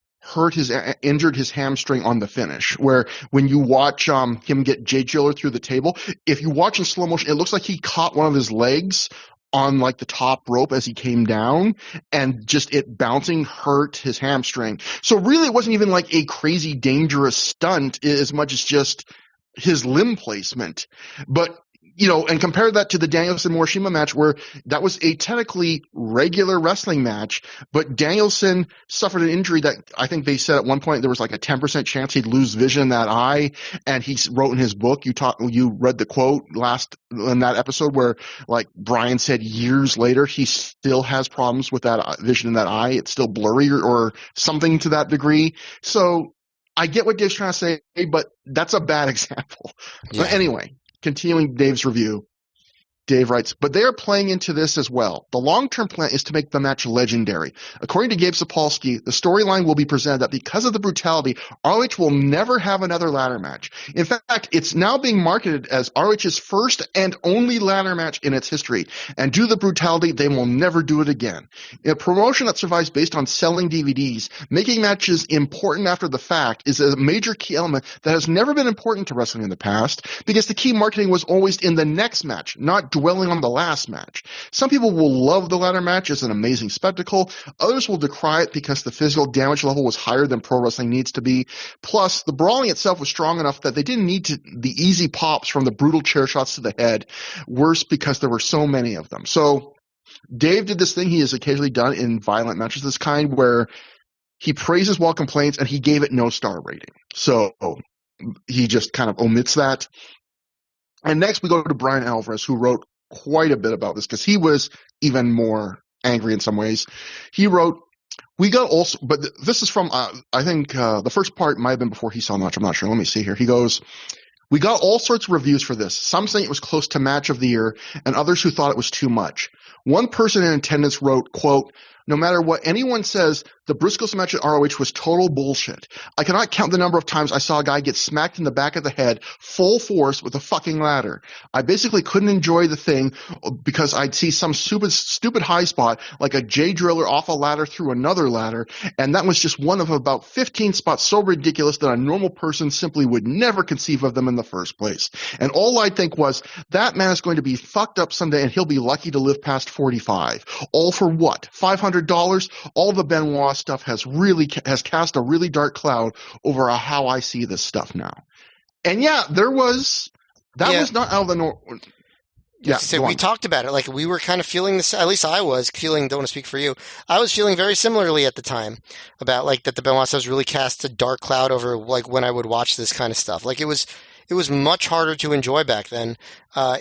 injured his hamstring on the finish, where when you watch him get Jay Giller through the table, if you watch in slow motion, it looks like he caught one of his legs on like the top rope as he came down, and just it bouncing hurt his hamstring. So really it wasn't even like a crazy dangerous stunt as much as just his limb placement. But you know, and compare that to the Danielson Morishima match, where that was a technically regular wrestling match, but Danielson suffered an injury that I think they said at one point there was like a 10% chance he'd lose vision in that eye. And he wrote in his book, you read the quote last in that episode where like Brian said years later he still has problems with that vision in that eye. It's still blurry or something to that degree. So I get what Dave's trying to say, but that's a bad example. Yeah. But anyway. Continuing Dave's review, Dave writes, but they are playing into this as well. The long-term plan is to make the match legendary. According to Gabe Sapolsky, the storyline will be presented that because of the brutality, ROH will never have another ladder match. In fact, it's now being marketed as ROH's first and only ladder match in its history. And due to the brutality, they will never do it again. In a promotion that survives based on selling DVDs, making matches important after the fact is a major key element that has never been important to wrestling in the past, because the key marketing was always in the next match, not dwelling on the last match. Some people will love the ladder match as an amazing spectacle. Others will decry it because the physical damage level was higher than pro wrestling needs to be. Plus, the brawling itself was strong enough that they didn't need the easy pops from the brutal chair shots to the head. Worse, because there were so many of them. So Dave did this thing he has occasionally done in violent matches of this kind, where he praises while complains, and he gave it no star rating. So he just kind of omits that. And next we go to Brian Alvarez, who wrote quite a bit about this because he was even more angry in some ways. He wrote, this is from, I think the first part might have been before he saw the match. I'm not sure. Let me see here. He goes, we got all sorts of reviews for this, some saying it was close to match of the year and others who thought it was too much. One person in attendance wrote, quote, no matter what anyone says, the Briscoes match at ROH was total bullshit. I cannot count the number of times I saw a guy get smacked in the back of the head full force with a fucking ladder. I basically couldn't enjoy the thing because I'd see some stupid high spot like a J driller off a ladder through another ladder, and that was just one of about 15 spots so ridiculous that a normal person simply would never conceive of them in the first place. And all I'd think was, that man is going to be fucked up someday and he'll be lucky to live past 45. All for what? $500? All the Benoit stuff has cast a really dark cloud over how I see this stuff now. And yeah, was not out of the norm. Yeah, so we talked about it. Like, we were kind of feeling this, at least I was feeling, don't want to speak for you, I was feeling very similarly at the time about, like, that the Benoit stuff really cast a dark cloud over, like, when I would watch this kind of stuff. Like, it was much harder to enjoy back then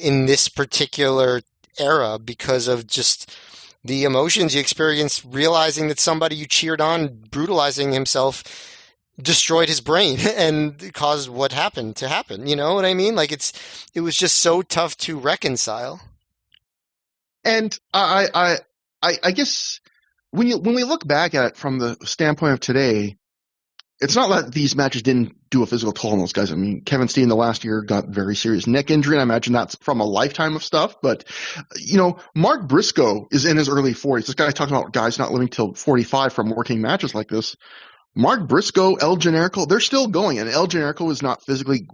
in this particular era because of just the emotions you experienced, realizing that somebody you cheered on brutalizing himself destroyed his brain and caused what happened to happen. You know what I mean? Like, it was just so tough to reconcile. And I guess when we look back at it from the standpoint of today, it's not that these matches didn't do a physical toll on those guys. I mean, Kevin Steen the last year got very serious neck injury, and I imagine that's from a lifetime of stuff. But, Mark Briscoe is in his early 40s. This guy talking about guys not living till 45 from working matches like this. Mark Briscoe, El Generico, they're still going. And El Generico is not physically,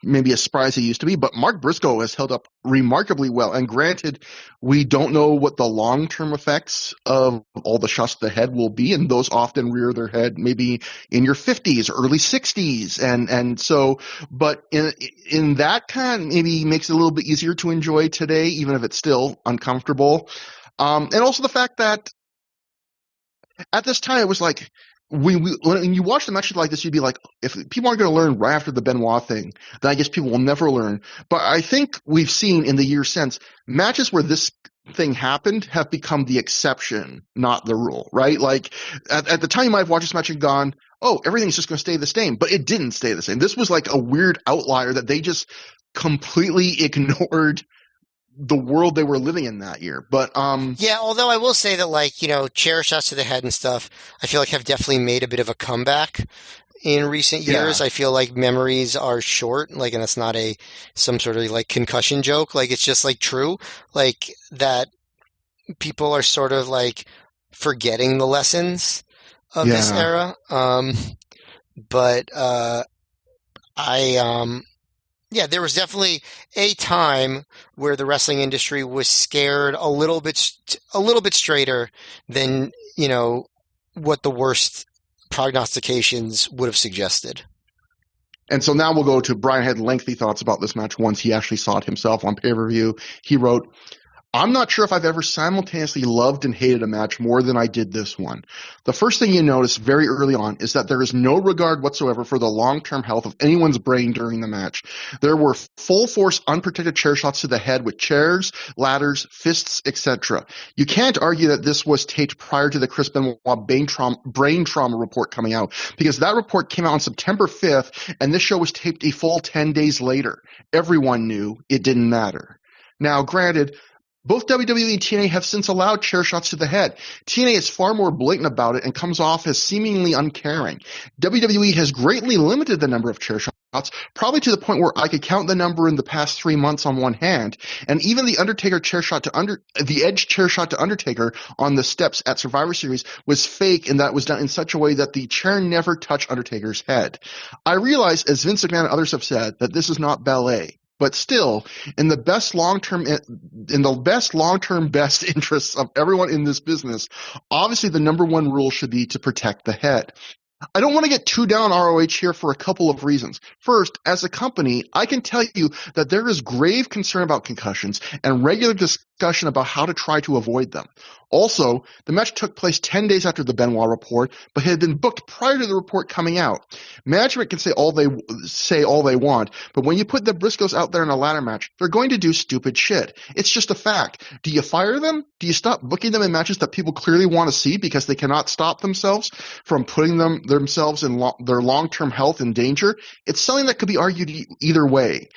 maybe as spry as he used to be, but Mark Briscoe has held up remarkably well. And granted, we don't know what the long-term effects of all the shots to the head will be, and those often rear their head maybe in your 50s, early 60s. And so, but in that kind, maybe makes it a little bit easier to enjoy today, even if it's still uncomfortable. And also the fact that at this time, it was like, when you watch the matches like this, you'd be like, if people aren't going to learn right after the Benoit thing, then I guess people will never learn. But I think we've seen in the years since, matches where this thing happened have become the exception, not the rule, right? Like, at the time you might have watched this match and gone, oh, everything's just going to stay the same. But it didn't stay the same. This was like a weird outlier that they just completely ignored the world they were living in that year. But yeah, although I will say that, like, chair shots to the head and stuff, I feel like have definitely made a bit of a comeback in recent years. I feel like memories are short, like, and that's not some sort of like concussion joke. Like, it's just like true, like that people are sort of like forgetting the lessons of this era. But yeah, there was definitely a time where the wrestling industry was scared a little bit straighter than, what the worst prognostications would have suggested. And so now we'll go to Brian had lengthy thoughts about this match once he actually saw it himself on pay-per-view. He wrote, I'm not sure if I've ever simultaneously loved and hated a match more than I did this one. The first thing you notice very early on is that there is no regard whatsoever for the long-term health of anyone's brain during the match. There were full-force, unprotected chair shots to the head with chairs, ladders, fists, etc. You can't argue that this was taped prior to the Chris Benoit brain trauma report coming out, because that report came out on September 5th, and this show was taped a full 10 days later. Everyone knew it didn't matter. Now, granted, both WWE and TNA have since allowed chair shots to the head. TNA is far more blatant about it and comes off as seemingly uncaring. WWE has greatly limited the number of chair shots, probably to the point where I could count the number in the past 3 months on one hand. And even the Undertaker chair shot to the Edge chair shot to Undertaker on the steps at Survivor Series was fake, and that was done in such a way that the chair never touched Undertaker's head. I realize, as Vince McMahon and others have said, that this is not ballet. But still, in the best long-term best interests of everyone in this business, obviously the number one rule should be to protect the head. I don't want to get too down on ROH here for a couple of reasons. First, as a company, I can tell you that there is grave concern about concussions and regular discussion about how to try to avoid them. Also, the match took place 10 days after the Benoit report, but had been booked prior to the report coming out. Management can say all they want, but when you put the Briscoes out there in a ladder match, they're going to do stupid shit. It's just a fact. Do you fire them? Do you stop booking them in matches that people clearly want to see because they cannot stop themselves from putting themselves in their long-term health in danger? It's something that could be argued either way.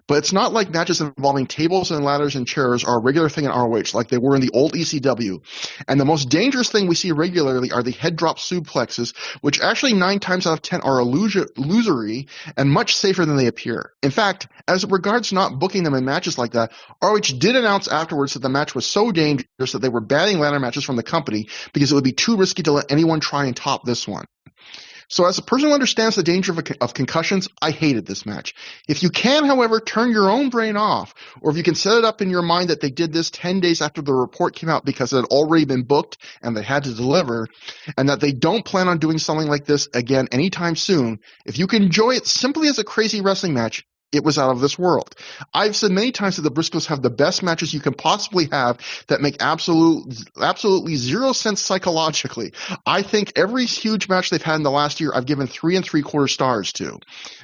But it's not like matches involving tables and ladders and chairs are a regular thing in ROH like they were in the old ECW. And the most dangerous thing we see regularly are the head drop suplexes, which actually 9 times out of 10 are illusory and much safer than they appear. In fact, as it regards not booking them in matches like that, ROH did announce afterwards that the match was so dangerous that they were banning ladder matches from the company because it would be too risky to let anyone try and top this one. So as a person who understands the danger of concussions, I hated this match. If you can, however, turn your own brain off, or if you can set it up in your mind that they did this 10 days after the report came out because it had already been booked and they had to deliver, and that they don't plan on doing something like this again anytime soon, if you can enjoy it simply as a crazy wrestling match, it was out of this world. I've said many times that the Briscoes have the best matches you can possibly have that make absolutely zero sense psychologically. I think every huge match they've had in the last year, I've given 3 3/4 stars to.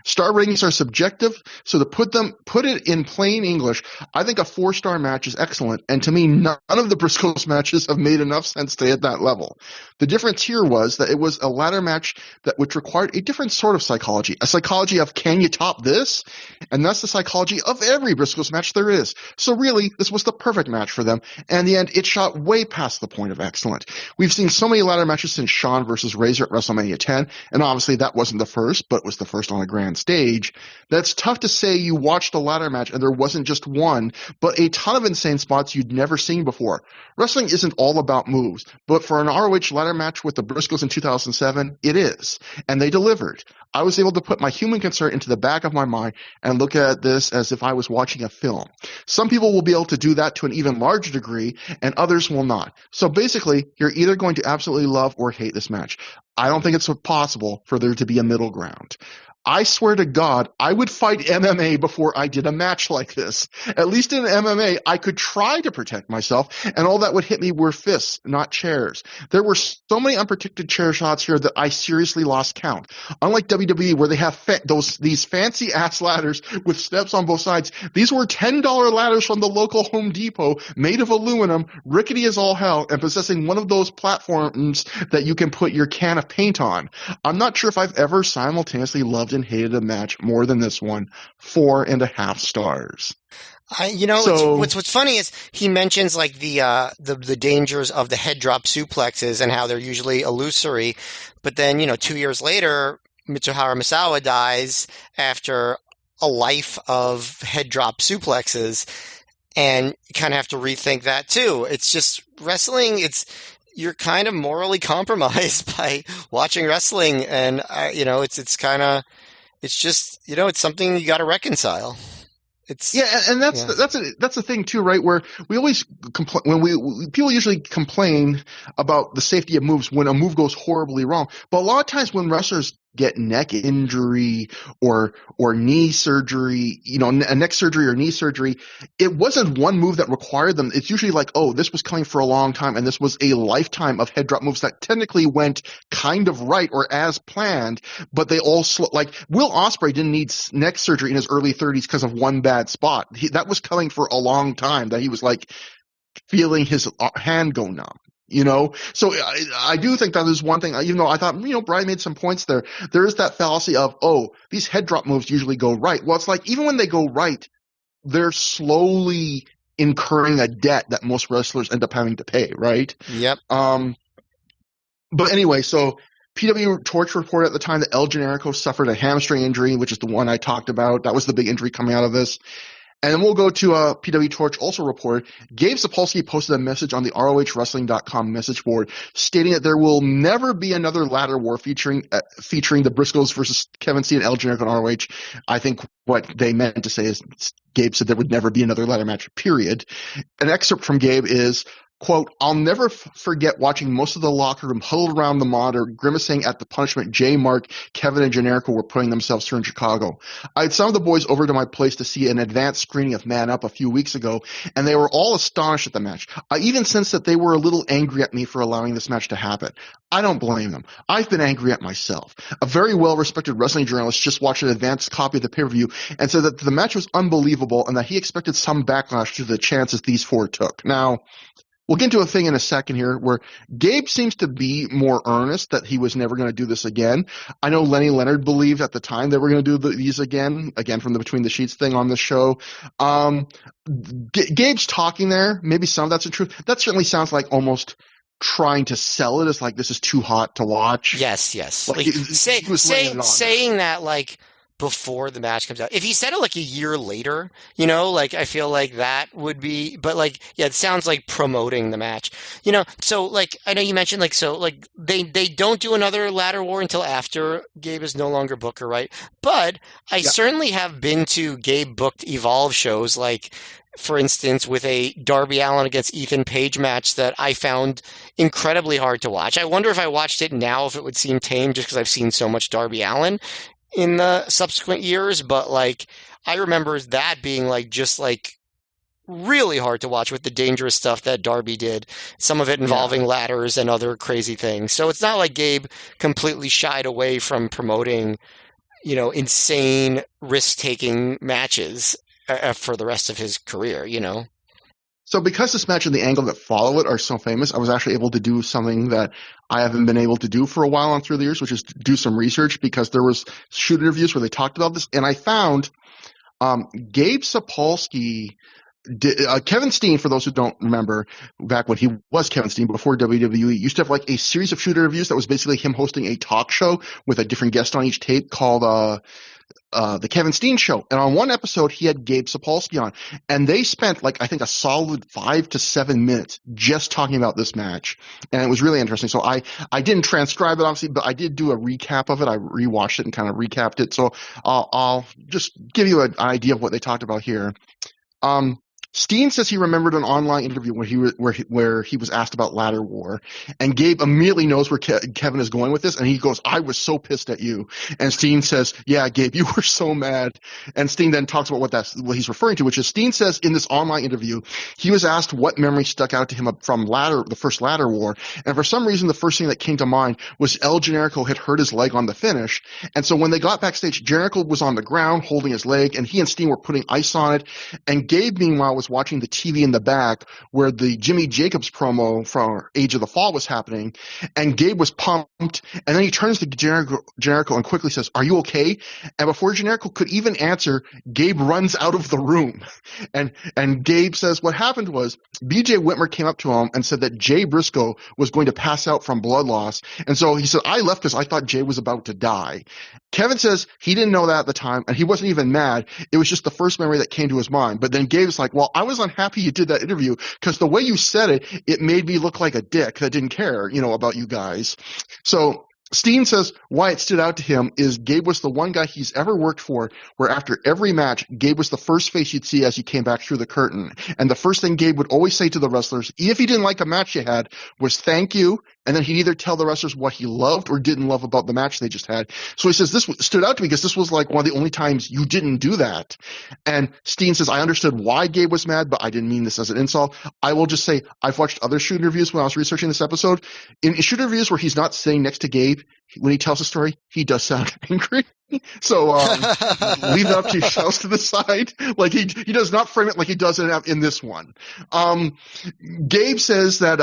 Star ratings are subjective, so to put it in plain English, I think a 4-star match is excellent, and to me, none of the Briscoes matches have made enough sense to hit that level. The difference here was that it was a ladder match which required a different sort of psychology, a psychology of, can you top this? And that's the psychology of every Briscoes match there is. So really, this was the perfect match for them. And in the end, it shot way past the point of excellent. We've seen so many ladder matches since Shawn versus Razor at WrestleMania 10, and obviously that wasn't the first, but was the first on a grand stage. That's tough to say you watched a ladder match and there wasn't just one, but a ton of insane spots you'd never seen before. Wrestling isn't all about moves, but for an ROH ladder match with the Briscoes in 2007, it is. And they delivered. I was able to put my human concern into the back of my mind and look at this as if I was watching a film. Some people will be able to do that to an even larger degree, and others will not. So basically, you're either going to absolutely love or hate this match. I don't think it's possible for there to be a middle ground. I swear to God, I would fight MMA before I did a match like this. At least in MMA, I could try to protect myself, and all that would hit me were fists, not chairs. There were so many unprotected chair shots here that I seriously lost count. Unlike WWE, where they have these fancy-ass ladders with steps on both sides, these were $10 ladders from the local Home Depot, made of aluminum, rickety as all hell, and possessing one of those platforms that you can put your can of paint on. I'm not sure if I've ever simultaneously loved and hated a match more than this one. 4.5 stars. What's funny is he mentions like the dangers of the head drop suplexes and how they're usually illusory, but then 2 years later, Mitsuharu Misawa dies after a life of head drop suplexes, and you kind of have to rethink that too. It's just wrestling. You're kind of morally compromised by watching wrestling, and it's just, it's something you got to reconcile. That's the thing too, right? Where we always people usually complain about the safety of moves when a move goes horribly wrong. But a lot of times when wrestlers get neck injury or knee surgery, a neck surgery or knee surgery, it wasn't one move that required them. It's usually like, oh, this was coming for a long time, and this was a lifetime of head drop moves that technically went kind of right or as planned, but they all like Will Ospreay didn't need neck surgery in his early 30s because of one bad spot. That was coming for a long time, that he was like feeling his hand go numb. So I do think that is one thing, even though I thought, Brian made some points there. There is that fallacy of, oh, these head drop moves usually go right. Well, it's like, even when they go right, they're slowly incurring a debt that most wrestlers end up having to pay, right? Yep. But anyway, so PW Torch reported at the time that El Generico suffered a hamstring injury, which is the one I talked about. That was the big injury coming out of this. And then we'll go to PW Torch also reported, Gabe Sapolsky posted a message on the ROHWrestling.com message board stating that there will never be another ladder war featuring the Briscoes versus Kevin Steen and El Generico on ROH. I think what they meant to say is Gabe said there would never be another ladder match, period. An excerpt from Gabe is, quote, I'll never forget watching most of the locker room huddled around the monitor, grimacing at the punishment Jay, Mark, Kevin, and Generico were putting themselves through in Chicago. I had some of the boys over to my place to see an advanced screening of Man Up a few weeks ago, and they were all astonished at the match. I even sensed that they were a little angry at me for allowing this match to happen. I don't blame them. I've been angry at myself. A very well-respected wrestling journalist just watched an advanced copy of the pay-per-view and said that the match was unbelievable and that he expected some backlash to the chances these four took. Now, we'll get into a thing in a second here where Gabe seems to be more earnest that he was never going to do this again. I know Lenny Leonard believed at the time they were going to do these again from the Between the Sheets thing on the show. Gabe's talking there. Maybe some of that's the truth. That certainly sounds like almost trying to sell it as like this is too hot to watch. Yes. Like, saying that like before the match comes out. If he said it like a year later, like I feel like that would be, but like, yeah, it sounds like promoting the match, so like, I know you mentioned like, so like they don't do another ladder war until after Gabe is no longer Booker, right? But I certainly have been to Gabe booked Evolve shows, like, for instance, with a Darby Allin against Ethan Page match that I found incredibly hard to watch. I wonder if I watched it now, if it would seem tame just because I've seen so much Darby Allin in the subsequent years, but like I remember that being like just like really hard to watch with the dangerous stuff that Darby did, some of it involving ladders and other crazy things. So it's not like Gabe completely shied away from promoting, insane risk-taking matches for the rest of his career, So because this match and the angle that follow it are so famous, I was actually able to do something that I haven't been able to do for a while on through the years, which is do some research, because there was shoot interviews where they talked about this, and I found Gabe Sapolsky, Kevin Steen, for those who don't remember, back when he was Kevin Steen before WWE, used to have like a series of shoot interviews that was basically him hosting a talk show with a different guest on each tape called the Kevin Steen Show. And on one episode, he had Gabe Sapolsky on. And they spent, like, I think a solid 5 to 7 minutes just talking about this match. And it was really interesting. So I didn't transcribe it, obviously, but I did do a recap of it. I rewatched it and kind of recapped it. So I'll just give you an idea of what they talked about here. Steen says he remembered an online interview where he was asked about ladder war, and Gabe immediately knows where Kevin is going with this, and he goes, "I was so pissed at you." And Steen says, "Yeah, Gabe, you were so mad." And Steen then talks about what he's referring to, which is Steen says in this online interview he was asked what memory stuck out to him from the first ladder war, and for some reason the first thing that came to mind was El Generico had hurt his leg on the finish, and so when they got backstage, Generico was on the ground holding his leg, and he and Steen were putting ice on it, and Gabe meanwhile was watching the TV in the back where the Jimmy Jacobs promo from Age of the Fall was happening, and Gabe was pumped, and then he turns to Generico and quickly says, "Are you okay?" And before Generico could even answer, Gabe runs out of the room, and Gabe says what happened was BJ Whitmer came up to him and said that Jay Briscoe was going to pass out from blood loss, and so he said, "I left because I thought Jay was about to die." Kevin says he didn't know that at the time, and he wasn't even mad. It was just the first memory that came to his mind. But then Gabe's like, "Well, I was unhappy you did that interview because the way you said it, it made me look like a dick that didn't care, about you guys." So Steen says why it stood out to him is Gabe was the one guy he's ever worked for where after every match, Gabe was the first face you'd see as you came back through the curtain. And the first thing Gabe would always say to the wrestlers, if he didn't like a match you had, was thank you. And then he'd either tell the wrestlers what he loved or didn't love about the match they just had. So he says this stood out to me because this was like one of the only times you didn't do that. And Steen says, I understood why Gabe was mad, but I didn't mean this as an insult. I will just say I've watched other shoot interviews when I was researching this episode. In shoot interviews where he's not sitting next to Gabe, when he tells a story, he does sound angry. So leave it up to yourselves to the side. Like he does not frame it like he does in this one. Gabe says that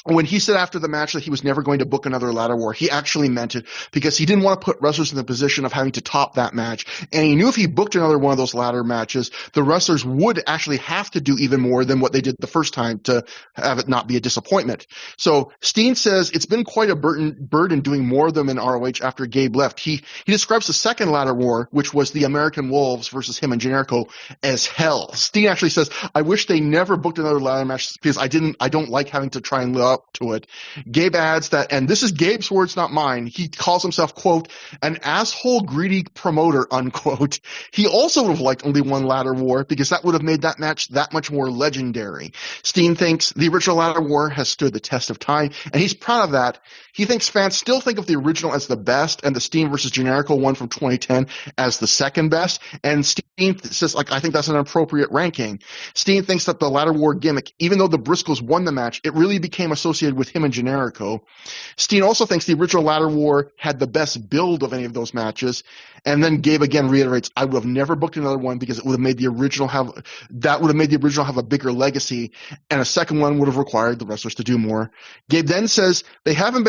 when he said after the match that he was never going to book another ladder war, he actually meant it because he didn't want to put wrestlers in the position of having to top that match. And he knew if he booked another one of those ladder matches, the wrestlers would actually have to do even more than what they did the first time to have it not be a disappointment. So Steen says it's been quite a burden doing more of them in ROH after Gabe left. He describes the second ladder war, which was the American Wolves versus him and Generico, as hell. Steen actually says, I wish they never booked another ladder match because I don't like having to try and live up to it. Gabe adds that, and this is Gabe's words, not mine, he calls himself, quote, an asshole greedy promoter, unquote. He also would have liked only one ladder war because that would have made that match that much more legendary. Steen thinks the original ladder war has stood the test of time, and he's proud of that. He thinks fans still think of the original as the best and the Steen versus Generico one from 2010 as the second best, and Steen says, I think that's an appropriate ranking. Steen thinks that the ladder war gimmick, even though the Briscoes won the match, it really became a associated with him and Generico. Steen also thinks the original ladder war had the best build of any of those matches. And then Gabe again reiterates, I would have never booked another one because it would have made the original have a bigger legacy, and a second one would have required the wrestlers to do more. Gabe then says they wouldn't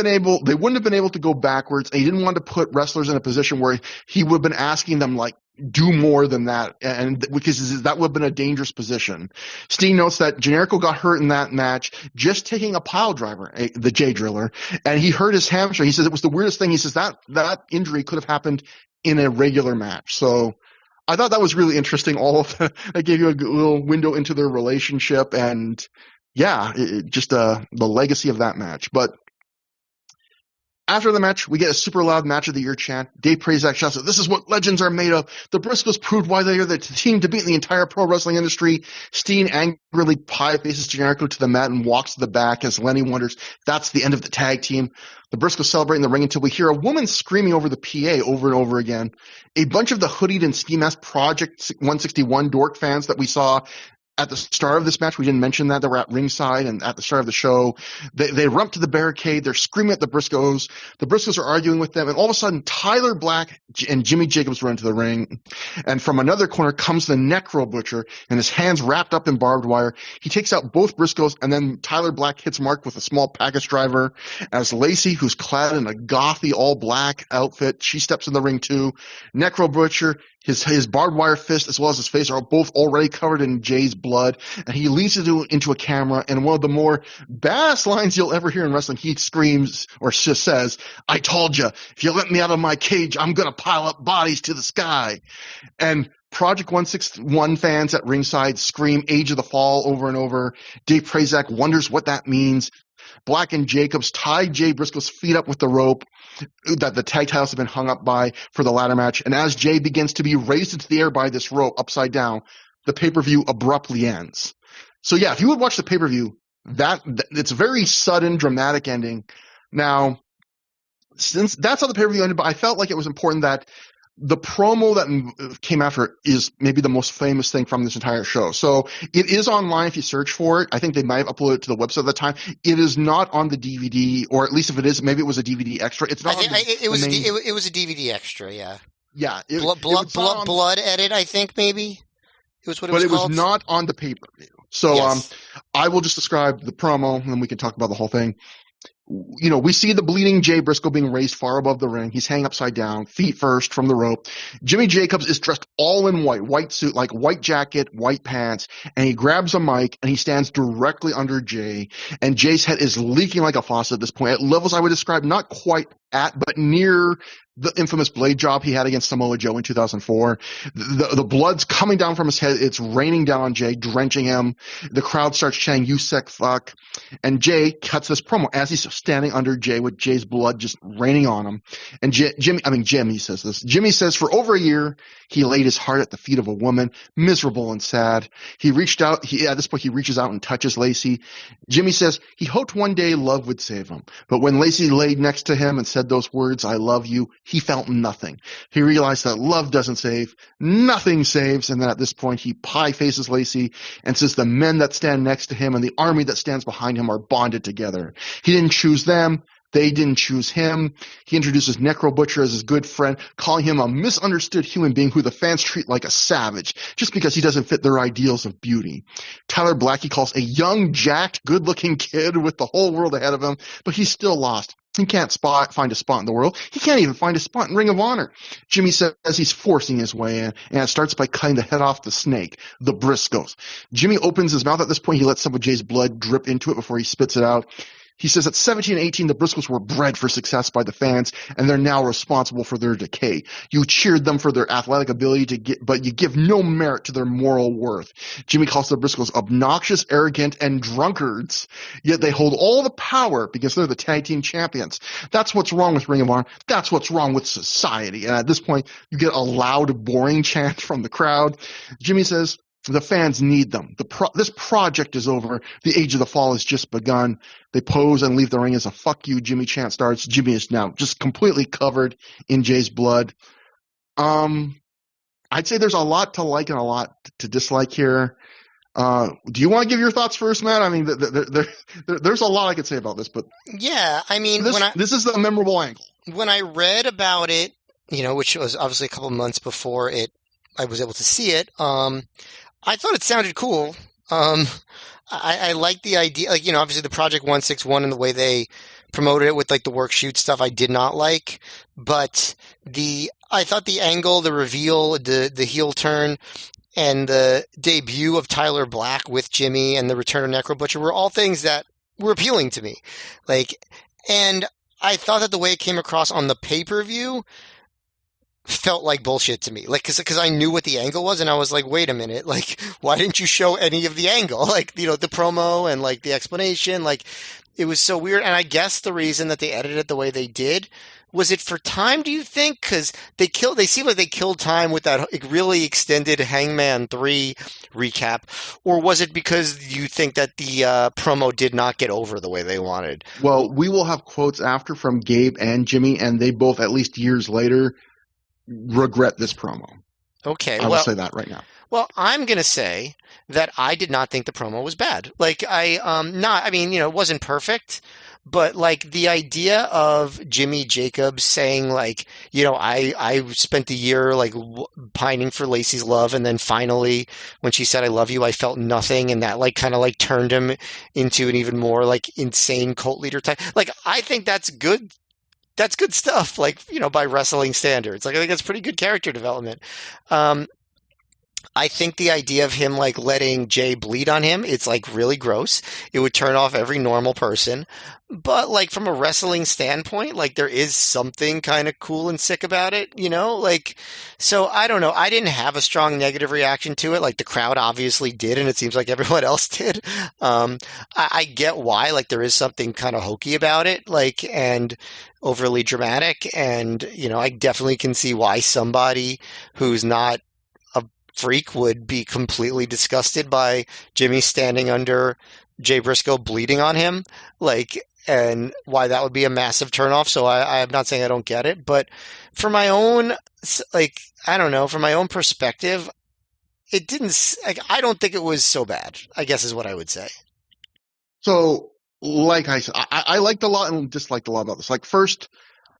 have been able to go backwards, and he didn't want to put wrestlers in a position where he would have been asking them, like, do more than that, and because that would have been a dangerous position. Steen notes that Generico got hurt in that match just taking a pile driver, the J Driller, and he hurt his hamstring. He says it was the weirdest thing. He says that injury could have happened in a regular match. So I thought that was really interesting. That gave you a little window into their relationship, and yeah, the legacy of that match. But after the match, we get a super loud match of the year chant. Dave Prazak shouts out, "This is what legends are made of. The Briscoes proved why they are the team to beat in the entire pro wrestling industry." Steen angrily pie faces Generico to the mat and walks to the back as Lenny wonders, that's the end of the tag team. The Briscoes celebrate in the ring until we hear a woman screaming over the PA over and over again. A bunch of the hoodied and ski mask Project 161 dork fans that we saw at the start of this match, we didn't mention that, they were at ringside and at the start of the show. They run up to the barricade. They're screaming at the Briscoes. The Briscoes are arguing with them. And all of a sudden, Tyler Black and Jimmy Jacobs run to the ring. And from another corner comes the Necro Butcher, and his hands wrapped up in barbed wire. He takes out both Briscoes, and then Tyler Black hits Mark with a small package driver. As Lacey, who's clad in a gothy all-black outfit, she steps in the ring too. Necro Butcher, his barbed wire fist as well as his face are both already covered in Jay's blood, and he leans into a camera, and one of the more badass lines you'll ever hear in wrestling, he screams or just says, "I told you, if you let me out of my cage, I'm going to pile up bodies to the sky." And Project 161 fans at ringside scream Age of the Fall over and over. Dave Prazak wonders what that means. Black and Jacobs tie Jay Briscoe's feet up with the rope that the tag titles have been hung up by for the ladder match. And as Jay begins to be raised into the air by this rope upside down, the pay-per-view abruptly ends. So yeah, if you would watch the pay-per-view, it's a very sudden, dramatic ending. Now, since that's how the pay-per-view ended, but I felt like it was important that the promo that came after is maybe the most famous thing from this entire show. So it is online if you search for it. I think they might have uploaded it to the website at the time. It is not on the DVD, or at least if it is, maybe it was a DVD extra. It's not. It was a DVD extra. Yeah. Yeah. Blood edit. I think maybe it was what it was called. But it was not on the pay-per-view. So yes. I will just describe the promo, and then we can talk about the whole thing. You know, we see the bleeding Jay Briscoe being raised far above the ring. He's hanging upside down, feet first from the rope. Jimmy Jacobs is dressed all in white suit, like white jacket, white pants, and he grabs a mic and he stands directly under Jay. And Jay's head is leaking like a faucet at this point, at levels I would describe not quite at, but near the infamous blade job he had against Samoa Joe in 2004. The blood's coming down from his head. It's raining down on Jay, drenching him. The crowd starts chanting, "You sick fuck." And Jay cuts this promo as he's standing under Jay with Jay's blood just raining on him. And Jimmy says this. Jimmy says for over a year, he laid his heart at the feet of a woman, miserable and sad. At this point, he reaches out and touches Lacey. Jimmy says he hoped one day love would save him. But when Lacey laid next to him and said those words, "I love you," he felt nothing. He realized that love doesn't save, nothing saves, and then at this point he pie faces Lacey and says the men that stand next to him and the army that stands behind him are bonded together. He didn't choose them. They didn't choose him. He introduces Necro Butcher as his good friend, calling him a misunderstood human being who the fans treat like a savage just because he doesn't fit their ideals of beauty. Tyler Black he calls a young, jacked, good-looking kid with the whole world ahead of him, but he's still lost. He can't find a spot in the world. He can't even find a spot in Ring of Honor. Jimmy says he's forcing his way in, and it starts by cutting the head off the snake, the Briscoes. Jimmy opens his mouth at this point. He lets some of Jay's blood drip into it before he spits it out. He says at 17 and 18, the Briscoes were bred for success by the fans, and they're now responsible for their decay. You cheered them for their athletic ability but you give no merit to their moral worth. Jimmy calls the Briscoes obnoxious, arrogant, and drunkards, yet they hold all the power because they're the tag team champions. That's what's wrong with Ring of Honor. That's what's wrong with society. And at this point, you get a loud, boring chant from the crowd. Jimmy says, the fans need them. This project is over. The Age of the Fall has just begun. They pose and leave the ring as a "fuck you" Jimmy chant starts. Jimmy is now just completely covered in Jay's blood. I'd say there's a lot to like and a lot to dislike here. Do you want to give your thoughts first, Matt? I mean, there's a lot I could say about this, but Yeah, I mean, this is the memorable angle. When I read about it, which was obviously a couple months before I was able to see it. I thought it sounded cool. I like the idea, like, obviously the Project 161 and the way they promoted it with like the work shoot stuff, I did not like, but I thought the angle, the reveal, the heel turn, and the debut of Tyler Black with Jimmy and the return of Necro Butcher were all things that were appealing to me. Like, and I thought that the way it came across on the pay-per-view felt like bullshit to me. Like, cause I knew what the angle was and I was like, wait a minute, like, why didn't you show any of the angle? Like, the promo and like the explanation, like, it was so weird. And I guess the reason that they edited it the way they did, was it for time, do you think? Cause they seem like they killed time with that really extended Hangman 3 recap. Or was it because you think that the promo did not get over the way they wanted? Well, we will have quotes after from Gabe and Jimmy, and they both, at least years later, regret this promo. Okay. I will say that right now. Well, I'm going to say that I did not think the promo was bad. Like, it wasn't perfect, but like the idea of Jimmy Jacobs saying like, I spent a year like pining for Lacey's love. And then finally, when she said, I love you, I felt nothing. And that like kind of like turned him into an even more like insane cult leader type. Like, I think that's good. That's good stuff. Like, by wrestling standards, like I think that's pretty good character development. I think the idea of him like letting Jay bleed on him, it's like really gross. It would turn off every normal person. But like from a wrestling standpoint, like there is something kind of cool and sick about it, like, so I don't know. I didn't have a strong negative reaction to it. Like the crowd obviously did, and it seems like everyone else did. I get why, like there is something kind of hokey about it, like, and overly dramatic. And, I definitely can see why somebody who's not freak would be completely disgusted by Jimmy standing under Jay Briscoe bleeding on him, like, and why that would be a massive turnoff. So I'm not saying I don't get it, but for my own, like, I don't know, from my own perspective, it didn't, like, I don't think it was so bad, I guess is what I would say. So, like I said, I liked a lot and disliked a lot about this. Like, first,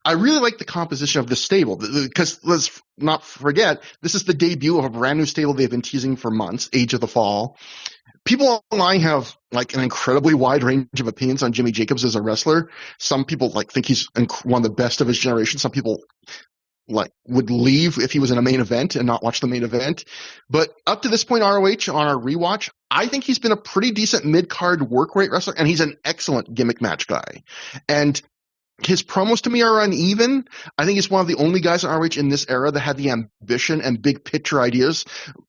I really like the composition of the stable because let's not forget, this is the debut of a brand new stable they've been teasing for months, Age of the Fall. People online have like an incredibly wide range of opinions on Jimmy Jacobs as a wrestler. Some people like think he's one of the best of his generation. Some people like would leave if he was in a main event and not watch the main event. But up to this point, ROH on our rewatch, I think he's been a pretty decent mid-card work rate wrestler, and he's an excellent gimmick match guy. And his promos to me are uneven. I think he's one of the only guys in ROH in this era that had the ambition and big picture ideas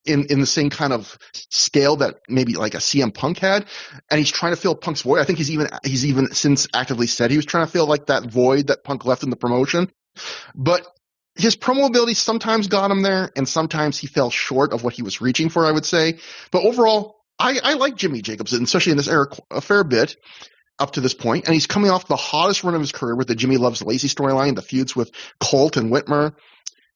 in the same kind of scale that maybe like a CM Punk had. And he's trying to fill Punk's void. I think he's even since actively said he was trying to fill like that void that Punk left in the promotion. But his promo ability sometimes got him there, and sometimes he fell short of what he was reaching for, I would say. But overall, I like Jimmy Jacobs, especially in this era, a fair bit up to this point, and he's coming off the hottest run of his career with the Jimmy Loves Lacey storyline, the feuds with Colt and Whitmer.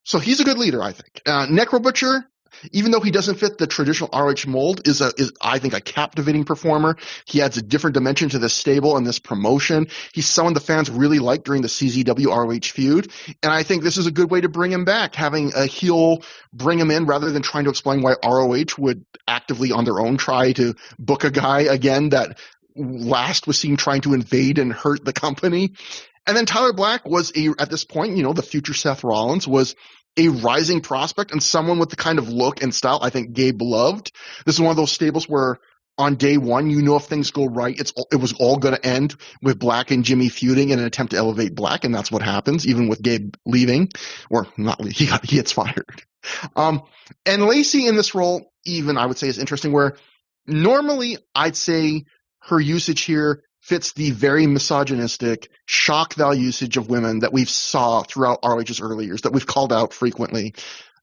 So he's a good leader, I think. Necro Butcher, even though he doesn't fit the traditional ROH mold, is I think a captivating performer. He adds a different dimension to this stable and this promotion. He's someone the fans really liked during the CZW ROH feud, and I think this is a good way to bring him back, having a heel bring him in rather than trying to explain why ROH would actively on their own try to book a guy again that last was seen trying to invade and hurt the company. And then Tyler Black was at this point, the future Seth Rollins was a rising prospect and someone with the kind of look and style I think Gabe loved. This is one of those stables where on day one, if things go right, it was all going to end with Black and Jimmy feuding in an attempt to elevate Black, and that's what happens, even with Gabe leaving, or not leaving, he gets fired. And Lacey in this role, even I would say, is interesting, where normally I'd say her usage here fits the very misogynistic shock value usage of women that we've saw throughout ROH's early years, that we've called out frequently.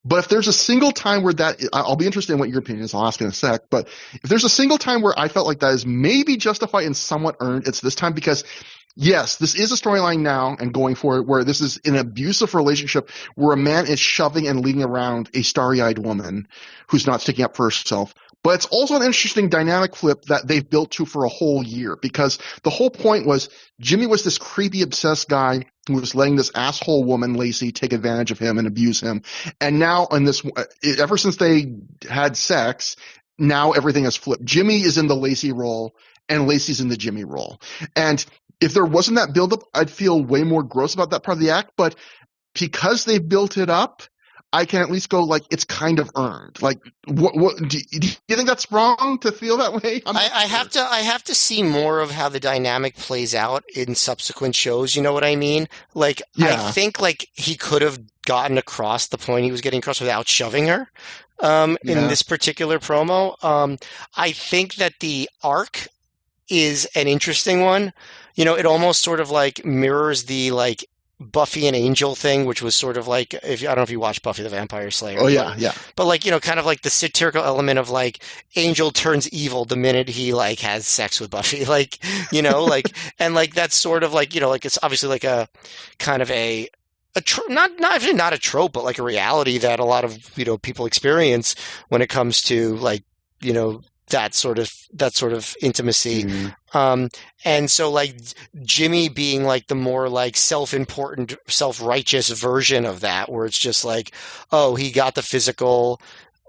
But if there's a single time where I'll be interested in what your opinion is, I'll ask in a sec, but if there's a single time where I felt like that is maybe justified and somewhat earned, it's this time, because yes, this is a storyline now and going forward where this is an abusive relationship where a man is shoving and leading around a starry-eyed woman who's not sticking up for herself. But it's also an interesting dynamic flip that they've built to for a whole year, because the whole point was Jimmy was this creepy, obsessed guy who was letting this asshole woman, Lacey, take advantage of him and abuse him. And now in this, ever since they had sex, now everything has flipped. Jimmy is in the Lacey role and Lacey's in the Jimmy role. And if there wasn't that buildup, I'd feel way more gross about that part of the act. But because they built it up, I can at least go like it's kind of earned. Like, what do you think that's wrong to feel that way? I have to see more of how the dynamic plays out in subsequent shows. You know what I mean? Like, I think like he could have gotten across the point he was getting across without shoving her. In this particular promo, I think that the arc is an interesting one. You know, it almost sort of like mirrors the like Buffy and Angel thing, which was sort of like, I don't know if you watched Buffy the Vampire Slayer. Oh yeah, yeah. But like, you know, kind of like the satirical element of like Angel turns evil the minute he like has sex with Buffy, like, you know, like, and like that's sort of like, you know, like it's obviously like a kind of not a trope, but like a reality that a lot of, you know, people experience when it comes to like, you know, that sort of intimacy. Mm-hmm. And so like Jimmy being like the more like self-important, self-righteous version of that, where it's just like, oh, he got the physical,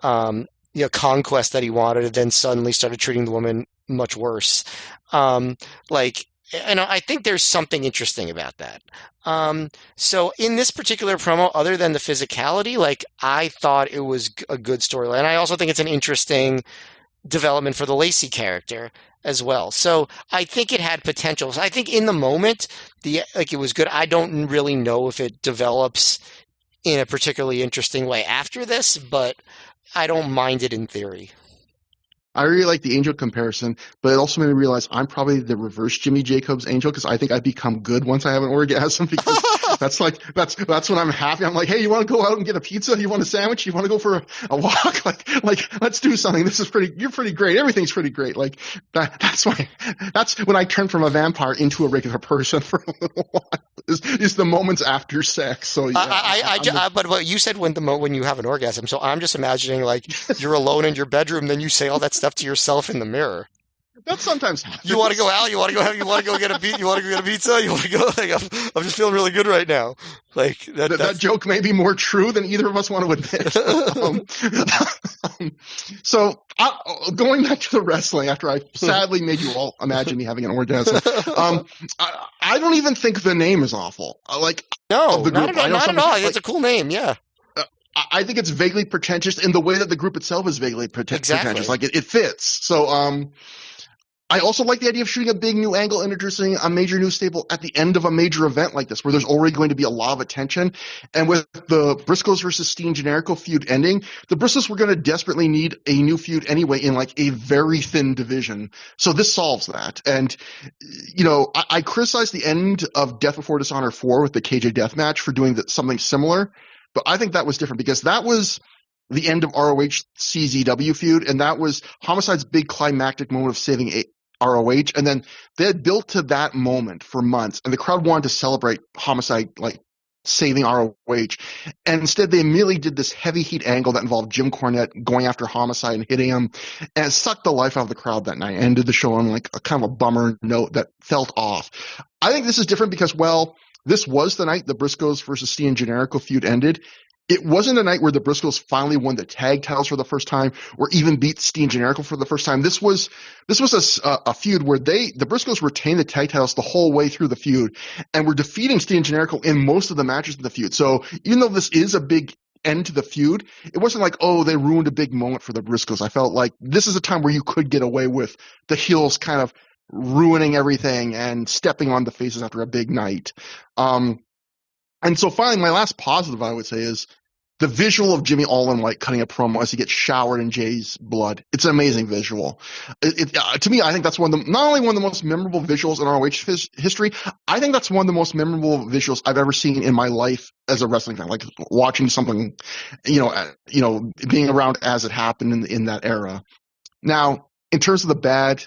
you know, conquest that he wanted, and then suddenly started treating the woman much worse. Like, you know, I think there's something interesting about that. So in this particular promo, other than the physicality, like I thought it was a good storyline. I also think it's an interesting development for the Lacey character as well. So I think it had potential. So I think in the moment, it was good. I don't really know if it develops in a particularly interesting way after this, but I don't mind it in theory. I really like the Angel comparison, but it also made me realize I'm probably the reverse Jimmy Jacobs Angel, because I think I become good once I have an orgasm, because that's when I'm happy. I'm like, hey, you want to go out and get a pizza? You want a sandwich? You want to go for a walk? Like let's do something. You're pretty great. Everything's pretty great. Like that's when I turn from a vampire into a regular person for a little while. Is the moments after sex. So yeah, but what you said when you have an orgasm. So I'm just imagining like you're alone in your bedroom, then you say all that stuff to yourself in the mirror. That sometimes happens. You want to go out? You want to go get a pizza? You want to go get a pizza? You want to go? Like, I'm just feeling really good right now. Like that joke may be more true than either of us want to admit. So going back to the wrestling, after I sadly made you all imagine me having an orgasm, I don't even think the name is awful. No, not at all. It's a cool name. Yeah. I think it's vaguely pretentious in the way that the group itself is vaguely pretentious. Like it fits. So I also like the idea of shooting a big new angle, introducing a major new stable at the end of a major event like this, where there's already going to be a lot of attention. And with the Briscoes versus Steen Generico feud ending, the Briscoes were going to desperately need a new feud anyway in like a very thin division. So this solves that. And, you know, I criticized the end of Death Before Dishonor 4 with the KJ Death match for doing something similar. But I think that was different, because that was the end of ROH CZW feud, and that was Homicide's big climactic moment of saving ROH. And then they had built to that moment for months, and the crowd wanted to celebrate Homicide like saving ROH. And instead, they immediately did this heavy heat angle that involved Jim Cornette going after Homicide and hitting him, and it sucked the life out of the crowd that night. Ended the show on like a kind of a bummer note that felt off. I think this is different because, well, this was the night the Briscoes versus Steen Generico feud ended. It wasn't a night where the Briscoes finally won the tag titles for the first time, or even beat Steen Generico for the first time. This was a feud where the Briscoes retained the tag titles the whole way through the feud, and were defeating Steen Generico in most of the matches in the feud. So even though this is a big end to the feud, it wasn't like, oh, they ruined a big moment for the Briscoes. I felt like this is a time where you could get away with the heels kind of ruining everything and stepping on the faces after a big night. And so finally, my last positive, I would say, is the visual of Jimmy all in white cutting a promo as he gets showered in Jay's blood. It's an amazing visual. To me, I think that's not only one of the most memorable visuals in ROH history, I think that's one of the most memorable visuals I've ever seen in my life as a wrestling fan, like watching something, being around as it happened in that era. Now, in terms of the bad,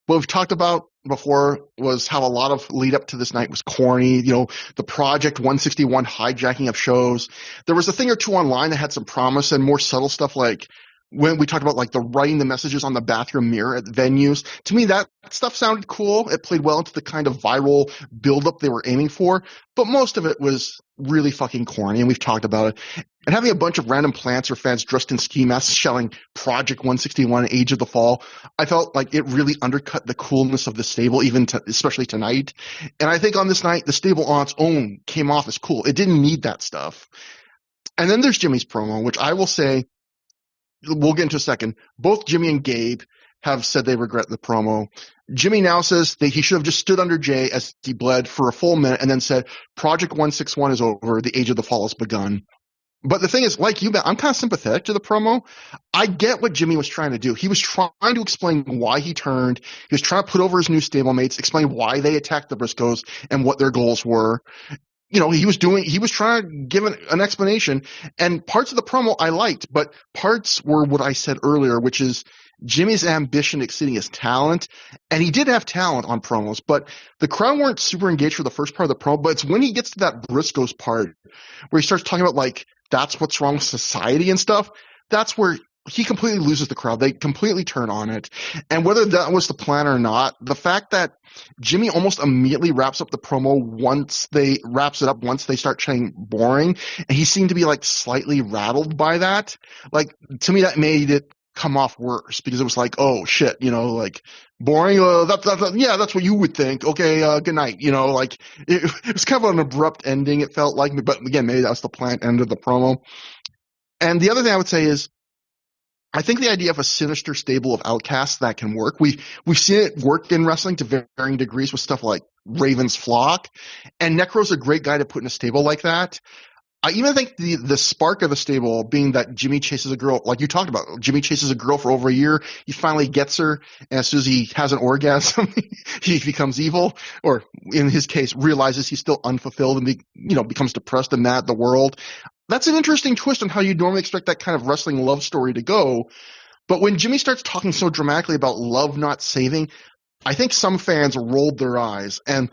what we've talked about before was how a lot of lead up to this night was corny. You know, the Project 161 hijacking of shows. There was a thing or two online that had some promise, and more subtle stuff like when we talked about like the writing the messages on the bathroom mirror at venues, to me that stuff sounded cool. It played well into the kind of viral buildup they were aiming for, but most of it was really fucking corny, and we've talked about it. And having a bunch of random Planter fans dressed in ski masks shouting Project 161 Age of the Fall, I felt like it really undercut the coolness of the stable, especially tonight. And I think on this night, the stable on its own came off as cool. It didn't need that stuff. And then there's Jimmy's promo, which I will say, we'll get into a second. Both Jimmy and Gabe have said they regret the promo. Jimmy now says that he should have just stood under Jay as he bled for a full minute and then said, Project 161 is over, the Age of the Fall has begun. But the thing is, like you, I'm kind of sympathetic to the promo. I get what Jimmy was trying to do. He was trying to explain why he turned. He was trying to put over his new stablemates, explain why they attacked the Briscoes and what their goals were. You know, he was trying to give an explanation, and parts of the promo I liked, but parts were what I said earlier, which is Jimmy's ambition exceeding his talent. And he did have talent on promos, but the crowd weren't super engaged for the first part of the promo. But it's when he gets to that Briscoes part where he starts talking about like, that's what's wrong with society and stuff. That's where he completely loses the crowd. They completely turn on it. And whether that was the plan or not, the fact that Jimmy almost immediately wraps up the promo once they start chanting boring, and he seemed to be like slightly rattled by that. Like, to me, that made it come off worse, because it was like, oh shit, you know, like boring. Yeah, that's what you would think. Okay, good night. You know, like it was kind of an abrupt ending. It felt like, but again, maybe that was the planned end of the promo. And the other thing I would say is, I think the idea of a sinister stable of outcasts that can work. We've seen it work in wrestling to varying degrees with stuff like Raven's Flock, and Necro's a great guy to put in a stable like that. I even think the spark of the stable being that Jimmy chases a girl, like you talked about. Jimmy chases a girl for over a year. He finally gets her, and as soon as he has an orgasm, he becomes evil, or in his case, realizes he's still unfulfilled and becomes depressed and mad at the world. That's an interesting twist on how you'd normally expect that kind of wrestling love story to go. But when Jimmy starts talking so dramatically about love not saving, I think some fans rolled their eyes. And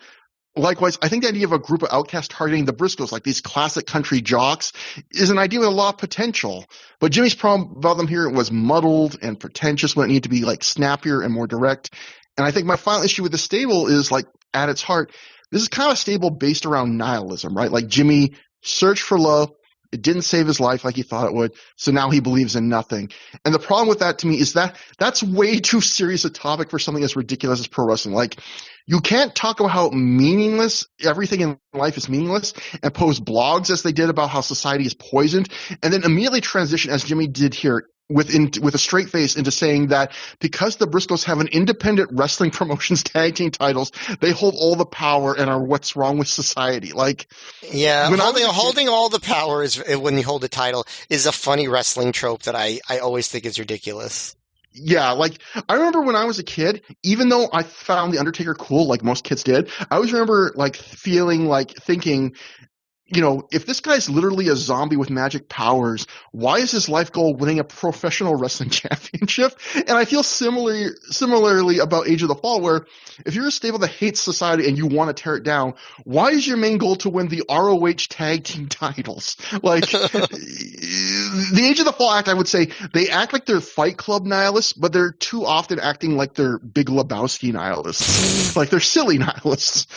likewise, I think the idea of a group of outcasts targeting the Briscoes, like these classic country jocks, is an idea with a lot of potential. But Jimmy's problem about them here was muddled and pretentious when it needed to be like snappier and more direct. And I think my final issue with the stable is, like, at its heart, this is kind of a stable based around nihilism, right? Like, Jimmy searched for love. It didn't save his life like he thought it would, so now he believes in nothing. And the problem with that to me is that that's way too serious a topic for something as ridiculous as pro wrestling. Like, you can't talk about how meaningless everything in life is meaningless and post blogs as they did about how society is poisoned, and then immediately transition, as Jimmy did here, with a straight face, into saying that because the Briscoes have an independent wrestling promotions tag team titles, they hold all the power and are what's wrong with society. Like, yeah, holding all the power is, when you hold the title, is a funny wrestling trope that I always think is ridiculous. Yeah, like, I remember when I was a kid, even though I found The Undertaker cool, like most kids did, I always remember, like, thinking, you know, if this guy's literally a zombie with magic powers, why is his life goal winning a professional wrestling championship? And I feel similarly about Age of the Fall, where if you're a stable that hates society and you want to tear it down, why is your main goal to win the ROH tag team titles? Like, the Age of the Fall act, I would say, they act like they're Fight Club nihilists, but they're too often acting like they're Big Lebowski nihilists. Like, they're silly nihilists.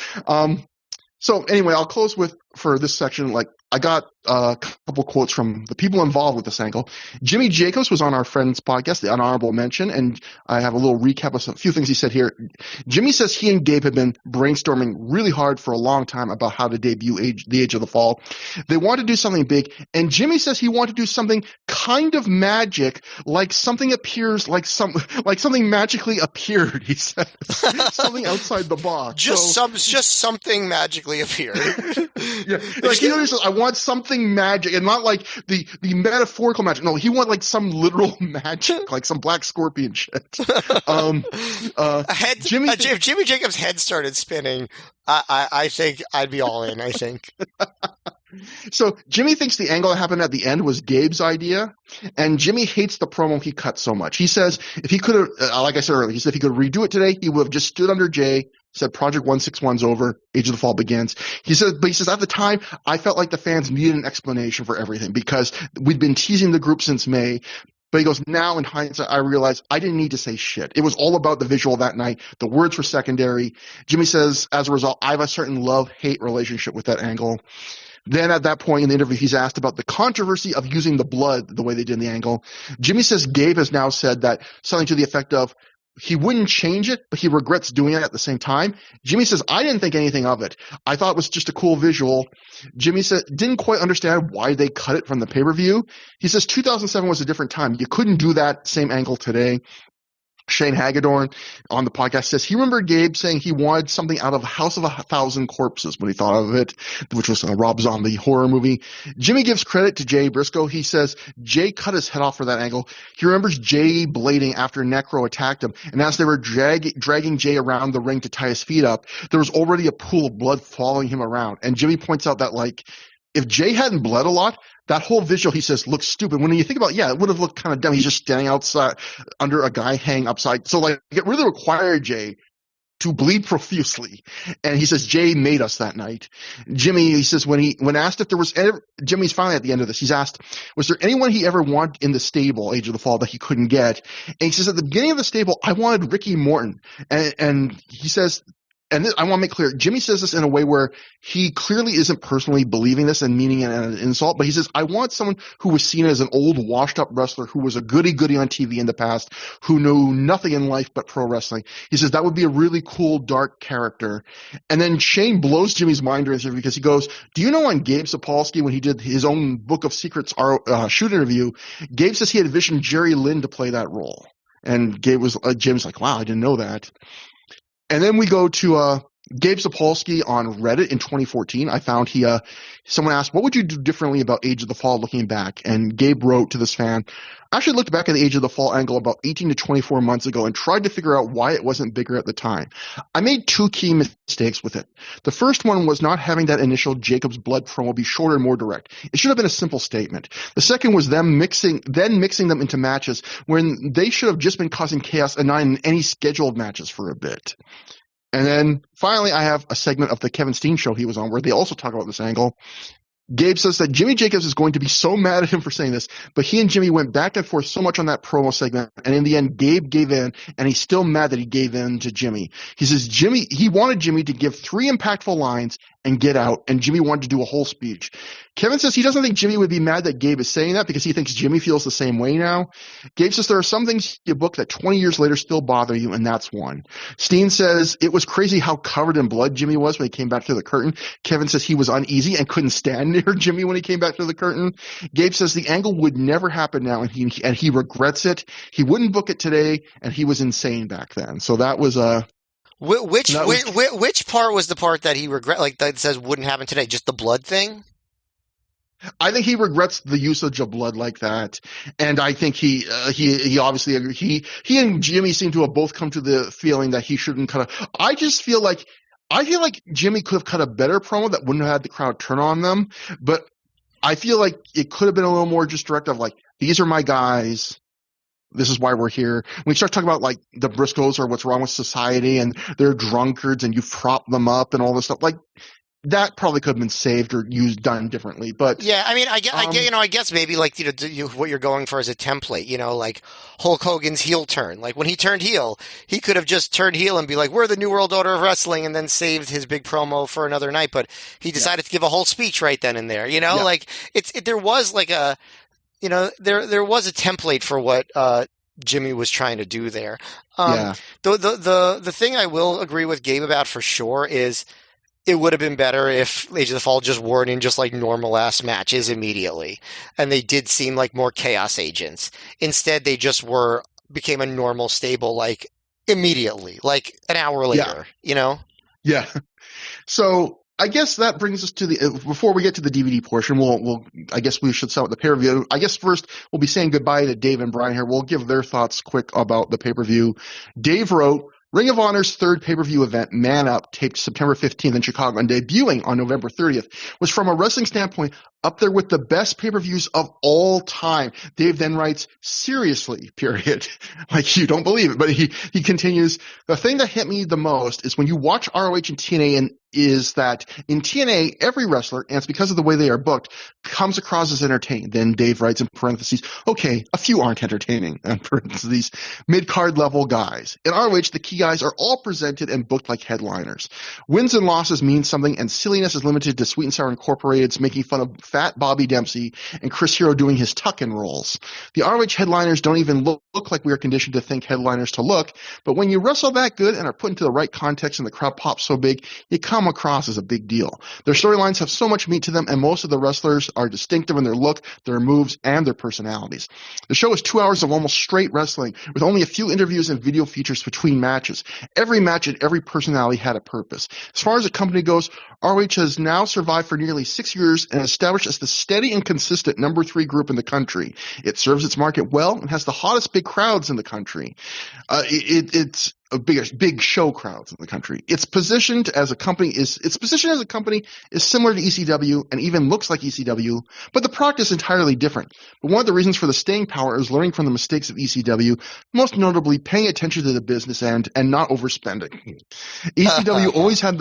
So anyway, I'll close for this section, like, I got a couple quotes from the people involved with this angle. Jimmy Jacobs was on our friend's podcast, The Unhonorable Mention, and I have a little recap of a few things he said here. Jimmy says he and Gabe have been brainstorming really hard for a long time about how to debut The Age of the Fall. They want to do something big, and Jimmy says he wanted to do something kind of magic, like something appears, like something magically appeared, he said. Something outside the box. Just something magically appeared. Yeah, like, he says, I want something magic, and not like the metaphorical magic. No, he want like some literal magic, like some black scorpion shit. If Jimmy Jacobs' head started spinning, I think I'd be all in. I think. So Jimmy thinks the angle that happened at the end was Gabe's idea, and Jimmy hates the promo he cut so much. He says if he could have, like I said earlier, he said if he could redo it today, he would have just stood under Jay, said Project 161's over, Age of the Fall begins. He says at the time, I felt like the fans needed an explanation for everything because we'd been teasing the group since May. But he goes, now in hindsight, I realize I didn't need to say shit. It was all about the visual that night. The words were secondary. Jimmy says, as a result, I have a certain love-hate relationship with that angle. Then at that point in the interview, he's asked about the controversy of using the blood the way they did in the angle. Jimmy says Gabe has now said that something to the effect of, he wouldn't change it, but he regrets doing it at the same time. Jimmy says, I didn't think anything of it. I thought it was just a cool visual. Jimmy said, didn't quite understand why they cut it from the pay-per-view. He says 2007 was a different time. You couldn't do that same angle today. Shane Hagedorn on the podcast says he remembered Gabe saying he wanted something out of House of a Thousand Corpses when he thought of it, which was a Rob Zombie horror movie. Jimmy gives credit to Jay Briscoe. He says Jay cut his head off for that angle. He remembers Jay blading after Necro attacked him, and as they were dragging Jay around the ring to tie his feet up, there was already a pool of blood following him around. And Jimmy points out that, like, if Jay hadn't bled a lot, that whole visual, he says, looks stupid. When you think about it, yeah, it would have looked kind of dumb. He's just standing outside under a guy hanging upside. So, like, it really required Jay to bleed profusely. And he says, Jay made us that night. Jimmy, he says, when asked if there was Jimmy's finally at the end of this, he's asked, was there anyone he ever wanted in the stable, Age of the Fall, that he couldn't get? And he says, at the beginning of the stable, I wanted Ricky Morton. And he says, and I want to make clear, Jimmy says this in a way where he clearly isn't personally believing this and meaning it as an insult, but he says, I want someone who was seen as an old, washed-up wrestler who was a goody-goody on TV in the past, who knew nothing in life but pro wrestling. He says that would be a really cool, dark character. And then Shane blows Jimmy's mind during this interview because he goes, do you know on Gabe Sapolsky, when he did his own Book of Secrets shoot interview, Gabe says he had envisioned Jerry Lynn to play that role. And Jim's like, wow, I didn't know that. And then we go to Gabe Sapolsky on Reddit in 2014. I found someone asked, what would you do differently about Age of the Fall looking back? And Gabe wrote to this fan, I actually looked back at the Age of the Fall angle about 18 to 24 months ago and tried to figure out why it wasn't bigger at the time. I made two key mistakes with it. The first one was not having that initial Jacob's Blood promo be shorter and more direct. It should have been a simple statement. The second was them mixing them into matches when they should have just been causing chaos and not in any scheduled matches for a bit. And then finally, I have a segment of the Kevin Steen show he was on where they also talk about this angle. Gabe says that Jimmy Jacobs is going to be so mad at him for saying this, but he and Jimmy went back and forth so much on that promo segment, and in the end, Gabe gave in, and he's still mad that he gave in to Jimmy. He says he wanted Jimmy to give 3 impactful lines and get out, and Jimmy wanted to do a whole speech. Kevin says he doesn't think Jimmy would be mad that Gabe is saying that because he thinks Jimmy feels the same way now. Gabe says there are some things you book that 20 years later still bother you, and that's one. Steen says it was crazy how covered in blood Jimmy was when he came back to the curtain. Kevin says he was uneasy and couldn't stand near Jimmy when he came back to the curtain. Gabe says the angle would never happen now, and he regrets it. He wouldn't book it today, and he was insane back then. So that was which part was the part that he regret, like that says wouldn't happen today? Just the blood thing? I think he regrets the usage of blood like that, and I think he obviously agree. He and Jimmy seem to have both come to the feeling that he shouldn't cut. I feel like Jimmy could have cut a better promo that wouldn't have had the crowd turn on them, but I feel like it could have been a little more just direct of like, these are my guys. This is why we're here. When we start talking about like the Briscoes or what's wrong with society and they're drunkards and you prop them up and all this stuff, like that probably could have been saved or done differently. But yeah, I mean, I guess maybe like what you're going for is a template. Like Hulk Hogan's heel turn. Like when he turned heel, he could have just turned heel and be like, "We're the New World Order of Wrestling," and then saved his big promo for another night. But he decided to give a whole speech right then and there. Like there was like a. There was a template for what Jimmy was trying to do there. The thing I will agree with Gabe about for sure is it would have been better if Age of the Fall just weren't in just like normal ass matches immediately, and they did seem like more chaos agents. Instead, they just became a normal stable like immediately, like an hour later. Yeah. So. I guess that brings us to before we get to the DVD portion, I guess we should start with the pay-per-view. I guess first we'll be saying goodbye to Dave and Brian here. We'll give their thoughts quick about the pay-per-view. Dave wrote, Ring of Honor's third pay-per-view event, Man Up, taped September 15th in Chicago and debuting on November 30th, was from a wrestling standpoint up there with the best pay-per-views of all time. Dave then writes, seriously, period. Like, you don't believe it, but he continues, the thing that hit me the most is when you watch ROH and TNA, and is that in TNA, every wrestler, and it's because of the way they are booked, comes across as entertained. Then Dave writes in parentheses, okay, a few aren't entertaining, in parentheses, mid-card level guys. In ROH, the key guys are all presented and booked like headliners. Wins and losses mean something, and silliness is limited to Sweet and Sour Incorporated's making fun of fat Bobby Dempsey and Chris Hero doing his tuck-in rolls. The ROH headliners don't even look like we are conditioned to think headliners to look, but when you wrestle that good and are put into the right context and the crowd pops so big, you come across as a big deal. Their storylines have so much meat to them, and most of the wrestlers are distinctive in their look, their moves, and their personalities. The show is 2 hours of almost straight wrestling, with only a few interviews and video features between matches. Every match and every personality had a purpose. As far as the company goes, ROH has now survived for nearly 6 years and established as the steady and consistent number 3 group in the country. It serves its market well and has the hottest big crowds in the country. It's a big show crowds in the country. Its position as a company is similar to ECW and even looks like ECW, but the product is entirely different. But one of the reasons for the staying power is learning from the mistakes of ECW, most notably paying attention to the business end and not overspending. ECW always had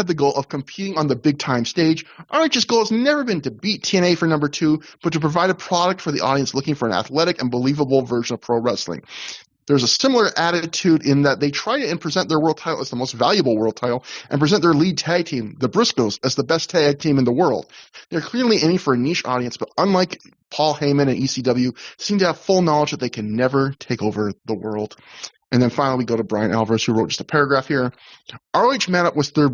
the goal of competing on the big time stage. ROH's goal has never been to beat TNA for number 2, but to provide a product for the audience looking for an athletic and believable version of pro wrestling. There's a similar attitude in that they try to present their world title as the most valuable world title and present their lead tag team, the Briscoes, as the best tag team in the world. They're clearly aiming for a niche audience, but unlike Paul Heyman and ECW, seem to have full knowledge that they can never take over the world. And then finally, we go to Brian Alvarez, who wrote just a paragraph here. ROH Man Up was the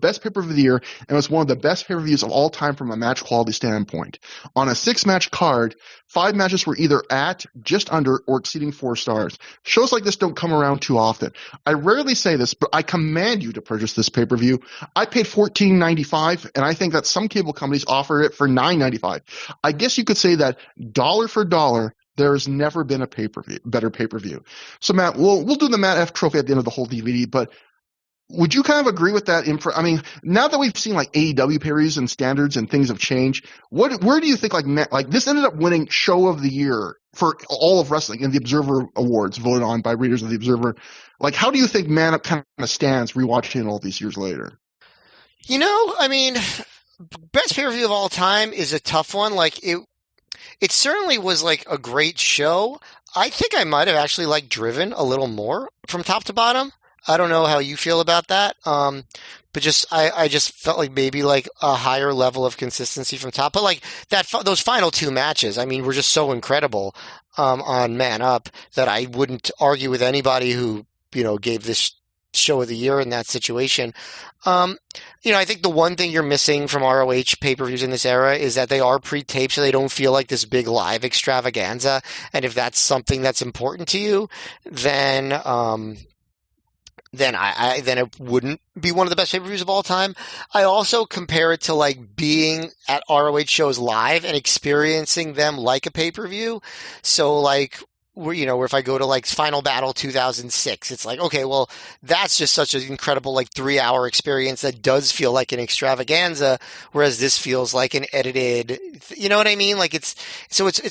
best pay-per-view of the year and was one of the best pay-per-views of all time from a match quality standpoint. On a 6-match card, 5 matches were either at, just under, or exceeding 4 stars. Shows like this don't come around too often. I rarely say this, but I command you to purchase this pay-per-view. I paid $14.95, and I think that some cable companies offer it for $9.95. I guess you could say that dollar for dollar, there has never been a better pay-per-view. So, Matt, we'll do the Matt F. Trophy at the end of the whole DVD, but would you kind of agree with that? I mean, now that we've seen like AEW pay-per-views and standards and things have changed, where do you think like this ended up winning Show of the Year for all of wrestling in the Observer Awards voted on by readers of the Observer? Like, how do you think Man Up kind of stands rewatching it all these years later? You know, I mean, best pay-per-view of all time is a tough one. Like it certainly was like a great show. I think I might have actually liked Driven a little more from top to bottom. I don't know how you feel about that. But I just felt like maybe like a higher level of consistency from top. But like those final 2 matches, I mean, were just so incredible on Man Up that I wouldn't argue with anybody who, gave this Show of the Year in that situation. I think the one thing you're missing from ROH pay-per-views in this era is that they are pre-taped, so they don't feel like this big live extravaganza. And if that's something that's important to you, then it wouldn't be one of the best pay-per-views of all time. I also compare it to like being at ROH shows live and experiencing them like a pay-per-view. So like, where if I go to like Final Battle 2006, it's like, okay, well, that's just such an incredible like 3-hour experience that does feel like an extravaganza, whereas this feels like an edited, you know what I mean? Like it's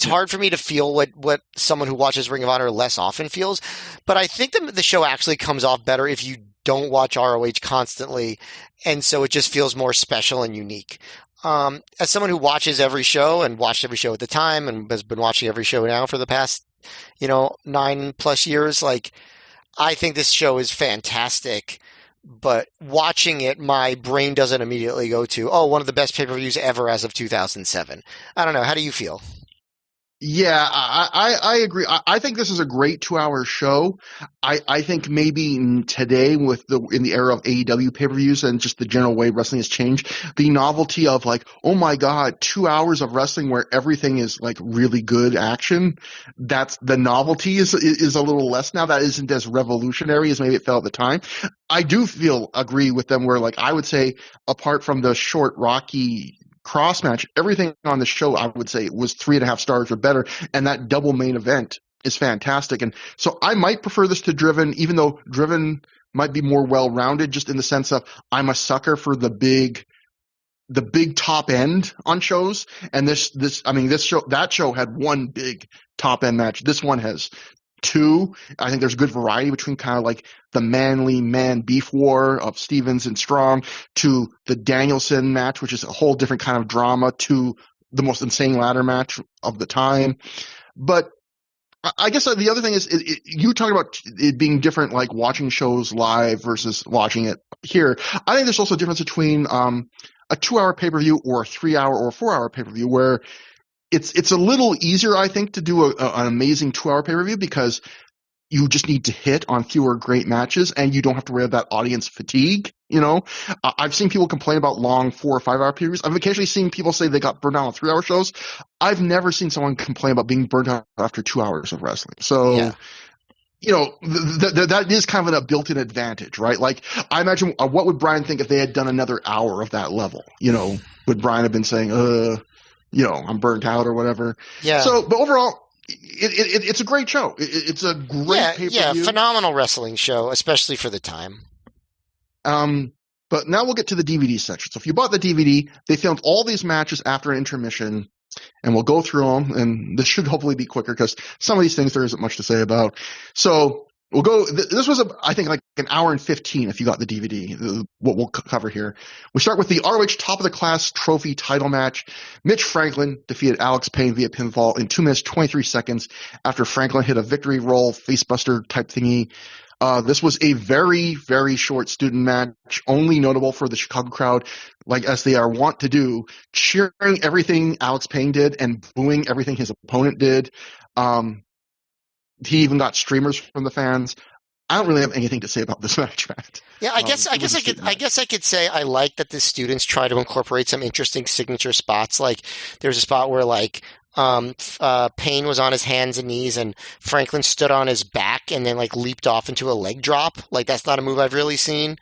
hard for me to feel what someone who watches Ring of Honor less often feels, but I think the show actually comes off better if you don't watch ROH constantly, and so it just feels more special and unique. As someone who watches every show and watched every show at the time and has been watching every show now for the past 9+ years, like I think this show is fantastic, but watching it, my brain doesn't immediately go to, one of the best pay-per-views ever as of 2007. I don't know. How do you feel? Yeah, I agree. I think this is a great 2-hour show. I think maybe today in the era of AEW pay-per-views and just the general way wrestling has changed, the novelty of like, oh my God, 2 hours of wrestling where everything is like really good action. That's the novelty is a little less now. That isn't as revolutionary as maybe it felt at the time. I do agree with them where like I would say apart from the short Rocky cross match, everything on the show I would say was 3.5 stars or better, and that double main event is fantastic. And so I might prefer this to Driven, even though Driven might be more well-rounded, just in the sense of I'm a sucker for the big the big top end on shows. And that show had one big top end match. This one has two. I think there's good variety between kind of like the manly man beef war of Stevens and Strong to the Danielson match, which is a whole different kind of drama, to the most insane ladder match of the time. But I guess the other thing is you talking about it being different, like watching shows live versus watching it here. I think there's also a difference between a 2-hour pay-per-view or a 3-hour or a 4-hour pay-per-view, where it's a little easier, I think, to do an amazing 2-hour pay-per-view because you just need to hit on fewer great matches and you don't have to worry about audience fatigue. I've seen people complain about long 4 or 5-hour pay-per-views. I've occasionally seen people say they got burned out on 3-hour shows. I've never seen someone complain about being burned out after 2 hours of wrestling. So, that is kind of a built-in advantage, right? Like, I imagine, what would Brian think if they had done another hour of that level? Would Brian have been saying, I'm burnt out or whatever? Yeah. So, but overall, it's a great show. It's a great pay-per-view. Yeah, phenomenal wrestling show, especially for the time. But now we'll get to the DVD section. So if you bought the DVD, they filmed all these matches after an intermission, and we'll go through them, and this should hopefully be quicker because some of these things there isn't much to say about. So we'll go. This was, I think, like an hour and 15 if you got the DVD, what we'll cover here. We start with the ROH Top of the Class Trophy title match. Mitch Franklin defeated Alex Payne via pinfall in 2 minutes, 23 seconds after Franklin hit a victory roll, facebuster type thingy. This was a very, very short student match, only notable for the Chicago crowd, like as they are wont to do, cheering everything Alex Payne did and booing everything his opponent did. He even got streamers from the fans. I don't really have anything to say about this match, Matt. Yeah, I guess I could say I like that the students try to incorporate some interesting signature spots. Like there's a spot where Payne was on his hands and knees and Franklin stood on his back and then leaped off into a leg drop. That's not a move I've really seen.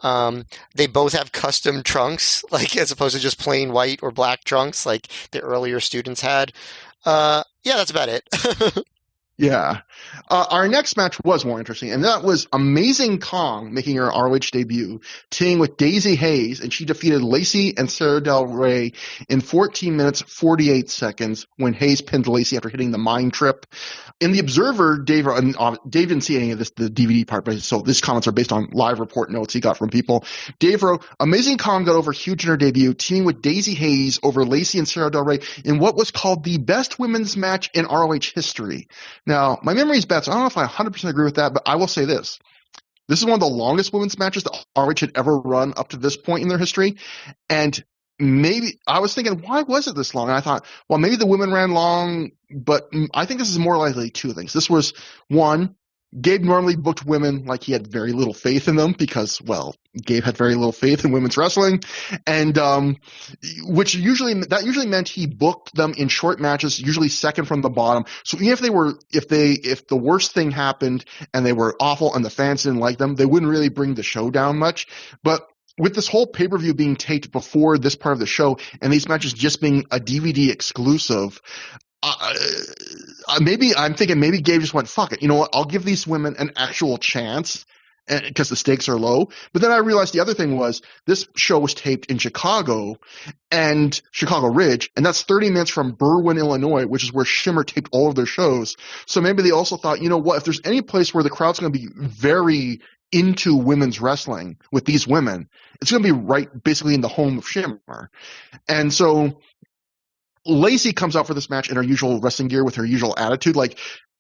They both have custom trunks, as opposed to just plain white or black trunks like the earlier students had. Yeah, that's about it. Yeah. Our next match was more interesting, and that was Amazing Kong making her ROH debut, teaming with Daisy Hayes, and she defeated Lacey and Sarah Del Rey in 14 minutes, 48 seconds when Hayes pinned Lacey after hitting the mind trip. In the Observer, Dave didn't see any of this, the DVD part, but so these comments are based on live report notes he got from people. Dave wrote, Amazing Kong got over huge in her debut, teaming with Daisy Hayes over Lacey and Sarah Del Rey in what was called the best women's match in ROH history. Now, my memory is bad, so I don't know if I 100% agree with that, but I will say this. This is one of the longest women's matches that ROH had ever run up to this point in their history, and maybe I was thinking, why was it this long? And I thought, well, maybe the women ran long, but I think this is more likely two things. This was, one, Gabe normally booked women like he had very little faith in them because, well, Gabe had very little faith in women's wrestling, and that usually meant he booked them in short matches, usually second from the bottom. So even if the worst thing happened and they were awful and the fans didn't like them, they wouldn't really bring the show down much. But with this whole pay-per-view being taped before this part of the show and these matches just being a DVD exclusive, maybe I'm thinking maybe Gabe just went, fuck it. You know what? I'll give these women an actual chance because the stakes are low. But then I realized the other thing was this show was taped in Chicago and Chicago Ridge, and that's 30 minutes from Berwyn, Illinois, which is where Shimmer taped all of their shows. So maybe they also thought, you know what? If there's any place where the crowd's going to be very into women's wrestling with these women, it's going to be right basically in the home of Shimmer. And so Lacey comes out for this match in her usual wrestling gear with her usual attitude.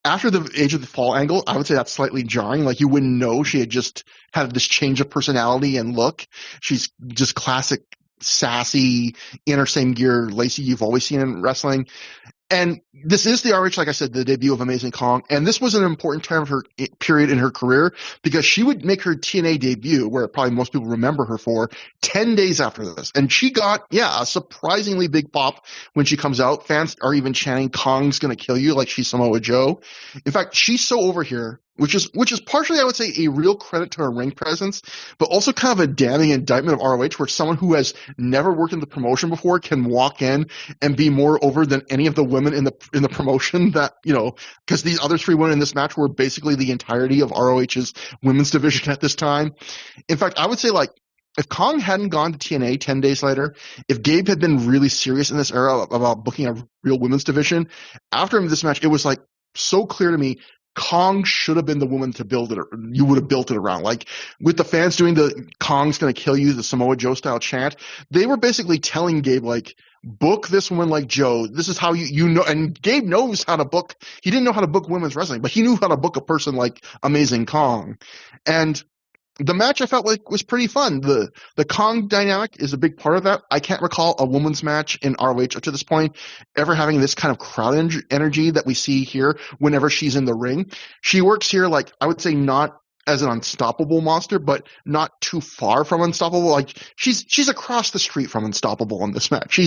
After the Age of the Fall angle, I would say that's slightly jarring. You wouldn't know she had just had this change of personality and look. She's just classic, sassy, in her same gear Lacey you've always seen in wrestling. And this is the ROH, like I said, the debut of Amazing Kong. And this was an important time of her period in her career because she would make her TNA debut, where probably most people remember her for, 10 days after this. And she got, a surprisingly big pop when she comes out. Fans are even chanting, Kong's going to kill you, like she's Samoa Joe. In fact, she's so over here, which is partially, I would say, a real credit to her ring presence, but also kind of a damning indictment of ROH, where someone who has never worked in the promotion before can walk in and be more over than any of the women in the promotion that, because these other three women in this match were basically the entirety of ROH's women's division at this time. In fact, I would say if Kong hadn't gone to TNA 10 days later, if Gabe had been really serious in this era about booking a real women's division, after this match, it was like so clear to me Kong should have been the woman to build it. You would have built it around. Like with the fans doing the Kong's going to kill you, the Samoa Joe style chant, they were basically telling Gabe like, book this woman like Joe. This is how you know. And Gabe knows how to book. He didn't know how to book women's wrestling, but he knew how to book a person like Amazing Kong. And the match I felt like was pretty fun. The Kong dynamic is a big part of that. I can't recall a women's match in ROH up to this point ever having this kind of crowd energy that we see here whenever she's in the ring. She works here like, I would say, not as an unstoppable monster, but not too far from unstoppable. Like she's across the street from unstoppable in this match.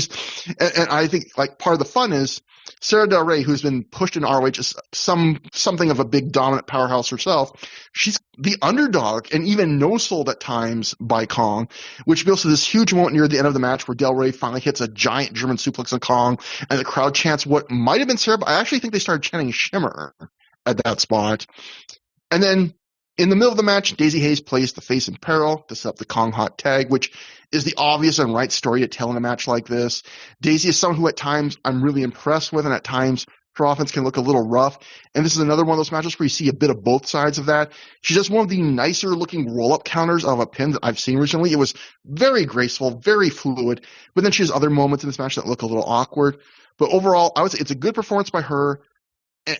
And I think like part of the fun is Sarah Del Rey, who's been pushed in ROH as something of a big dominant powerhouse herself. She's the underdog and even no-sold at times by Kong, which builds to this huge moment near the end of the match where Del Rey finally hits a giant German suplex on Kong, and the crowd chants what might have been Sarah, but I actually think they started chanting Shimmer at that spot. And then in the middle of the match, Daisy Hayes plays the face in peril to set up the Kong hot tag, which is the obvious and right story to tell in a match like this. Daisy is someone who at times I'm really impressed with, and at times her offense can look a little rough. And this is another one of those matches where you see a bit of both sides of that. She's just one of the nicer looking roll-up counters of a pin that I've seen recently. It was very graceful, very fluid, but then she has other moments in this match that look a little awkward. But overall, I would say it's a good performance by her.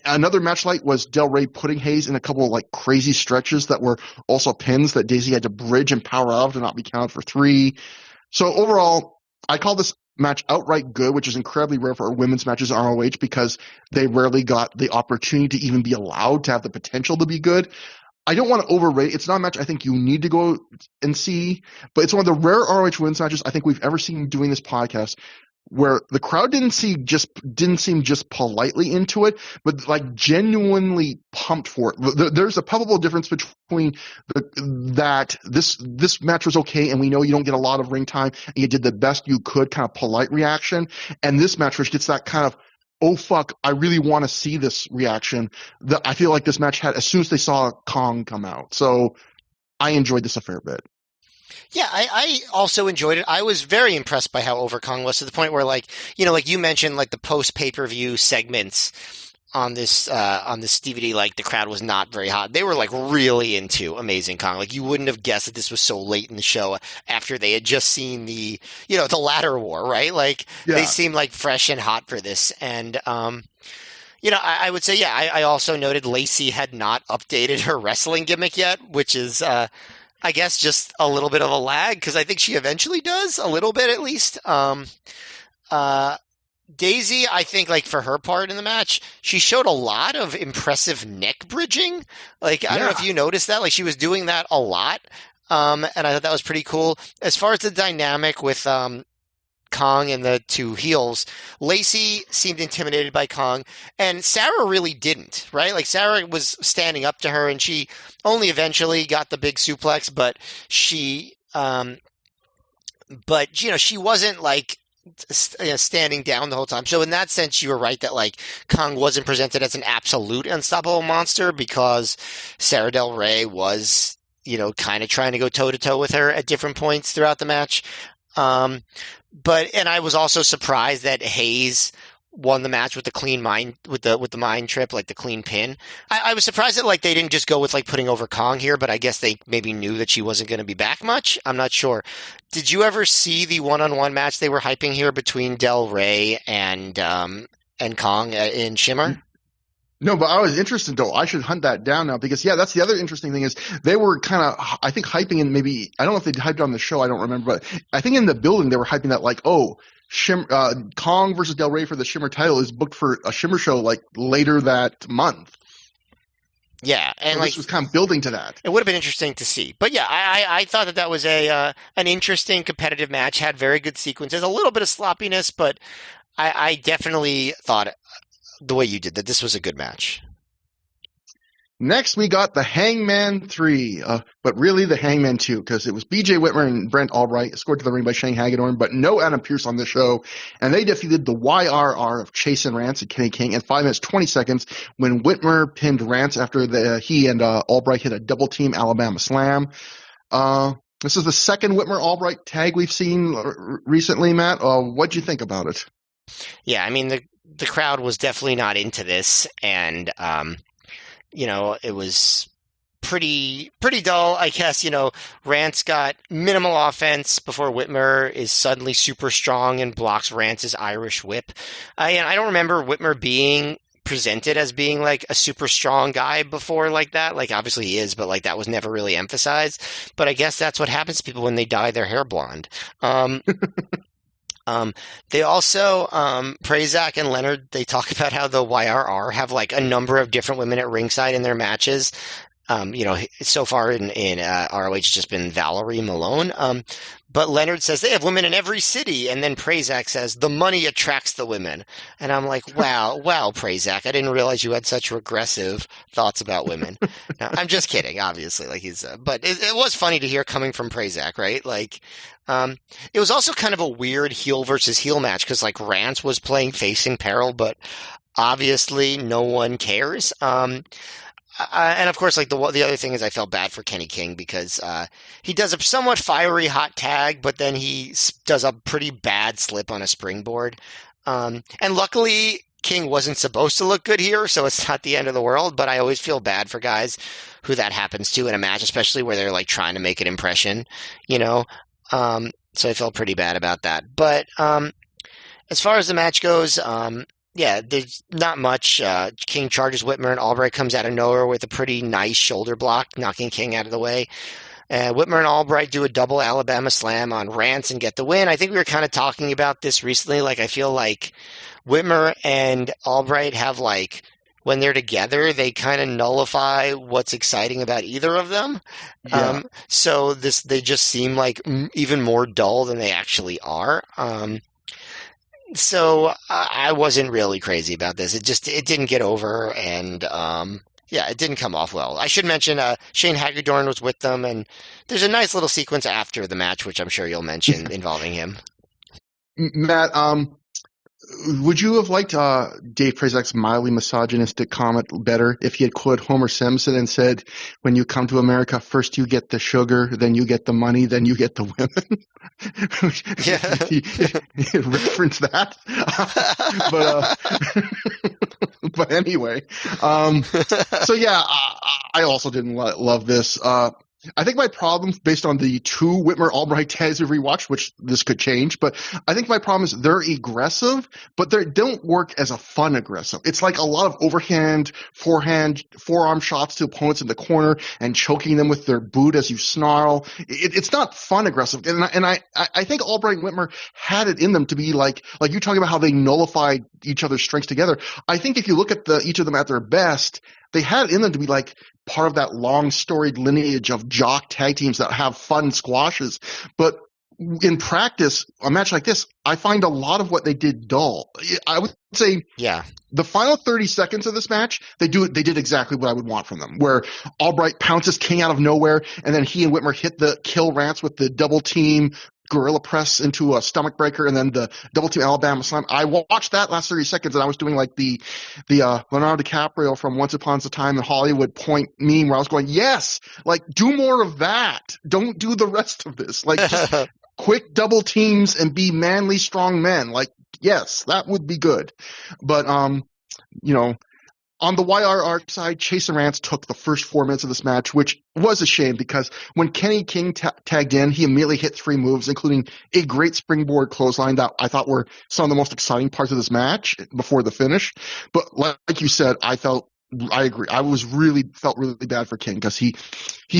Another match light was Del Rey putting Hayes in a couple of like crazy stretches that were also pins that Daisy had to bridge and power out of to not be counted for 3. So overall, I call this match outright good, which is incredibly rare for women's matches in ROH because they rarely got the opportunity to even be allowed to have the potential to be good. I don't want to overrate. It's not a match I think you need to go and see, but it's one of the rare ROH women's matches I think we've ever seen doing this podcast where the crowd didn't seem just politely into it, but like genuinely pumped for it. There's a palpable difference between that this match was okay, and we know you don't get a lot of ring time, and you did the best you could, kind of polite reaction, and this match which gets that kind of oh fuck, I really want to see this reaction that I feel like this match had as soon as they saw Kong come out. So I enjoyed this a fair bit. Yeah, I also enjoyed it. I was very impressed by how over Kong was to the point where, like, you know, like you mentioned, like the post pay-per-view segments on this DVD, like the crowd was not very hot. They were like really into Amazing Kong. Like you wouldn't have guessed that this was so late in the show after they had just seen the ladder war, right? Like They seemed like fresh and hot for this. And, I would say, yeah, I also noted Lacey had not updated her wrestling gimmick yet, which is, I guess just a little bit of a lag because I think she eventually does a little bit at least. Daisy, I think like for her part in the match, she showed a lot of impressive neck bridging. Like, I don't know if you noticed that, like she was doing that a lot. And I thought that was pretty cool. As far as the dynamic with, Kong and the two heels, Lacey seemed intimidated by Kong, and Sarah really didn't, right? Like Sarah was standing up to her, and she only eventually got the big suplex, but she wasn't like standing down the whole time. So in that sense, you were right that like Kong wasn't presented as an absolute unstoppable monster because Sarah Del Rey was, kind of trying to go toe to toe with her at different points throughout the match. And I was also surprised that Hayes won the match with the clean mind, with the mind trip, like the clean pin. I was surprised that like they didn't just go with like putting over Kong here, but I guess they maybe knew that she wasn't going to be back much. I'm not sure. Did you ever see the one-on-one match they were hyping here between Del Rey and Kong in Shimmer? No, but I was interested though. I should hunt that down now because that's the other interesting thing is they were kind of, I think, hyping in maybe, I don't know if they hyped on the show, I don't remember, but I think in the building they were hyping that like, Kong versus Del Rey for the Shimmer title is booked for a Shimmer show like later that month. Yeah, and so this was kind of building to that. It would have been interesting to see, but yeah, I thought that was an interesting competitive match. Had very good sequences, a little bit of sloppiness, but I definitely thought the way you did that this was a good match. Next, we got the Hangman 3, but really the Hangman 2, because it was B.J. Whitmer and Brent Albright, escorted to the ring by Shane Hagedorn, but no Adam Pearce on the show, and they defeated the YRR of Chase and Rance and Kenny King in 5 minutes 20 seconds when Whitmer pinned Rance after he and Albright hit a double-team Alabama slam. This is the second Whitmer Albright tag we've seen recently, Matt. What'd you think about it? Yeah, I mean the crowd was definitely not into this, and it was pretty dull, I guess. Rance got minimal offense before Whitmer is suddenly super strong and blocks Rance's Irish whip. I don't remember Whitmer being presented as being like a super strong guy before like that. Like obviously he is, but like that was never really emphasized. But I guess that's what happens to people when they dye their hair blonde. They also, Prazak and Leonard, they talk about how the YRR have like a number of different women at ringside in their matches. So far in ROH, it's just been Valerie Malone. But Leonard says they have women in every city, and then Prazak says the money attracts the women. And I'm like, wow, Prazak, I didn't realize you had such regressive thoughts about women. Now, I'm just kidding, obviously. Like but it was funny to hear coming from Prazak, right? Like, it was also kind of a weird heel versus heel match because like Rance was playing facing peril, but obviously no one cares. And of course, like the other thing is I felt bad for Kenny King because he does a somewhat fiery hot tag, but then he does a pretty bad slip on a springboard. And luckily, King wasn't supposed to look good here, so it's not the end of the world, but I always feel bad for guys who that happens to in a match, especially where they're like trying to make an impression, So I felt pretty bad about that. But as far as the match goes, yeah, there's not much. King charges Whitmer, and Albright comes out of nowhere with a pretty nice shoulder block, knocking King out of the way. Whitmer and Albright do a double Alabama slam on Rance and get the win. I think we were kind of talking about this recently. Like, I feel like Whitmer and Albright have, like, when they're together, they kind of nullify what's exciting about either of them. Yeah. So they just seem like even more dull than they actually are. So I wasn't really crazy about this. It didn't get over, and it didn't come off well. I should mention Shane Hagedorn was with them, and there's a nice little sequence after the match, which I'm sure you'll mention involving him. Matt, would you have liked Dave Prazak's mildly misogynistic comment better if he had quoted Homer Simpson and said, "When you come to America, first you get the sugar, then you get the money, then you get the women"? Yeah. he referenced that. But anyway, so yeah, I also didn't love this. I think my problem, based on the two Whitmer Albright tags we've rewatched, which this could change, but I think my problem is they're aggressive, but they don't work as a fun aggressive. It's like a lot of overhand, forehand, forearm shots to opponents in the corner and choking them with their boot as you snarl. It's not fun aggressive. And I think Albright and Whitmer had it in them to be like you talking about how they nullified each other's strengths together. I think if you look at each of them at their best, they had it in them to be like part of that long storied lineage of jock tag teams that have fun squashes. But in practice, a match like this, I find a lot of what they did dull. I would say the final 30 seconds of this match, they did exactly what I would want from them, where Albright pounces King out of nowhere, and then he and Whitmer hit the kill Rance with the double team gorilla press into a stomach breaker, and then the double team Alabama slam. I watched that last 30 seconds, and I was doing like the Leonardo DiCaprio from Once Upon a Time in Hollywood point meme, where I was going, yes, like do more of that. Don't do the rest of this. Like just quick double teams and be manly, strong men. Like, yes, that would be good. But on the YRR side, Chase and Rance took the first 4 minutes of this match, which was a shame because when Kenny King tagged in, he immediately hit 3 moves, including a great springboard clothesline that I thought were some of the most exciting parts of this match before the finish. But like you said, I agree. I felt really bad for King because he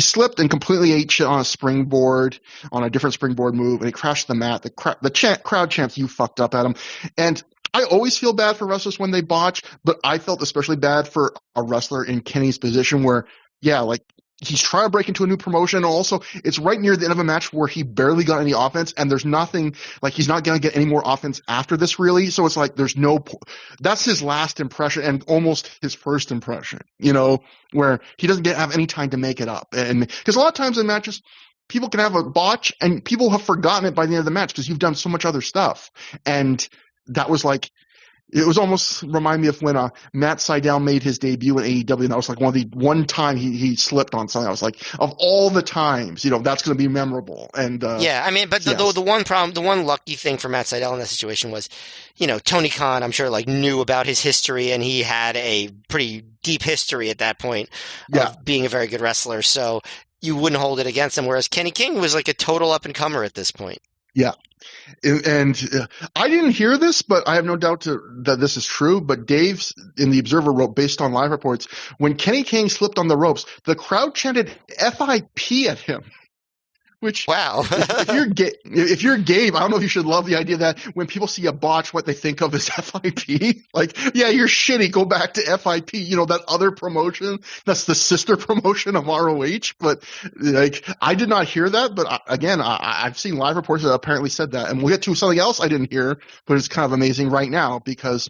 slipped and completely ate shit on a different springboard move, and he crashed the mat. The crowd chants, "You fucked up," at him. And I always feel bad for wrestlers when they botch, but I felt especially bad for a wrestler in Kenny's position where, like he's trying to break into a new promotion. And also, it's right near the end of a match where he barely got any offense, and there's nothing, like he's not going to get any more offense after this really. So it's like that's his last impression and almost his first impression, where he doesn't have any time to make it up. And because a lot of times in matches, people can have a botch and people have forgotten it by the end of the match because you've done so much other stuff. And that was like, It was almost remind me of when Matt Sydal made his debut in AEW, and that was like one time he slipped on something. I was like, of all the times, that's going to be memorable. And Yeah, I mean, but yes. the one problem, the one lucky thing for Matt Sydal in that situation was, Tony Khan, I'm sure, like knew about his history, and he had a pretty deep history at that point Yeah. of being a very good wrestler. So you wouldn't hold it against him. Whereas Kenny King was like a total up and comer at this point. Yeah. And I didn't hear this, but I have no doubt that this is true. But Dave in the Observer wrote, based on live reports, when Kenny King slipped on the ropes, the crowd chanted FIP at him. Which, wow. if you're Gabe, I don't know if you should love the idea that when people see a botch, what they think of is FIP. Like, yeah, you're shitty. Go back to FIP. That other promotion. That's the sister promotion of ROH. But like, I did not hear that. But again, I've seen live reports that apparently said that, and we'll get to something else I didn't hear, but it's kind of amazing right now because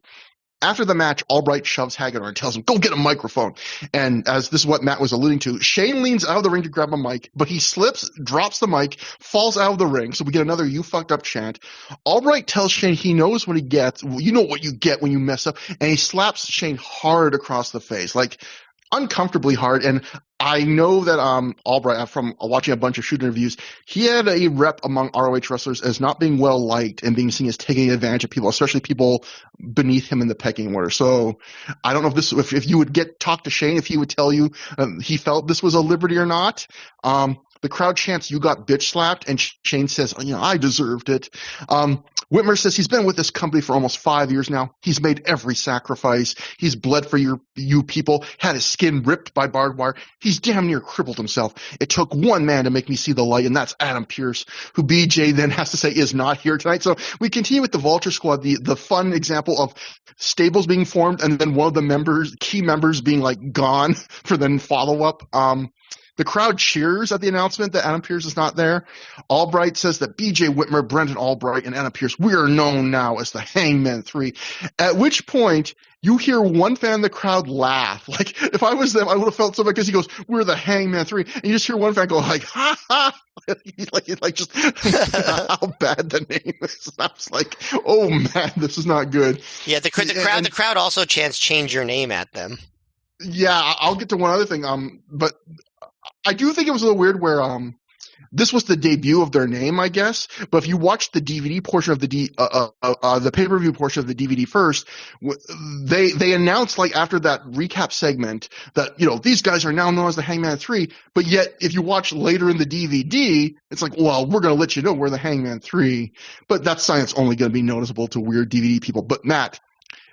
after the match, Albright shoves Hagedorn and tells him, go get a microphone. And as this is what Matt was alluding to, Shane leans out of the ring to grab a mic, but he slips, drops the mic, falls out of the ring. So we get another you fucked up chant. Albright tells Shane he knows what he gets. You know what you get when you mess up. And he slaps Shane hard across the face, like uncomfortably hard. And I know that Albright, from watching a bunch of shoot interviews, he had a rep among ROH wrestlers as not being well liked and being seen as taking advantage of people, especially people beneath him in the pecking order. So I don't know if you would talk to Shane, if he would tell you he felt this was a liberty or not. The crowd chants, you got bitch slapped, and Shane says, I deserved it. Whitmer says he's been with this company for almost 5 years now. He's made every sacrifice. He's bled for you people, had his skin ripped by barbed wire. He's damn near crippled himself. It took one man to make me see the light, and that's Adam Pearce, who BJ then has to say is not here tonight. So we continue with the Vulture Squad, the fun example of stables being formed and then one of the key members being like gone for then follow-up. The crowd cheers at the announcement that Adam Pearce is not there. Albright says that BJ Whitmer, Brendan Albright, and Adam Pearce, we are known now as the Hangman 3. At which point, you hear one fan in the crowd laugh. Like, if I was them, I would have felt so bad because he goes, we're the Hangman 3. And you just hear one fan go like, ha ha. like just how bad the name is. And I was like, oh man, this is not good. Yeah, the crowd also chants change your name at them. Yeah, I'll get to one other thing. But I do think it was a little weird where this was the debut of their name, I guess. But if you watch the DVD portion of the pay-per-view portion of the DVD first, they announced like after that recap segment that these guys are now known as the Hangman 3. But yet, if you watch later in the DVD, it's like, well, we're going to let you know we're the Hangman 3. But that's something that's only going to be noticeable to weird DVD people. But Matt,